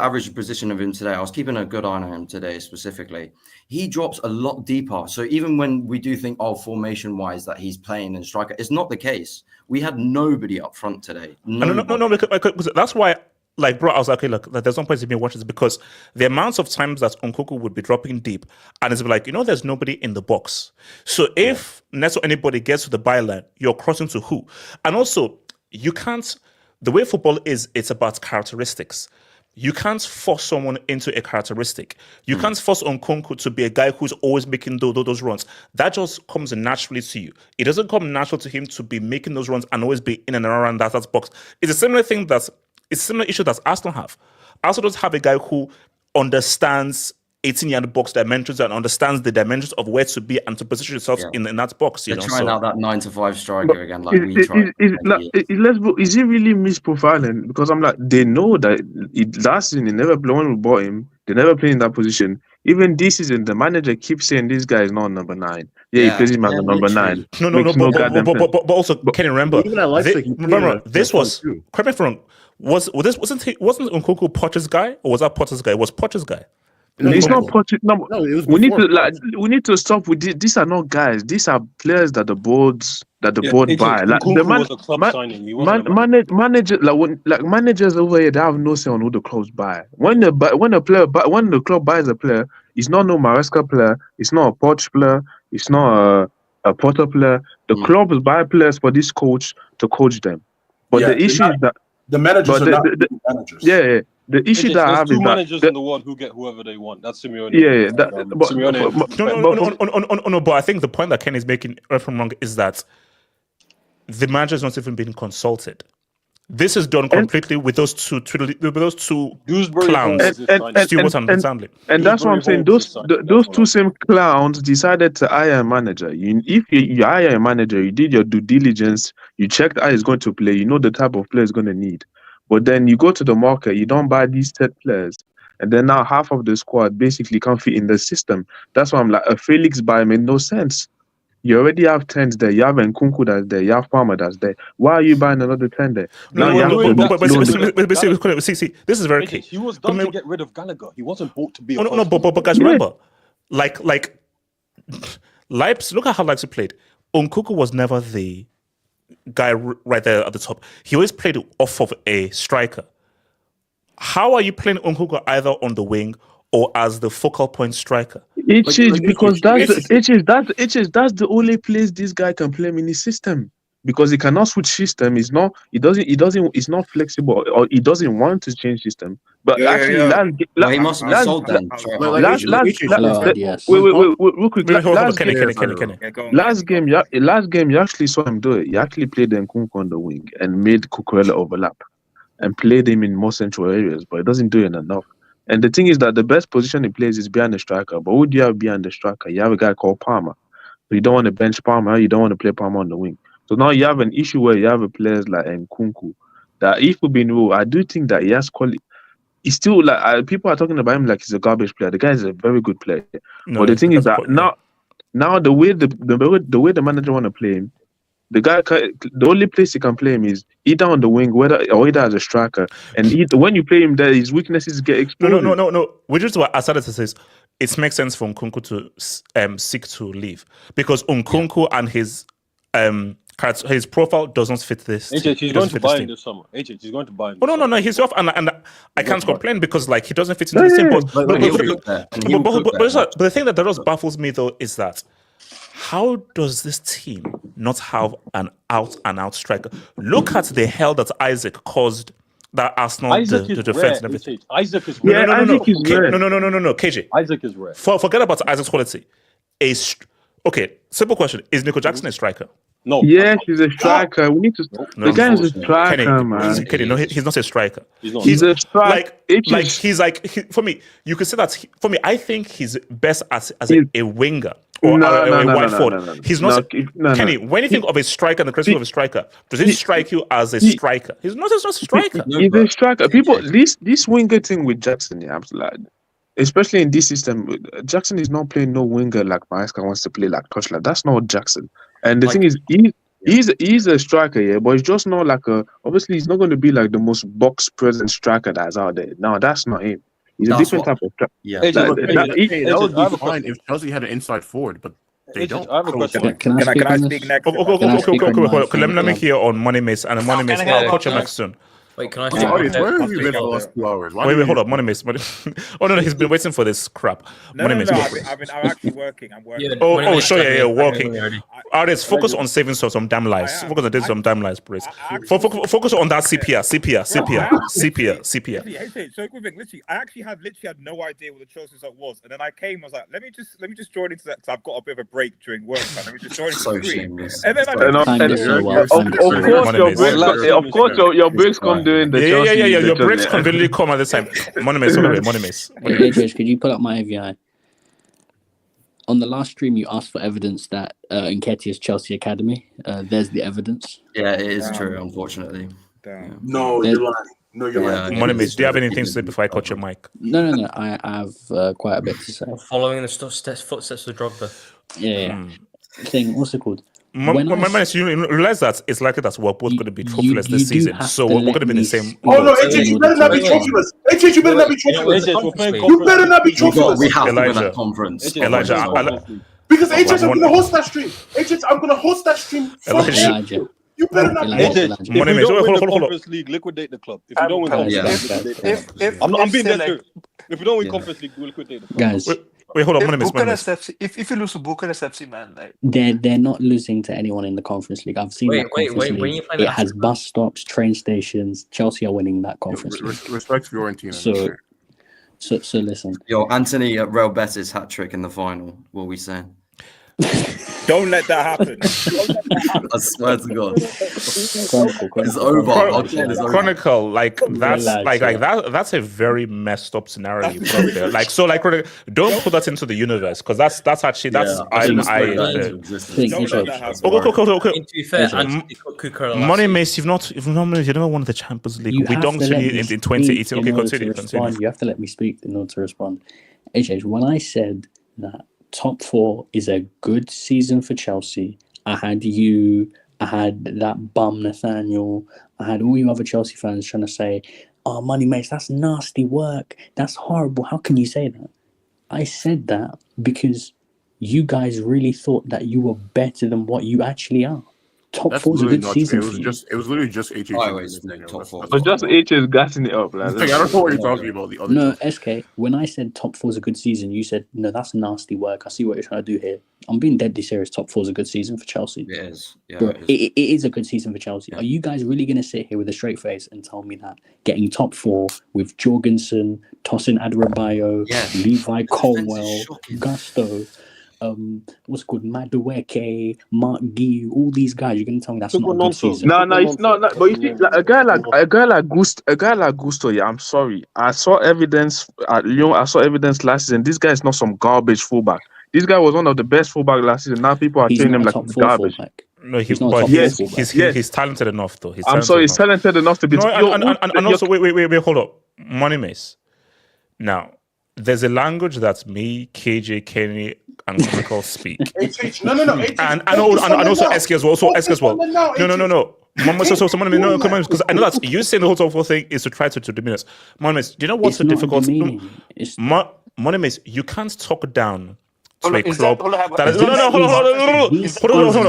average position of him today, I was keeping a good eye on him today specifically. He drops a lot deeper. So even when we do think, formation wise, that he's playing in striker, it's not the case. We had nobody up front today. No, because that's why. Like, bro, I was like, okay, look, there's no point in me watching this because the amounts of times that Nkunku would be dropping deep and it's like, there's nobody in the box. So if Neto anybody gets to the byline, you're crossing to who? And also, you can't, the way football is, it's about characteristics. You can't force someone into a characteristic. You can't force Nkunku to be a guy who's always making those runs. That just comes naturally to you. It doesn't come natural to him to be making those runs and always be in and around that box. It's a similar thing it's a similar issue that Arsenal have. Arsenal does have a guy who understands 18-yard box dimensions and understands the dimensions of where to be and to position yourself in that box. They're trying out that 9-to-5 striker again, like we tried. Is he really misprofiling? Because I'm like, they know that last season when we bought him, they never played in that position. Even this season, the manager keeps saying this guy is not number 9. He plays him as a number 9. But also, can you remember? This was, correct me if I'm wrong, wasn't Nkunku Potter's guy, or was that Potter's guy? It was Potter's guy. No, it's not Potter. No, we need to stop with this. These are not guys. These are players that the board buy. Like managers over here, they have no say on who the clubs buy. When the club buys a player, it's not no Maresca player. It's not a Poch player. It's not a Potter player. The clubs buy players for this coach to coach them. But the issue is that the managers are not the managers. Yeah. The issue that I have is that managers in the world who get whoever they want. That's Simeone. But I think the point that Ken is making, right from wrong, is that the manager is not even being consulted. This is done completely with those two clowns, Stewart and Stanley. And that's what I'm saying. Those two same clowns decided to hire a manager. If you hire a manager, you did your due diligence, you checked how he's going to play, you know the type of player he's going to need. But then you go to the market, you don't buy these set players, and then now half of the squad basically can't fit in the system. That's why I'm like, a Felix buy made no sense. You already have 10s there. You have Nkunku that's there. You have Palmer that's there. Why are you buying another 10 there? See, this is very key. He was done to get rid of Gallagher. He wasn't bought to be. But guys, remember, like Leipzig. Look at how Leipzig played. Nkunku was never the guy right there at the top. He always played off of a striker. How are you playing Nkunku either on the wing or as the focal point striker? That's the only place this guy can play in his system, because he cannot switch system. It's not flexible, or he doesn't want to change system. But he must be sold then. Real quick. Last game, you actually saw him do it. He actually played Nkunku on the wing and made Cucurella overlap and played him in more central areas, but it doesn't do it enough. And the thing is that the best position he plays is behind the striker. But who do you have behind the striker? You have a guy called Palmer. So you don't want to bench Palmer. You don't want to play Palmer on the wing. So now you have an issue where you have a players like Nkunku that if we've been real, I do think that he has quality. He's still like people are talking about him like he's a garbage player. The guy is a very good player. No, but the thing is that yeah. now the way the manager want to play him, the guy the only place he can play him is either on the wing, or either as a striker. And when you play him there, his weaknesses get exposed. No. Which is what Asada says. It makes sense for Nkunku to seek to leave because Nkunku and his profile doesn't fit this. He's going to Bayern this summer. He's going to Bayern. Oh no, he's off, and I can't complain because like he doesn't fit into the team. But the thing that just baffles me though is that how does this team not have an out-and-out striker? Look at the hell that Isaac caused that Arsenal the defense and everything. Isaac is rare. No, KJ. Isaac is rare. Forget about Isaac's quality. Simple question: is Nico Jackson a striker? No. Yes, he's a striker. We need to. The guy is a striker, man. Kenny, no, he's not a striker. He's a striker. For me, you could say that. For me, I think he's best as a winger or a wide forward. He's not. Kenny, when you think of a striker and the criteria of a striker, does it strike you as a striker? He's not a striker. He's a striker. People, this winger thing with Jackson, yeah, especially in this system, Jackson is not playing no winger like Maesca wants to play like touch. That's not Jackson. And the thing is, he's a striker, yeah, but he's just not like obviously he's not going to be like the most box present striker that's out there. No, that's not him. He's a different type of striker. Yeah, that would be fine if Chelsea had an inside forward, but they don't. I have a question. Can I speak next? Okay. Let me hear on Money Mace and Money Mace. I'll coach him next soon. Wait, can I speak? Where have you been for the last 2 hours? Wait, hold up, Money Mace. Oh no, he's been waiting for this crap. No, I'm actually working. I'm working. Working. Artists, focus on saving some damn lives. Focus on some damn lives, please. Focus on that CPR. So quick, literally, I actually had no idea what the Chelsea result was, and then I came. I was like, let me just join into that because I've got a bit of a break during work. So let me just join into the screen. And then of course, your breaks come during the Chelsea. Yeah. Your breaks conveniently come at this time. Money Mace. Could you pull up my AVI? On the last stream, you asked for evidence that Nketiah's Chelsea Academy. There's the evidence. Yeah, it is true, unfortunately. No, you're lying. No, you're lying. Money Mace, do you have anything to say before I cut your mic? No. I have quite a bit to say. Following the footsteps of Drogba. Yeah. What's it called? You realize that it's likely that we're both going to be trophyless this season, so we're going to be in the same. Oh no, HH, you better not be trophyless. HH, you better not be trophyless. You better not be trophyless. We have to win that conference. Elijah, because HH, I'm going to host that stream. HH, I'm going to host that stream. Elijah. You better not. If you don't win the Conference League, liquidate the club. If you don't win Conference League, I'm being dead serious. If you don't win Conference League, liquidate the club. Guys. Wait, hold on. If you lose to Bucharest FC, man, like they're not losing to anyone in the Conference League. I've seen that Conference League. When you find it has bus stops, train stations. Chelsea are winning that Conference League. Respect Fiorentina. So listen. Yo, Anthony at Real Betis hat trick in the final. What are we saying? Don't let that happen. I swear to God. It's over. Chronicle, that's a very messed up scenario you put there. Don't put that into the universe because that's actually Money Mace, you've never won the Champions League. We don't in 2018. Okay, continue. You have to let me speak in order to respond. HH, when I said that top 4 is a good season for Chelsea, I had that bum Nathaniel, I had all you other Chelsea fans trying to say, oh, Money Mace, that's nasty work, that's horrible, how can you say that? I said that because you guys really thought that you were better than what you actually are. Top 4 is a good season for you. It was literally just HH. Top 4. So just HH gassing it up. I don't know what you're talking about. The other No, SK, when I said top 4 is a good season, you said, no, that's nasty work. I see what you're trying to do here. I'm being deadly serious. Top 4 is a good season for Chelsea. It is. Yeah, Bro, it is a good season for Chelsea. Yeah. Are you guys really going to sit here with a straight face and tell me that getting top 4 with Jorgensen, Tosin Adarabioyo, Levi Colwell, Gusto, what's it called, Madueke, Mark Guiu, all these guys, you're gonna tell me that's not a good season? No, it's not. But you see, a guy like Gusto, yeah, I'm sorry. I saw evidence at Lyon. I saw evidence last season. This guy is not some garbage fullback. This guy was one of the best fullback last season. Now people are treating him like garbage. No, He's not a but top Yes, four fullback. he's talented enough though. I'm sorry, he's talented enough to be. No, You're- and also wait, hold up, Money Mace. Now, there's a language that me, KJ, Kenny, and Chronicle speak. HH, no. HH, and also SK as well. Also SK as well. No. So Money Mace, no, come on, because I know that you saying the whole thing is to try to diminish. Money Mace, do you know what's It's the not difficult? demeaning. It's Money Mace, you can't talk down to Hold a on, is club that- hold on, that is. this No, hold on.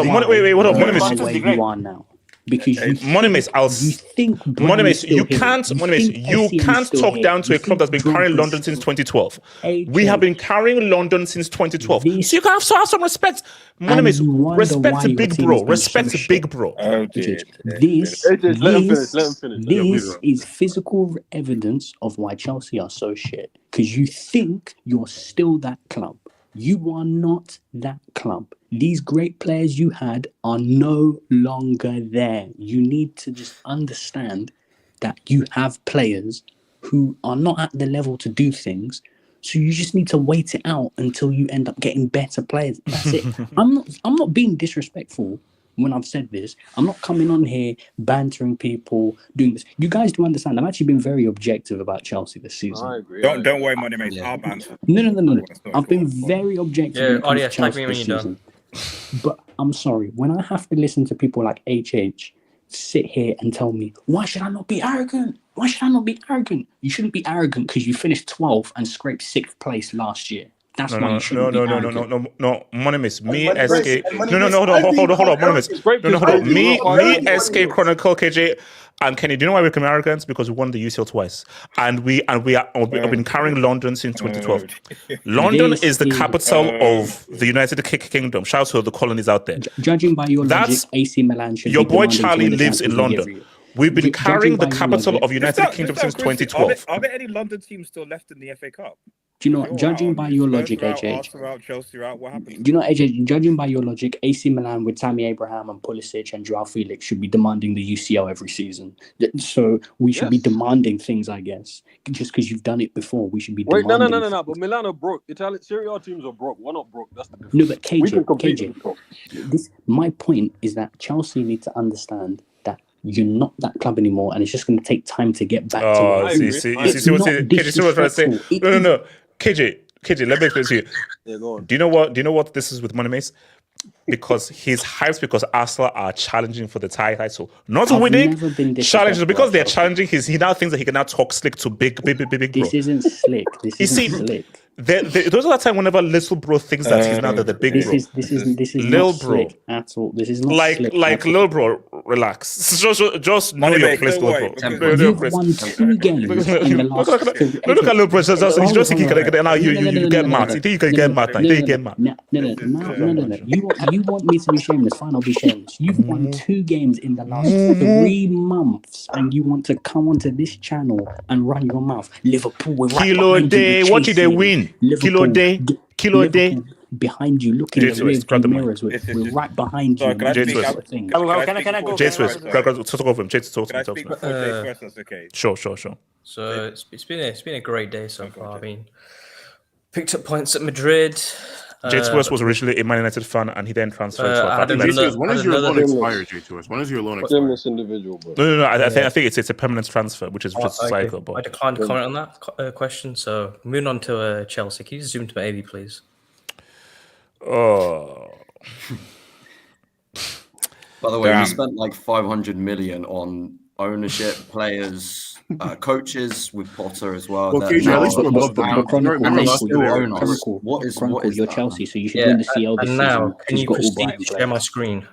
Hold on. Wait, hold on. Money Mace. where you are now. Because Money Mace, you think Money Mace, Brighton's you still can't, here. Money Mace, think you SCM's can't still talk here. down to You a club that's been think carrying Drogba's London since still- 2012. AJ. We have been carrying London since 2012. So you can have some respect. Money And Mace, you wonder respect why to your Big team Bro. has been Respect so to Big shit. Bro. This is physical evidence of why Chelsea are so shit. Because you think you're still that club. You are not that club. These great players you had are no longer there. You need to just understand that you have players who are not at the level to do things. So you just need to wait it out until you end up getting better players. That's it. I'm not being disrespectful when I've said this. I'm not coming on here bantering people, doing this. You guys do understand. I've actually been very objective about Chelsea this season. I agree. Don't worry, Money Mace. I'll banter. No. I've been very objective Yeah, when it comes RDS, to tag Chelsea me when this you're done. season. But I'm sorry, when I have to listen to people like HH sit here and tell me, why should I not be arrogant? Why should I not be arrogant? You shouldn't be arrogant because you finished 12th and scraped 6th place last year. That's why you shouldn't be arrogant. No, Money Mace, me, Money Mace, SK. and Money No, Mace, hold I've been on, called Money Mace. arrogant. No, hold on. I've been Me, called arrogant. SK, Chronicle, KJ, and Kenny. Do you know why we became arrogant? Because we won the UCL twice, and we have been carrying London since 2012. London is the capital of the United Kingdom. Shout out to the colonies out there. Judging by your That's logic, AC Milan should your be boy demanding to Charlie win the lives in Champions League every London. year. We've been carrying the by your capital logic- of United Kingdom since 2012. Are there any London teams still left in the FA Cup? Do you know what? Judging by your logic, Spurs are out, HH. Arsenal are out, Chelsea are out. What happened? Do you know, AJ, judging by your logic, AC Milan with Tammy Abraham and Pulisic and Joao Felix should be demanding the UCL every season. So we should be demanding things, I guess. Just because you've done it before, we should be Wait, demanding. no. But Milan are broke. Italian Serie A teams are broke. We're not broke. That's the difference. No, but We can compete. KJ, my point is that Chelsea need to understand that you're not that club anymore, and it's just going to take time to get back to Oh, where see what KJ, see what I'm trying to say? No. KJ, let me explain to you. Yeah, go on. Do you know what this is with Money Mace? Because he's hyped because Arsenal are challenging for the title. Not I've winning, never been challenging. disrespectful Because they're about challenging, he now thinks that he can now talk slick to big bro. This isn't slick. This You isn't see, slick. those are the time whenever little bro thinks that he's now the big This bro. is Lil not bro. slick at all. This is not slick Like at all. little bro, relax. Just know Money your Mace, place, don't little worry. bro. You've Know your You've place. won 2 games in the last. Look at little bro. You just think you can get now. You get mad. You think you can get mad now. You think you get mad. No. You want me to be shameless? Fine, I'll be shameless. You've won 2 games in the last 3 months, and you want to come onto this channel and run your mouth. Liverpool, we're right Kilo behind you, day. we're What did they chasing. win? Liverpool, Kilo day. behind you, looking at J2S, the rear grab the view mic. mirrors. We're right behind you. Sorry, can I speak? J2S. Can I go? J2S, talk over him. J2S, talk Can I to him. speak before Jay first? That's okay. Sure. So it's been a great day so far. I mean, picked up points at Madrid. J2S was originally a Man United fan, and he then transferred to I had Atletico. another- When does your loan expire, J2S? When does your loan expire? Shameless individual, bro. No. I think it's a permanent transfer, which is just Okay. cycle. I But declined to comment on that question. So moving on to Chelsea. Can you zoom to my AV, please? oh, By the way, Damn. we spent like 500 million on ownership, players, coaches with Potter as well. Well, that KJ, now at least we're above the and mountain. Chronicle, they Remember still own us. Chronicle, What is you're that? Chelsea, so you should win the CL this and now season. can He's you got all proceed Brighton to share players. my screen?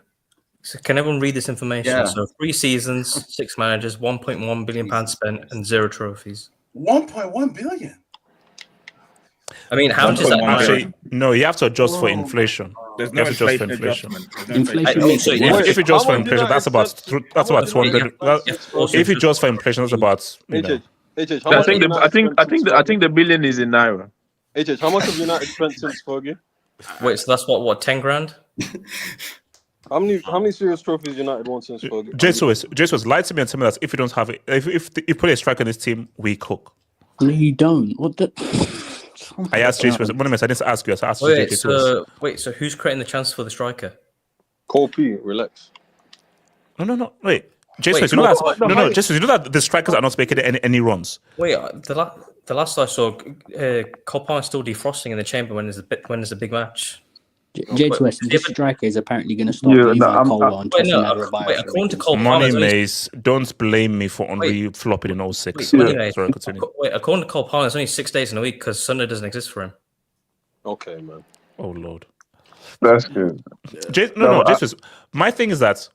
So can everyone read this information? Yeah. So 3 seasons, 6 managers, £1.1 billion spent, and 0 trophies. 1.1 billion. I mean, how much is that? actually, no. You have to adjust for inflation. There's You no have to adjust for inflation inflation. adjustment. There's no Inflation I- makes also, it yeah, worse. If you adjust for How much inflation, United that's about spent- that's how about much 200. also If you adjust for inflation, that's about HH, how I much think have United spent since the billion is in naira. HH, how much have United spent since Fergie? Wait, so that's what 10 grand? How many serious trophies United won since Fergie? Jesus, lie to me and tell me that if you don't have it, if you put a strike on this team, we cook. No, you don't. What the? I asked Jesus. I didn't ask you. I asked Wait, Jesus. so who's creating the chance for the striker? Cole P, relax. No. Wait. Jesus, Wait, you know that? no, No, Jesus, you know that the strikers are not making any runs. Wait, the last I saw, Cole Palmer's still defrosting in the chamber when there's a big match. J2S, this striker is apparently going to start believing Cole and tossing Adebayo. Wait, according to Cole Money Palmer, Maze, don't blame me for flopping in 06. Sorry, Continue. Wait, according to Cole Palmer, it's only 6 days in a week because Sunday doesn't exist for him. Okay, man. Oh Lord. That's good. Jesus. My thing is that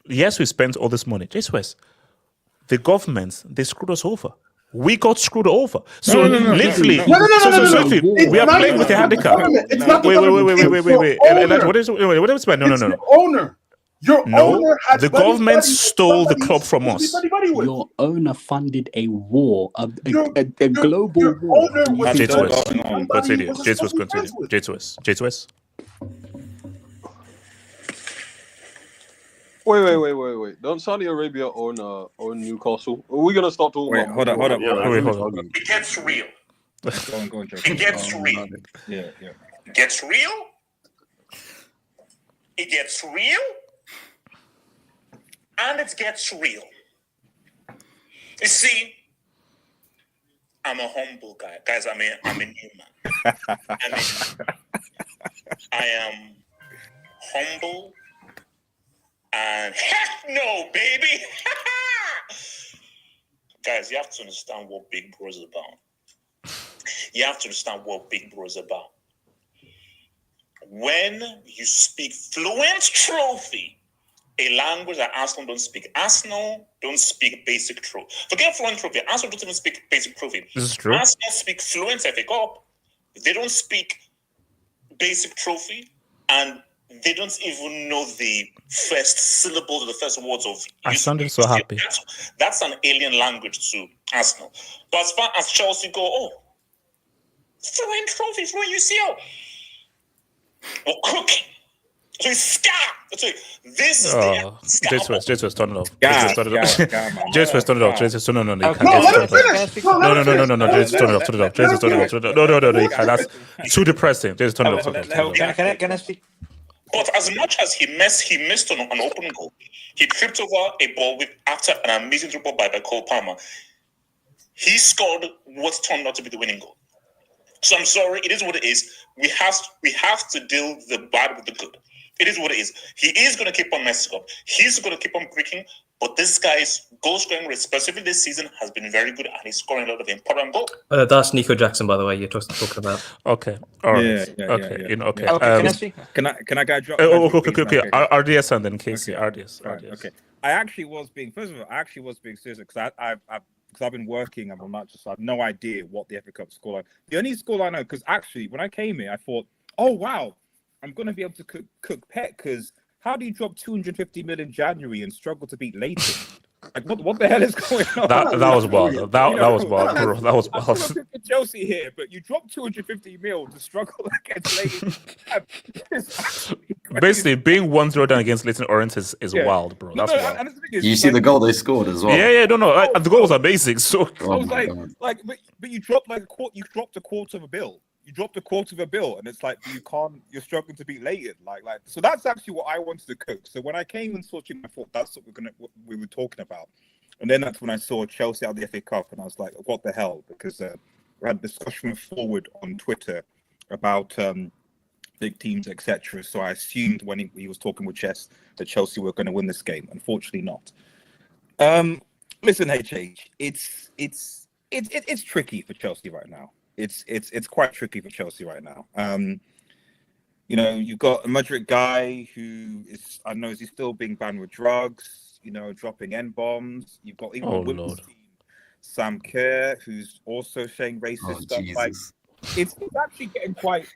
yes, we spent all this money. Jesus, the government, they screwed us over. We got screwed over. So literally, we are playing with a handicap. Wait. What is it? No. Owner. Your owner had the government stole the club from us. Your owner funded a war, a global war. Continue. J2S. Wait. Don't Saudi Arabia own Newcastle? Are we gonna start talking about? Hold up. It gets real. Go on, Joe. It gets real. Yeah. It gets real. It gets real. And it gets real. You see, I'm a humble guy. Guys, I'm a new man. I am humble. And heck no, baby! Guys, you have to understand what Big Bro is about. You have to understand what Big Bro is about. When you speak fluent trophy, a language that Arsenal don't speak. Arsenal don't speak basic trophy. Forget fluent trophy. Arsenal don't even speak basic trophy. This is true. Arsenal speak fluent FA Cup. They don't speak basic trophy, and they don't even know the first syllables or the first words of. I sounded so happy. That's an alien language to Arsenal. But as far as Chelsea go, fluent trophy, fluent UCL, or cooking. So it's ska. So this is J2S, turn it off. No, J2S, turn it off. J2S, no, you can't. No, J2S, turn it off. J2S, turn it off. No, you can't. That's too depressing. J2S, turn it off. Can I speak? But as much as he missed on an open goal, he tripped over a ball after an amazing dribble by Cole Palmer. He scored what turned out to be the winning goal. So I'm sorry, it is what it is. We have to deal the bad with the good. It is what it is. He is going to keep on messing up. He's going to keep on breaking. But this guy's goal scoring rate, specifically this season, has been very good, and he's scoring a lot of important goals. That's Nico Jackson, by the way. You're talking about. Okay. All right. Yeah. Okay. Can I speak? Can I go drop? Okay. RDS and then Casey. RDS. Okay. I actually was being serious because I've been working and I'm not just. I have no idea what the FA Cup scoreline. The only scoreline I know, because actually when I came here, I thought, oh wow, I'm going to be able to cook Pet, because how do you drop 250 million in January and struggle to beat Leighton? Like, what the hell is going on? That was wild. That was wild, bro. That was wild. Chelsea here, but you dropped 250 mil to struggle against Leighton. Basically, being 1-0 down against Leighton Orient is wild, bro. That's wild. You see the goal they scored as well. Yeah. No. The goal was amazing. So I was but you dropped you dropped a quarter of a bill. You dropped a quarter of a bill, and it's like you're struggling to beat Leighton. Like so that's actually what I wanted to cook. So when I came and saw Chelsea, I thought that's what we were talking about. And then that's when I saw Chelsea out of the FA Cup, and I was like, what the hell? Because we had a discussion forward on Twitter about big teams, etc. So I assumed when he was talking with Chess that Chelsea were going to win this game. Unfortunately not. Listen, HH, it's tricky for Chelsea right now. It's quite tricky for Chelsea right now. You've got a Madrid guy who is, I don't know, is he still being banned with drugs? Dropping N-bombs. You've got even women's team, Sam Kerr, who's also saying racist stuff. Jesus. Like, it's actually getting quite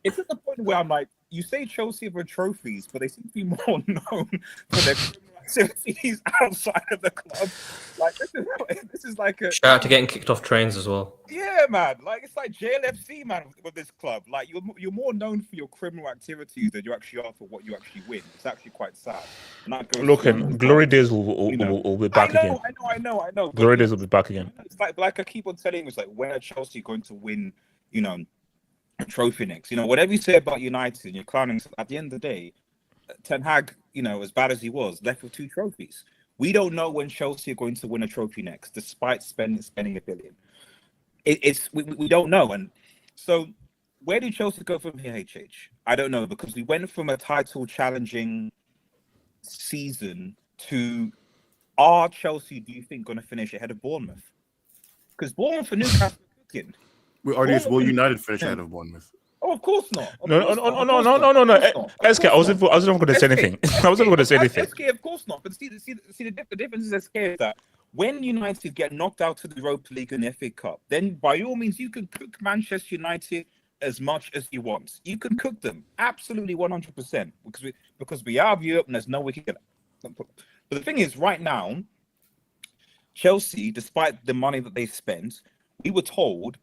it's at the point where I'm like, you say Chelsea have trophies, but they seem to be more known for their activities outside of the club. Like this is like a shout out to getting kicked off trains as well. Yeah, man. Like it's like JLFC, man, with this club. Like you're more known for your criminal activities than you actually are for what you actually win. It's actually quite sad. Look, Glory Days will be back again. I know. Glory Days will be back again. It's like I keep on telling you, it's like, when are Chelsea going to win? A trophy next. Whatever you say about United and you're clowning. At the end of the day, Ten Hag, as bad as he was, left with 2 trophies. We don't know when Chelsea are going to win a trophy next, despite spending $1 billion. We don't know, and so where do Chelsea go from here, HH? I don't know, because we went from a title challenging season to are Chelsea, do you think, going to finish ahead of Bournemouth? Because Bournemouth and Newcastle are cooking. Will United finish ahead of Bournemouth? Oh, of course not. No. SK, I wasn't even going to say anything. I wasn't going to say anything. SK, of course not. But see the difference is SK is that when United get knocked out of the Europa League and the FA Cup, then by all means you can cook Manchester United as much as you want. You can cook them absolutely 100% because we are Europe and there's no way we can get it. But the thing is, right now, Chelsea, despite the money that they spent, we were told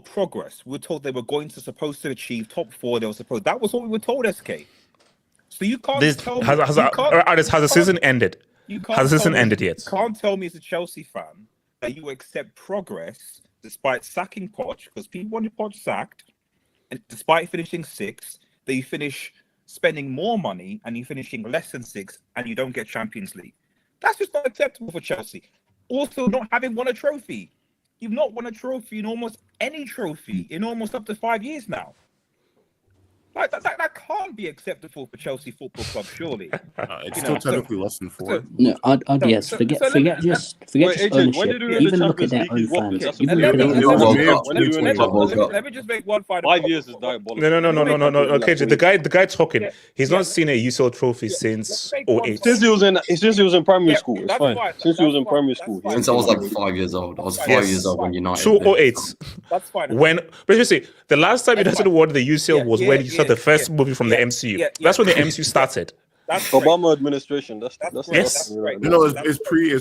progress. We were told they were supposed to achieve top 4. That was what we were told, SK. So you can't tell me. Has the season ended? Has the season ended yet? You can't tell me as a Chelsea fan that you accept progress despite sacking Poch, because people wanted Poch sacked, and despite finishing 6th, that you finish spending more money and you're finishing less than 6th and you don't get Champions League. That's just not acceptable for Chelsea. Also, not having won a trophy. You've not won a trophy in almost any trophy in almost up to 5 years now. Like that can't be acceptable for Chelsea Football Club, surely. It's still technically less than 4. No, RDS, forget just ownership. Even look at their own fans. Let me just make one final. 5 years is diabolical. No. Okay, the guy talking. He's not seen a UCL trophy since 08. Since he was in primary school. It's fine. Since he was in primary school. Since I was like 5 years old. I was 5 years old when United. 2008. That's fine. When basically the last time United won the UCL was when you saw the first movie from the MCU. That's when the MCU started. That's Obama administration. That's yes. It's pre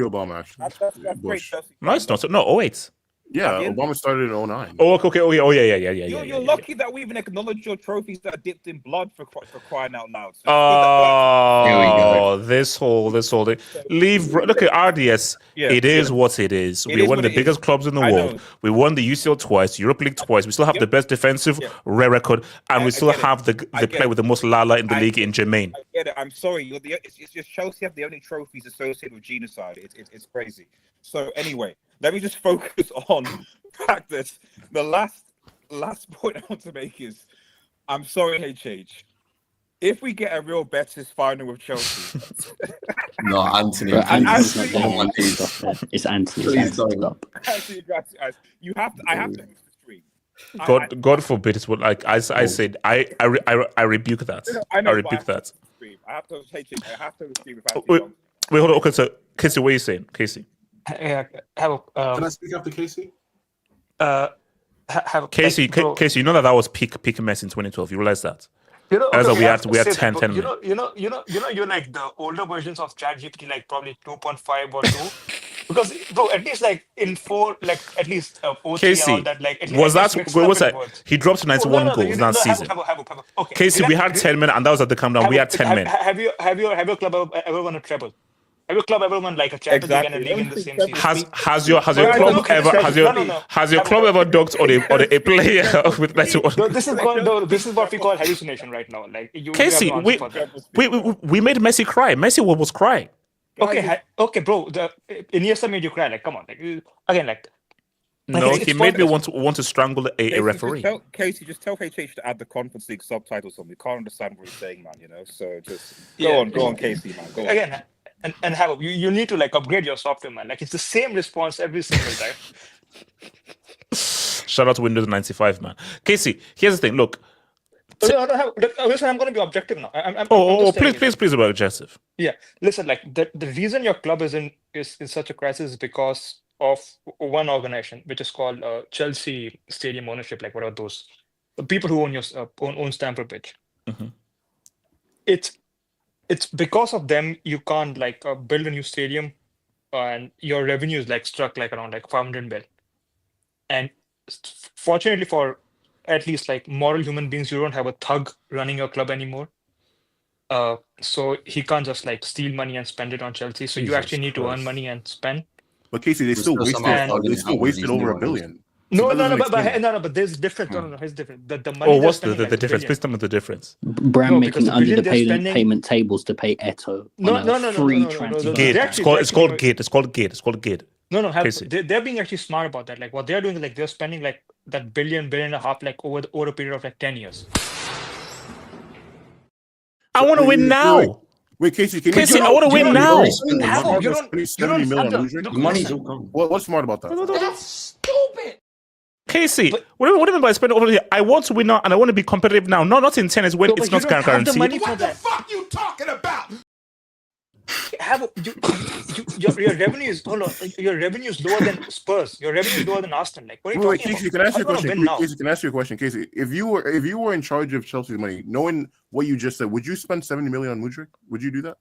Obama actually. That's great. No, it's not. No, 08. Yeah, Obama started in 09. Oh, okay. Oh, yeah. You're lucky that we even acknowledge your trophies that are dipped in blood for crying out loud. Oh, this whole thing. Look at RDS. It is what it is. We're one of the biggest clubs in the world. We won the UCL twice, Europa League twice. We still have the best defensive record, and we still have the player with the most Lala in the league in Jermaine. I get it. I'm sorry. It's just Chelsea have the only trophies associated with genocide. It's crazy. So anyway, let me just focus on practice. The last point I want to make is, I'm sorry, HH. If we get a real Betis final with Chelsea, no, Anthony. It's Anthony. Please don't. Anthony, you have to. I have to host the stream. God forbid it. Like I said, I rebuke that. I rebuke that. I have to HH. I have to stream without. Wait, hold on. Okay, so Casey, what are you saying, Casey? Can I speak up to Casey? Casey, you know that was peak mess in 2012. You realize that? We had 10 you like the older versions of ChatGPT, like probably 2.5 or 2. Because bro, at least like in 4, like at least 4 Casey, all that, like was that he dropped to 91 goals that season? Okay, Casey, we had 10 men, and that was at the come down. We had 10 men. Have your club ever won a treble? Have your club ever won like a Champions League and a league in the same season? Has your club ever dunked on a player with 91? This is what we call hallucination right now. Like Casey, we made Messi cry. Messi was crying. Okay, bro. Iniesta made you cry. Like, come on. Like, again, like. No, he made me want to strangle a referee. Casey, just tell HH to add the Conference League subtitles on. We can't understand what he's saying, man. So just go on, Casey, man. Go on. Again. And have you need to like upgrade your software, man. Like it's the same response every single time. Shout out to Windows 95, man. Casey, here's the thing. Look, listen, I'm going to be objective now. Please be objective. Yeah, listen. Like the reason your club is in such a crisis is because of one organization, which is called Chelsea Stadium Ownership. Like what are those? The people who own your own Stamford Bridge. Mm-hmm. It's because of them you can't like build a new stadium, and your revenue is like struck like around like 500 mil. And fortunately for at least like moral human beings, you don't have a thug running your club anymore. So he can't just like steal money and spend it on Chelsea. So you actually need to earn money and spend. But Casey, they still wasted over $1 billion. No, that no, no, doesn't explain it. but there's difference. No, it's different. The money. Oh, they're what's spending, the like, difference? billion. Please tell me the difference. Bram No, because making the under billion the they're spending. payment tables to pay Eto No, on no, a no, no, free no, no, no, transfer. no. Gate. They're It's called actually Gate. It's called Gate. It's called Gate. No, Casey. they're being actually smart about that. Like what they're doing, like they're spending like that billion and a half, like over a period of like 10 years. I want to win now. Wait, Casey, can Casey, you I want to win now. Money's all gone. What's smart about that? That's stupid. Casey, what do you mean by spending over here? I want to win now and I want to be competitive now. No, not in tennis when it's not guaranteed. What the fuck you talking about? Your revenue is your revenue is lower than Spurs. Your revenue is lower than Arsenal. Like what are you Wait, talking Casey, about? can I ask you a How do question? win now? Casey, can I ask you a question? Casey, if you were in charge of Chelsea's money, knowing what you just said, would you spend 70 million on Mudryk? Would you do that?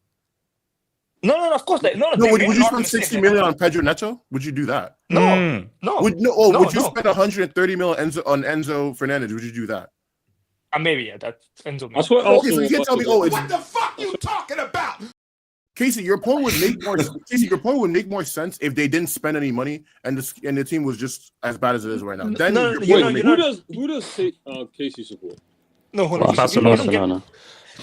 No, of course. Like, would you spend 60 million on Pedro Neto? Would you do that? No. Would you spend 130 million on Enzo Fernandez? Would you do that? Maybe, yeah. That's Enzo. That's what. Okay, so you can't tell me. Oh, What the fuck you talking about? Casey, your point would make more. Casey, your point would make more sense if they didn't spend any money and the team was just as bad as it is right now. Then who does Casey support? No, hold on. Barcelona.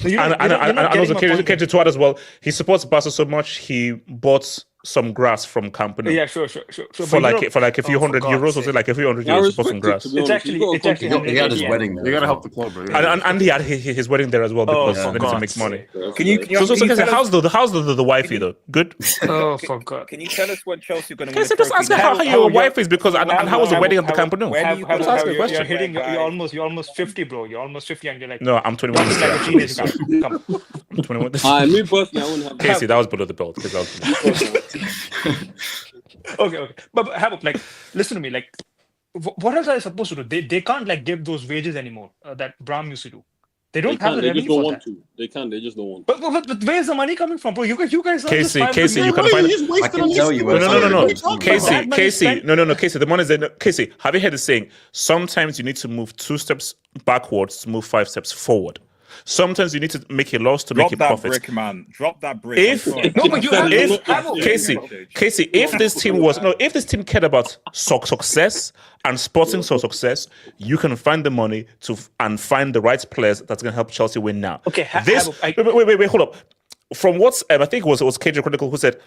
And also Casey to add as well. He supports Barca so much he bought some grass from Camp Nou. Yeah, sure. For like a few hundred euros, or like a few hundred euros to put some grass. It's actually he had his wedding there. You gotta help the club, bro. And he had his wedding there as well because they need to make money. Can you how's the wifey though? Good. Oh, for God. Can you tell us when Chelsea are going to win? Casey, just ask how your wife is because and how was the wedding at the Camp Nou? You're hitting. You're almost 50, bro. You're almost 50, and you're like. No, I'm 21. Like a teenage guy. Come on. I'm 21. Me personally, I wouldn't have. Casey, that was below the belt. Okay. But have like, listen to me. Like, what else are they supposed to do? They can't like give those wages anymore that Bram used to do. They don't have the revenue for that. They can. They just don't want to. But where's the money coming from, bro? You guys are Casey, just you can find I can tell you. No. Casey, no. Casey, the money is there. Casey, have you heard the saying? Sometimes you need to move 2 steps backwards to move 5 steps forward. Sometimes you need to make a loss to make a profit. Drop that brick, man. Drop that brick. Casey, if this team cared about success and sporting success, you can find the money and find the right players that's going to help Chelsea win now. Okay, wait, hold up. From what I think it was KJ Chronicle who said,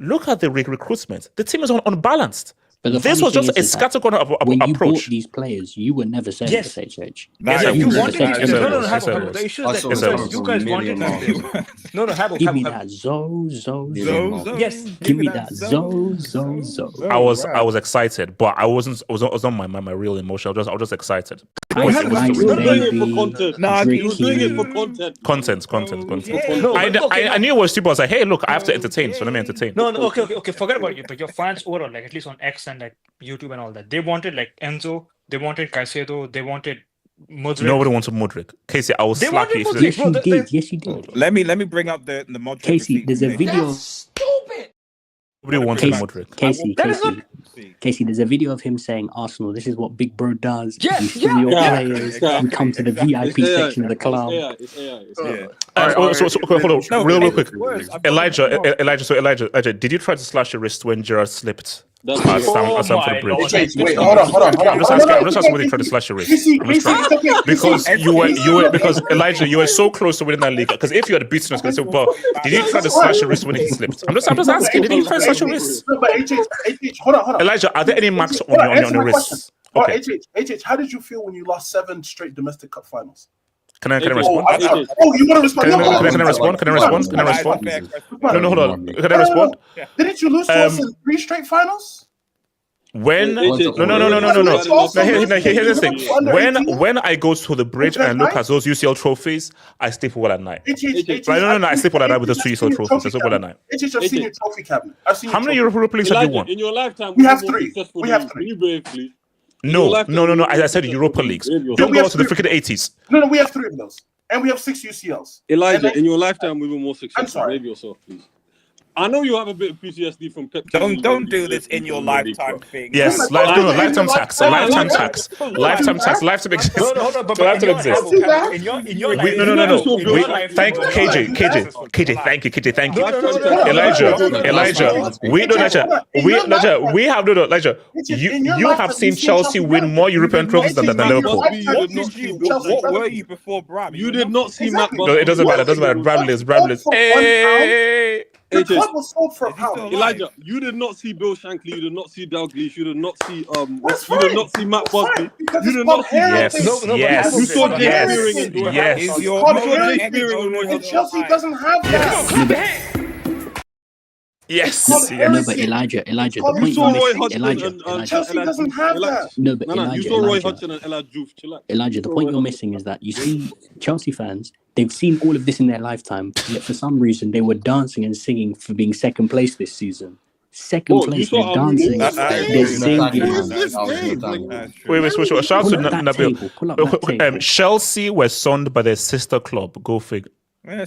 look at the recruitment. The team is unbalanced. But this was just a scattergun when you approach. bought these players, you were never saying this, HH. You wanted the issue is that you guys wanted that. Give me that zo. Yes, give me that zo. I was excited, but I wasn't. I was not my real emotion. I was just excited. You're doing it for content. You're doing it for content. Content. I knew it was stupid. I was like, hey, look, I have to entertain, so let me entertain. No, okay. Forget about you. But your fans overall, like at least on X and like YouTube and all that, they wanted like Enzo, they wanted Caicedo, they wanted Mudryk. Nobody wanted Mudryk. Casey, I was slappy. Yes, you did. Let me bring up the Mudryk. Casey, there's a video. That's stupid. Nobody wanted Mudryk. Casey, there's a video of him saying, Arsenal, this is what Big Bro does. Yes, you free your players and come to the VIP section of the club. Hold on, real quick. Elijah, did you try to slash your wrist when Gerrard slipped? At Stamford Bridge. Wait, hold on. I'm just asking whether you tried to slash your wrist. Because Elijah, you were so close to winning that league. Because if you had beaten us, but did you try to slash your wrist when he slipped? I'm just asking. Did you try to slash your wrist? No, but HH, hold on. Elijah, are there any marks on your wrists? Okay. HH, how did you feel when you lost 7 straight domestic cup finals? Can I respond? You want to respond? Can I respond? No, hold on. Can I respond? Didn't you lose to us in 3 straight finals? When no. Here's the thing. When I go to the bridge and I look at those UCL trophies, I sleep well at night. No, I sleep well at night with those 2 UCL trophies. I sleep well at night. I've seen your trophy cabinet. How many Europa Leagues have you won? In your lifetime, we have 3. Can you brave, please? No. I said Europa Leagues. Don't go to the freaking 80s. No, we have 3 of those. And we have 6 UCLs. Elijah, in your lifetime, we were more successful. Brave yourself, please. I know you have a bit of PTSD from Pep. Don't do this in your lifetime thing. Yes, lifetime tax, lifetime tax, lifetime exist. No, hold on, but Lifetime in exist. your life, Thank KJ, thank you. Elijah, we have Elijah. You have seen Chelsea win more European trophies than Liverpool. What were you before Bram? You did not see Matt. No, it doesn't matter. Bramless. Hey. The club was sold for a pound. Elijah, you did not see Bill Shankly, you did not see Dalglish, you did not see That's you did not see Matt Busby, you did not see you saw James Spearing and Roy And Chelsea doesn't have that. Yes. No, but Elijah, the point you saw Roy you're missing, Hodgson Chelsea doesn't have that. No, but you saw Roy Hodgson and Ella Diouf. Elijah, the point you're missing is that you see Chelsea fans, they've seen all of this in their lifetime, yet for some reason they were dancing and singing for being second place this season. Second place, they're dancing, they're singing. Wait, shout out to Nabil. Chelsea were sunned by their sister club. Go figure. I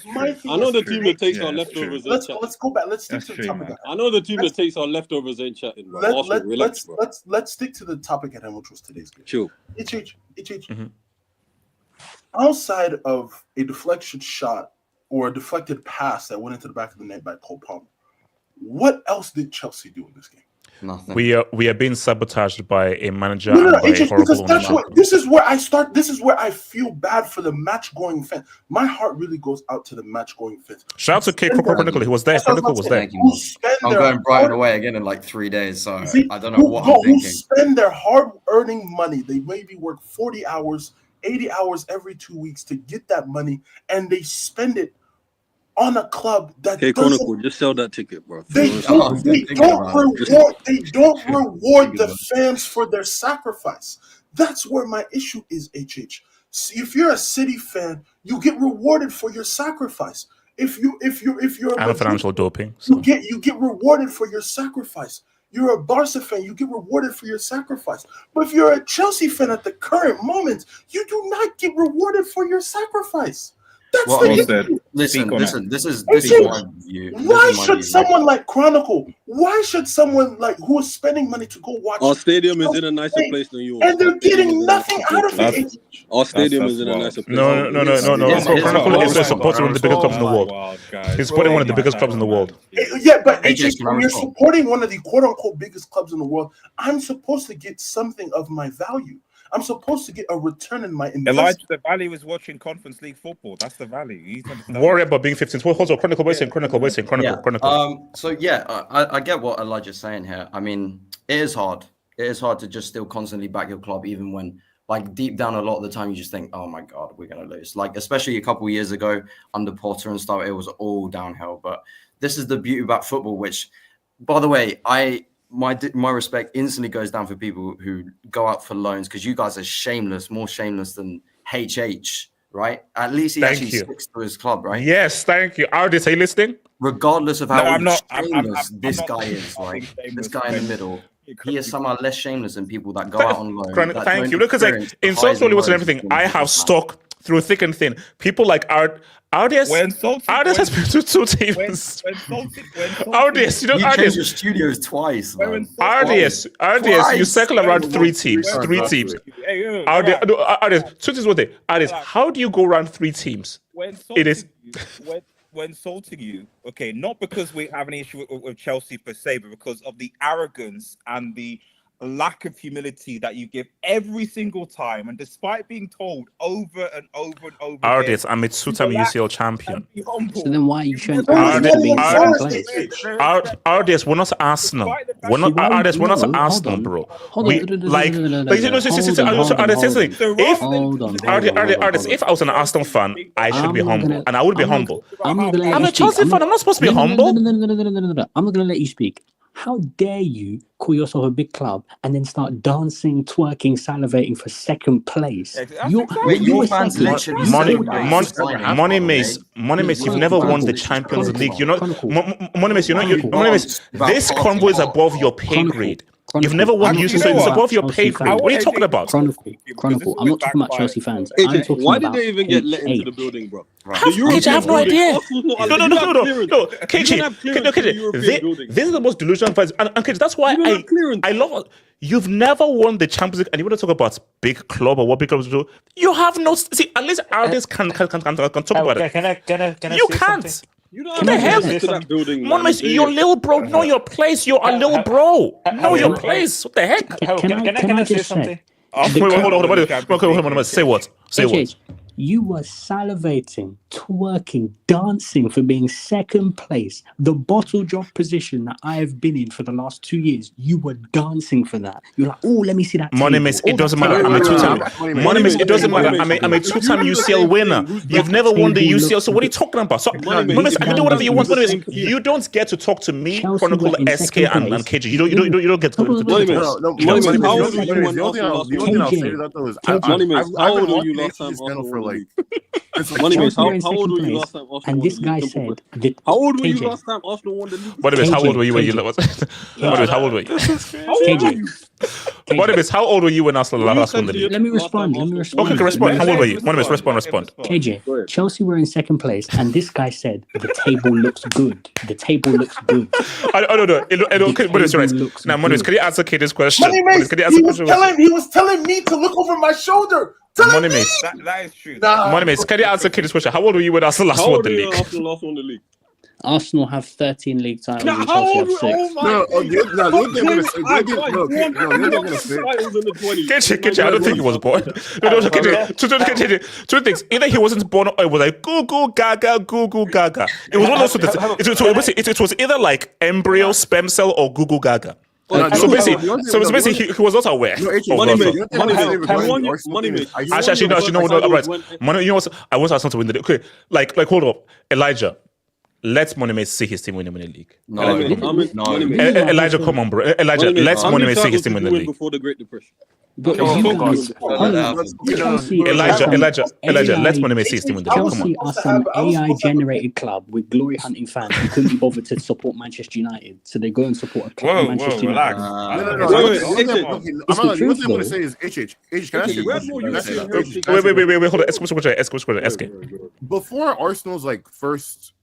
know the team that takes our leftovers. Let's go back. Let's stick to the topic. I know the team that takes our leftovers ain't chatting. Let's stick to the topic at hand, which was today's game. Sure. Outside of a deflection shot or a deflected pass that went into the back of the net by Cole Palmer, what else did Chelsea do in this game? Nothing. We are being sabotaged by a manager and by a horrible ownership. This is where I start. This is where I feel bad for the match-going fan. My heart really goes out to the match-going fans. Shout out to K Chronicle. He was there. Chronicle was there. I'm going Brighton away again in like 3 days, so I don't know what I'm thinking. Who spend their hard-earning money? They maybe work 40 hours, 80 hours every 2 weeks to get that money, and they spend it on a club that Chronicle, just sell that ticket, bro. They don't reward the fans for their sacrifice. That's where my issue is, HH. See, if you're a City fan, you get rewarded for your sacrifice. If you're and financial doping, so. you get rewarded for your sacrifice. You're a Barca fan, you get rewarded for your sacrifice. But if you're a Chelsea fan at the current moment, you do not get rewarded for your sacrifice. Listen, this is my view. Why should someone like Chronicle? Why should someone like who is spending money to go watch? Our stadium is in a nicer place than yours, and they're getting nothing out of it. Our stadium is in a nicer place. No. Chronicle is supporting one of the biggest clubs in the world. He's supporting one of the biggest clubs in the world. Yeah, but when you're supporting one of the quote-unquote biggest clubs in the world, I'm supposed to get something of my value. I'm supposed to get a return in my investment. Elijah, the value is watching Conference League football. That's the value. Worry about being 15th. Hold on, Chronicle. So I get what Elijah's saying here. I mean, it is hard. It is hard to just still constantly back your club, even when, like, deep down a lot of the time you just think, oh my God, we're gonna lose. Like, especially a couple of years ago under Potter and stuff, it was all downhill. But this is the beauty about football, which, by the way, my respect instantly goes down for people who go out for loans, because you guys are shameless, more shameless than HH, right? At least he sticks to his club, right? Yes, thank you. Ardis, are you listening? Regardless of how shameless this guy is, right? This guy in the middle, he is somehow less shameless than people that go out on loan. Thank you. Look, because like in social Hollywood and everything, I have stuck through thick and thin. People like Ardias has been to 2 teams. Ardias, you know, you changed your studios twice. Ardias, you circle around 3 teams. 3 teams. Ardias, 2 teams. What day? Ardias, how do you go around 3 teams? When insulting you, okay, not because we have an issue with Chelsea per se, but because of the arrogance and the lack of humility that you give every single time, and despite being told over and over and over Ardias, I'm a 2-time UCL champion. So then why are you showing to being second place? Ardias, we're not Arsenal. We're not Arsenal, bro. If I was an Arsenal fan, I should be humble, and I would be humble. I'm a Chelsea fan. I'm not supposed to be humble. No. I'm not going to let you speak. How dare you call yourself a big club and then start dancing, twerking, salivating for second place? Your fans literally Money Mace, you've never won the Champions League. You're not Money Mace. This convo is above your pay grade. You've never won UCL, so it's above your pay grade. What are you talking about? Chronicle. I'm not talking about Chelsea fans. I'm AJ, talking why did about they even get let into the KH. building, bro? KJ, I have no idea. No, KJ, KJ, this is the most delusional advice. And KJ, that's why I love. You've never won the Champions League, and you want to talk about big club or what big clubs do. You have no. See, at least artists can talk about it. Can I You say can't. something? You don't What the hell? Monmouth, you're little bro. Know your place. You're a little bro. Know your place. What the heck? Can I just say something? Hold on. Say what? Say what? You were salivating, twerking, dancing for being second place. The bottle job position that I have been in for the last 2 years, you were dancing for that. You're like, oh, let me see that. Moneymates, it doesn't matter. I'm a two-time. Moneymates, it doesn't matter. I'm a two-time UCL winner. You've never won the UCL, so what are you talking about? So, Moneymates, I can do whatever you want. Moneymates, you don't get to talk to me, Chronicle, SK, and KJ. You don't get to talk to me. The only thing I'll say to that though is I've been watching this channel for like. Moneymates, how old were you last time Arsenal and this guy said, how old were you last time Arsenal won the league? Moneymates, how old were you when you Moneymates, how old were you? Moneymates, how old were you when Arsenal last won the league? Let me respond. Okay, respond. How old were you? Moneymates, respond. KJ, Chelsea were in second place, and this guy said the table looks good. The table looks good. I don't know. Moneymates, right. Now, Moneymates, can you answer KJ's question? Moneymates, he was telling me to look over my shoulder. Moneymates. That is true. Moneymates, can you answer KJ's question? How old were you when Arsenal last won the league? Arsenal last won the league? Arsenal have 13 league titles. Now, And how old? Chelsea have 6. KJ, I don't think he was born. Two things. Either he wasn't born or it was like goo goo gaga. It was one of those. It was either like embryo, sperm cell, or goo goo gaga. So basically, he was not aware. Actually, no. Right. You know what? I want Arsenal to win the league. Okay, like, hold up, Elijah. Let Moneymates see his team win the league. No. Elijah, come on, bro. Elijah, let Moneymates see his team win the league. Before the Great Depression. Elijah, let Moneymates see his team win the league. Come Chelsea are some AI-generated club with glory hunting fans who couldn't be bothered to support Manchester United, so they go and support a club Manchester United. One thing I'm going to say is HH. Can I ask you a question? Wait, hold on. SK. Before Arsenal's first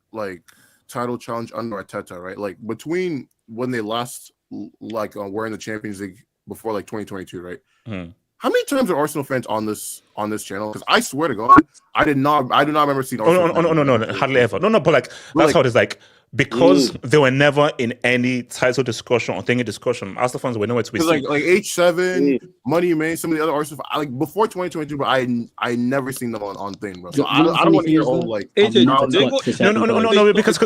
title challenge under Arteta, right? Like between when they last were in the Champions League before 2022, right? How many times are Arsenal fans on this channel? Because I swear to God, I do not remember seeing Arsenal. No, hardly ever. No, but that's how it is. Because they were never in any title discussion or thingy discussion, Arsenal fans were nowhere to be seen. Like H7, Money Man, some of the other Arsenal before 2022, but I never seen them on thing, bro. So I don't want to hear all no, because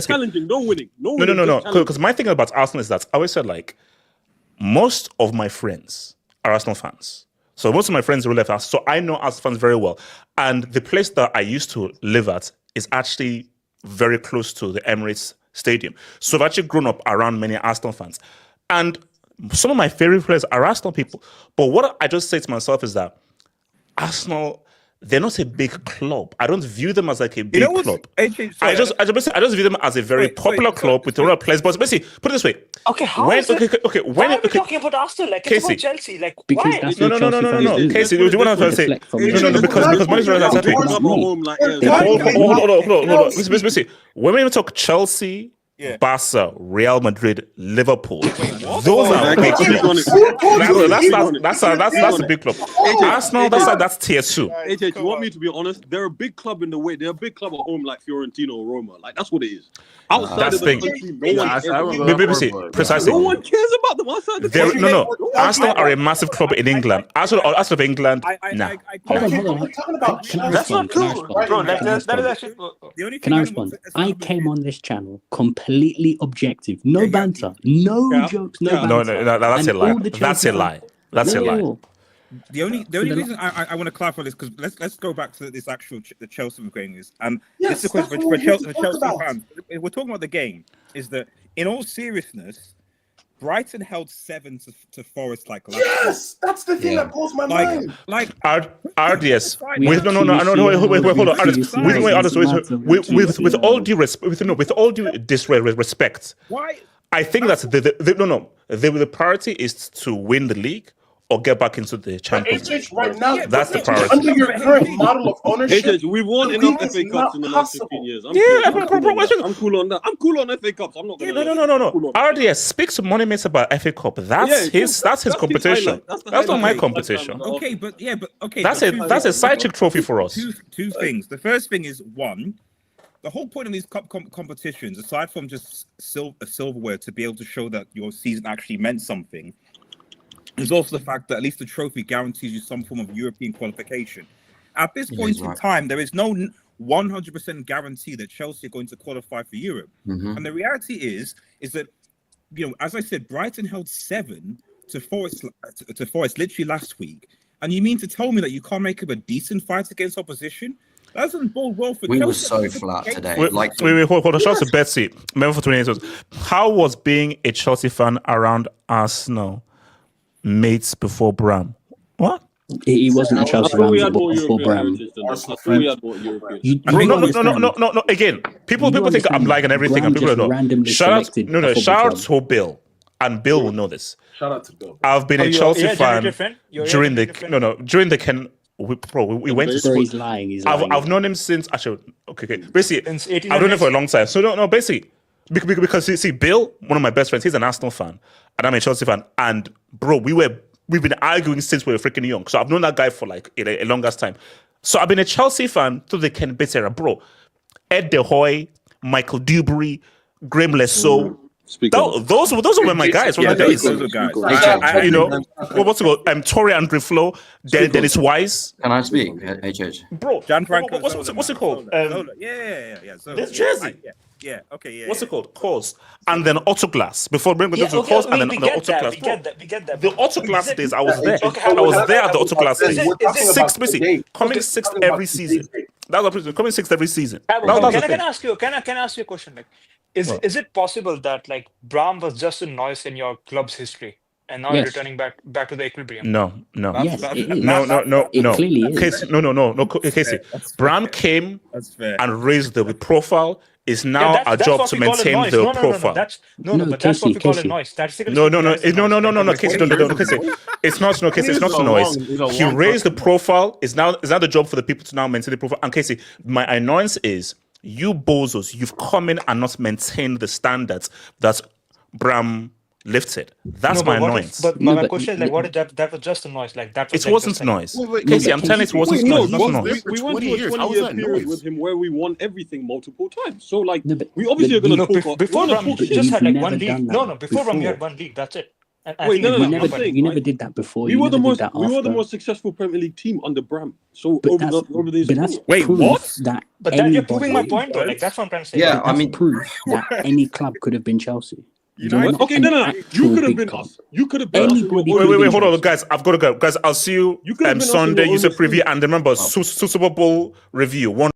challenging, no winning. No. Because my thing about Arsenal is that I always said most of my friends are Arsenal fans. So most of my friends are left us. So I know Arsenal fans very well. And the place that I used to live at is actually very close to the Emirates Stadium. So I've actually grown up around many Arsenal fans. And some of my favorite players are Arsenal people. But what I just say to myself is that Arsenal, they're not a big club. I don't view them as a big club. I just view them as a very popular club with a lot of players. But basically, put it this way. Okay, why are we talking about Arsenal? It's about Chelsea. Why? No. Casey, do you want to say? No, because money's right at Hold on. Listen. When we talk Chelsea, Barca, Real Madrid, Liverpool, those are big clubs. That's a big club. Arsenal, that's tier 2. AJ, you want me to be honest? They're a big club in the way. They're a big club at home like Fiorentina or Roma. That's what it is. Outside of the country, precisely. No one cares about them outside the country. No. Arsenal are a massive club in England. Arsenal of England, nah. That's not true, bro. Can I respond? I came on this channel completely objective. No banter. No jokes. No banter. No, that's a lie. That's a lie. That's a lie. The only reason I want to clarify this, because let's go back to this the Chelsea we're going is this is a question for Chelsea fans. If we're talking about the game, is that in all seriousness, Brighton held 7 to Forest like last Yes, that's the thing that blows my mind. RDS. We Wait, have no, wait, hold on. QCs, With all due respect, why? I think that's the priority is to win the league or get back into the Champions League. Right now, That's the priority. Under your current model of ownership, We've won the enough league is FA Cups not in the last possible. 15 years. I'm cool on that. I'm cool on FA Cups. I'm not gonna No. RDS speaks to Money Mates about FA Cup. That's his competition. That's not my competition. Okay. That's a side chick trophy for us. Two things. The first thing is one. The whole point of these cup competitions, aside from just silverware to be able to show that your season actually meant something, is also the fact that at least the trophy guarantees you some form of European qualification. At this point in time, there is no 100% guarantee that Chelsea are going to qualify for Europe. And the reality is that, as I said, Brighton held 7 to Forest literally last week. And you mean to tell me that you can't make up a decent fight against opposition? That doesn't bode well for Chelsea. We were so flat today. Wait, hold on. Shout out to Betsy. Remember for 28 years. How was being a Chelsea fan around Arsenal mates before Bram? What? He wasn't a Chelsea fan before Bram. No. Again, people think I'm lying and everything, and people don't know. Shout out to Bill, and Bill will know this. Shout out to Bill. I've been a Chelsea fan during the Ken. We went to school. He's lying. I've known him since okay. Basically, I've known him for a long time. So no, basically, because you see, Bill, one of my best friends, he's an Arsenal fan, and I'm a Chelsea fan. And bro, we've been arguing since we were freaking young. So I've known that guy for like a longest time. So I've been a Chelsea fan through the Ken Bates era, bro. Ed De Hoy, Michael Dewberry, Graham Lesso. Those were my guys from the days. Those are guys. What's it called? Tori Andre Flo, Dennis Wise. Can I speak, HH? Bro, Gianfranco. What's it called? Yeah. This jersey. Okay. What's it called? Cause. And then Autoglass. Before remember those were Cause and then the Autoglass. We get that. The Autoglass days, I was there. I was there at the Autoglass days. Coming sixth every season. That was coming sixth every season. Can I ask you a question? Like, is it possible that like Bram was just a noise in your club's history, and now you're returning back to the equilibrium? No. Yes, it is. No. It clearly is. Casey, no. Casey, Bram came and raised the profile. It's now our job to maintain the profile. But that's what we call a noise. No, Casey, don't, Casey. It's not, no, Casey, it's not a noise. He raised the profile. It's now the job for the people to now maintain the profile. And Casey, my annoyance is you bozos, you've come in and not maintained the standards that Bram lifted. That's my annoyance. But my question is like, what if that was just a noise? Like that. It wasn't noise. Casey, I'm telling you, it wasn't noise. We went through a 20-year period with him where we won everything multiple times. So like, we obviously are going to talk. Before Bram, you just had like one league. No, before Bram, you had one league. That's it. You never did that before. We were the most successful Premier League team under Bram. So over these. Wait, what? But then you're proving my point, though. Like that's what I'm trying to say. Yeah, I mean, proof that any club could have been Chelsea. Okay, no. You could have been us. You could have been us. Wait, hold on, guys. I've got to go. Guys, I'll see you Sunday. User preview, and remember, Super Bowl review.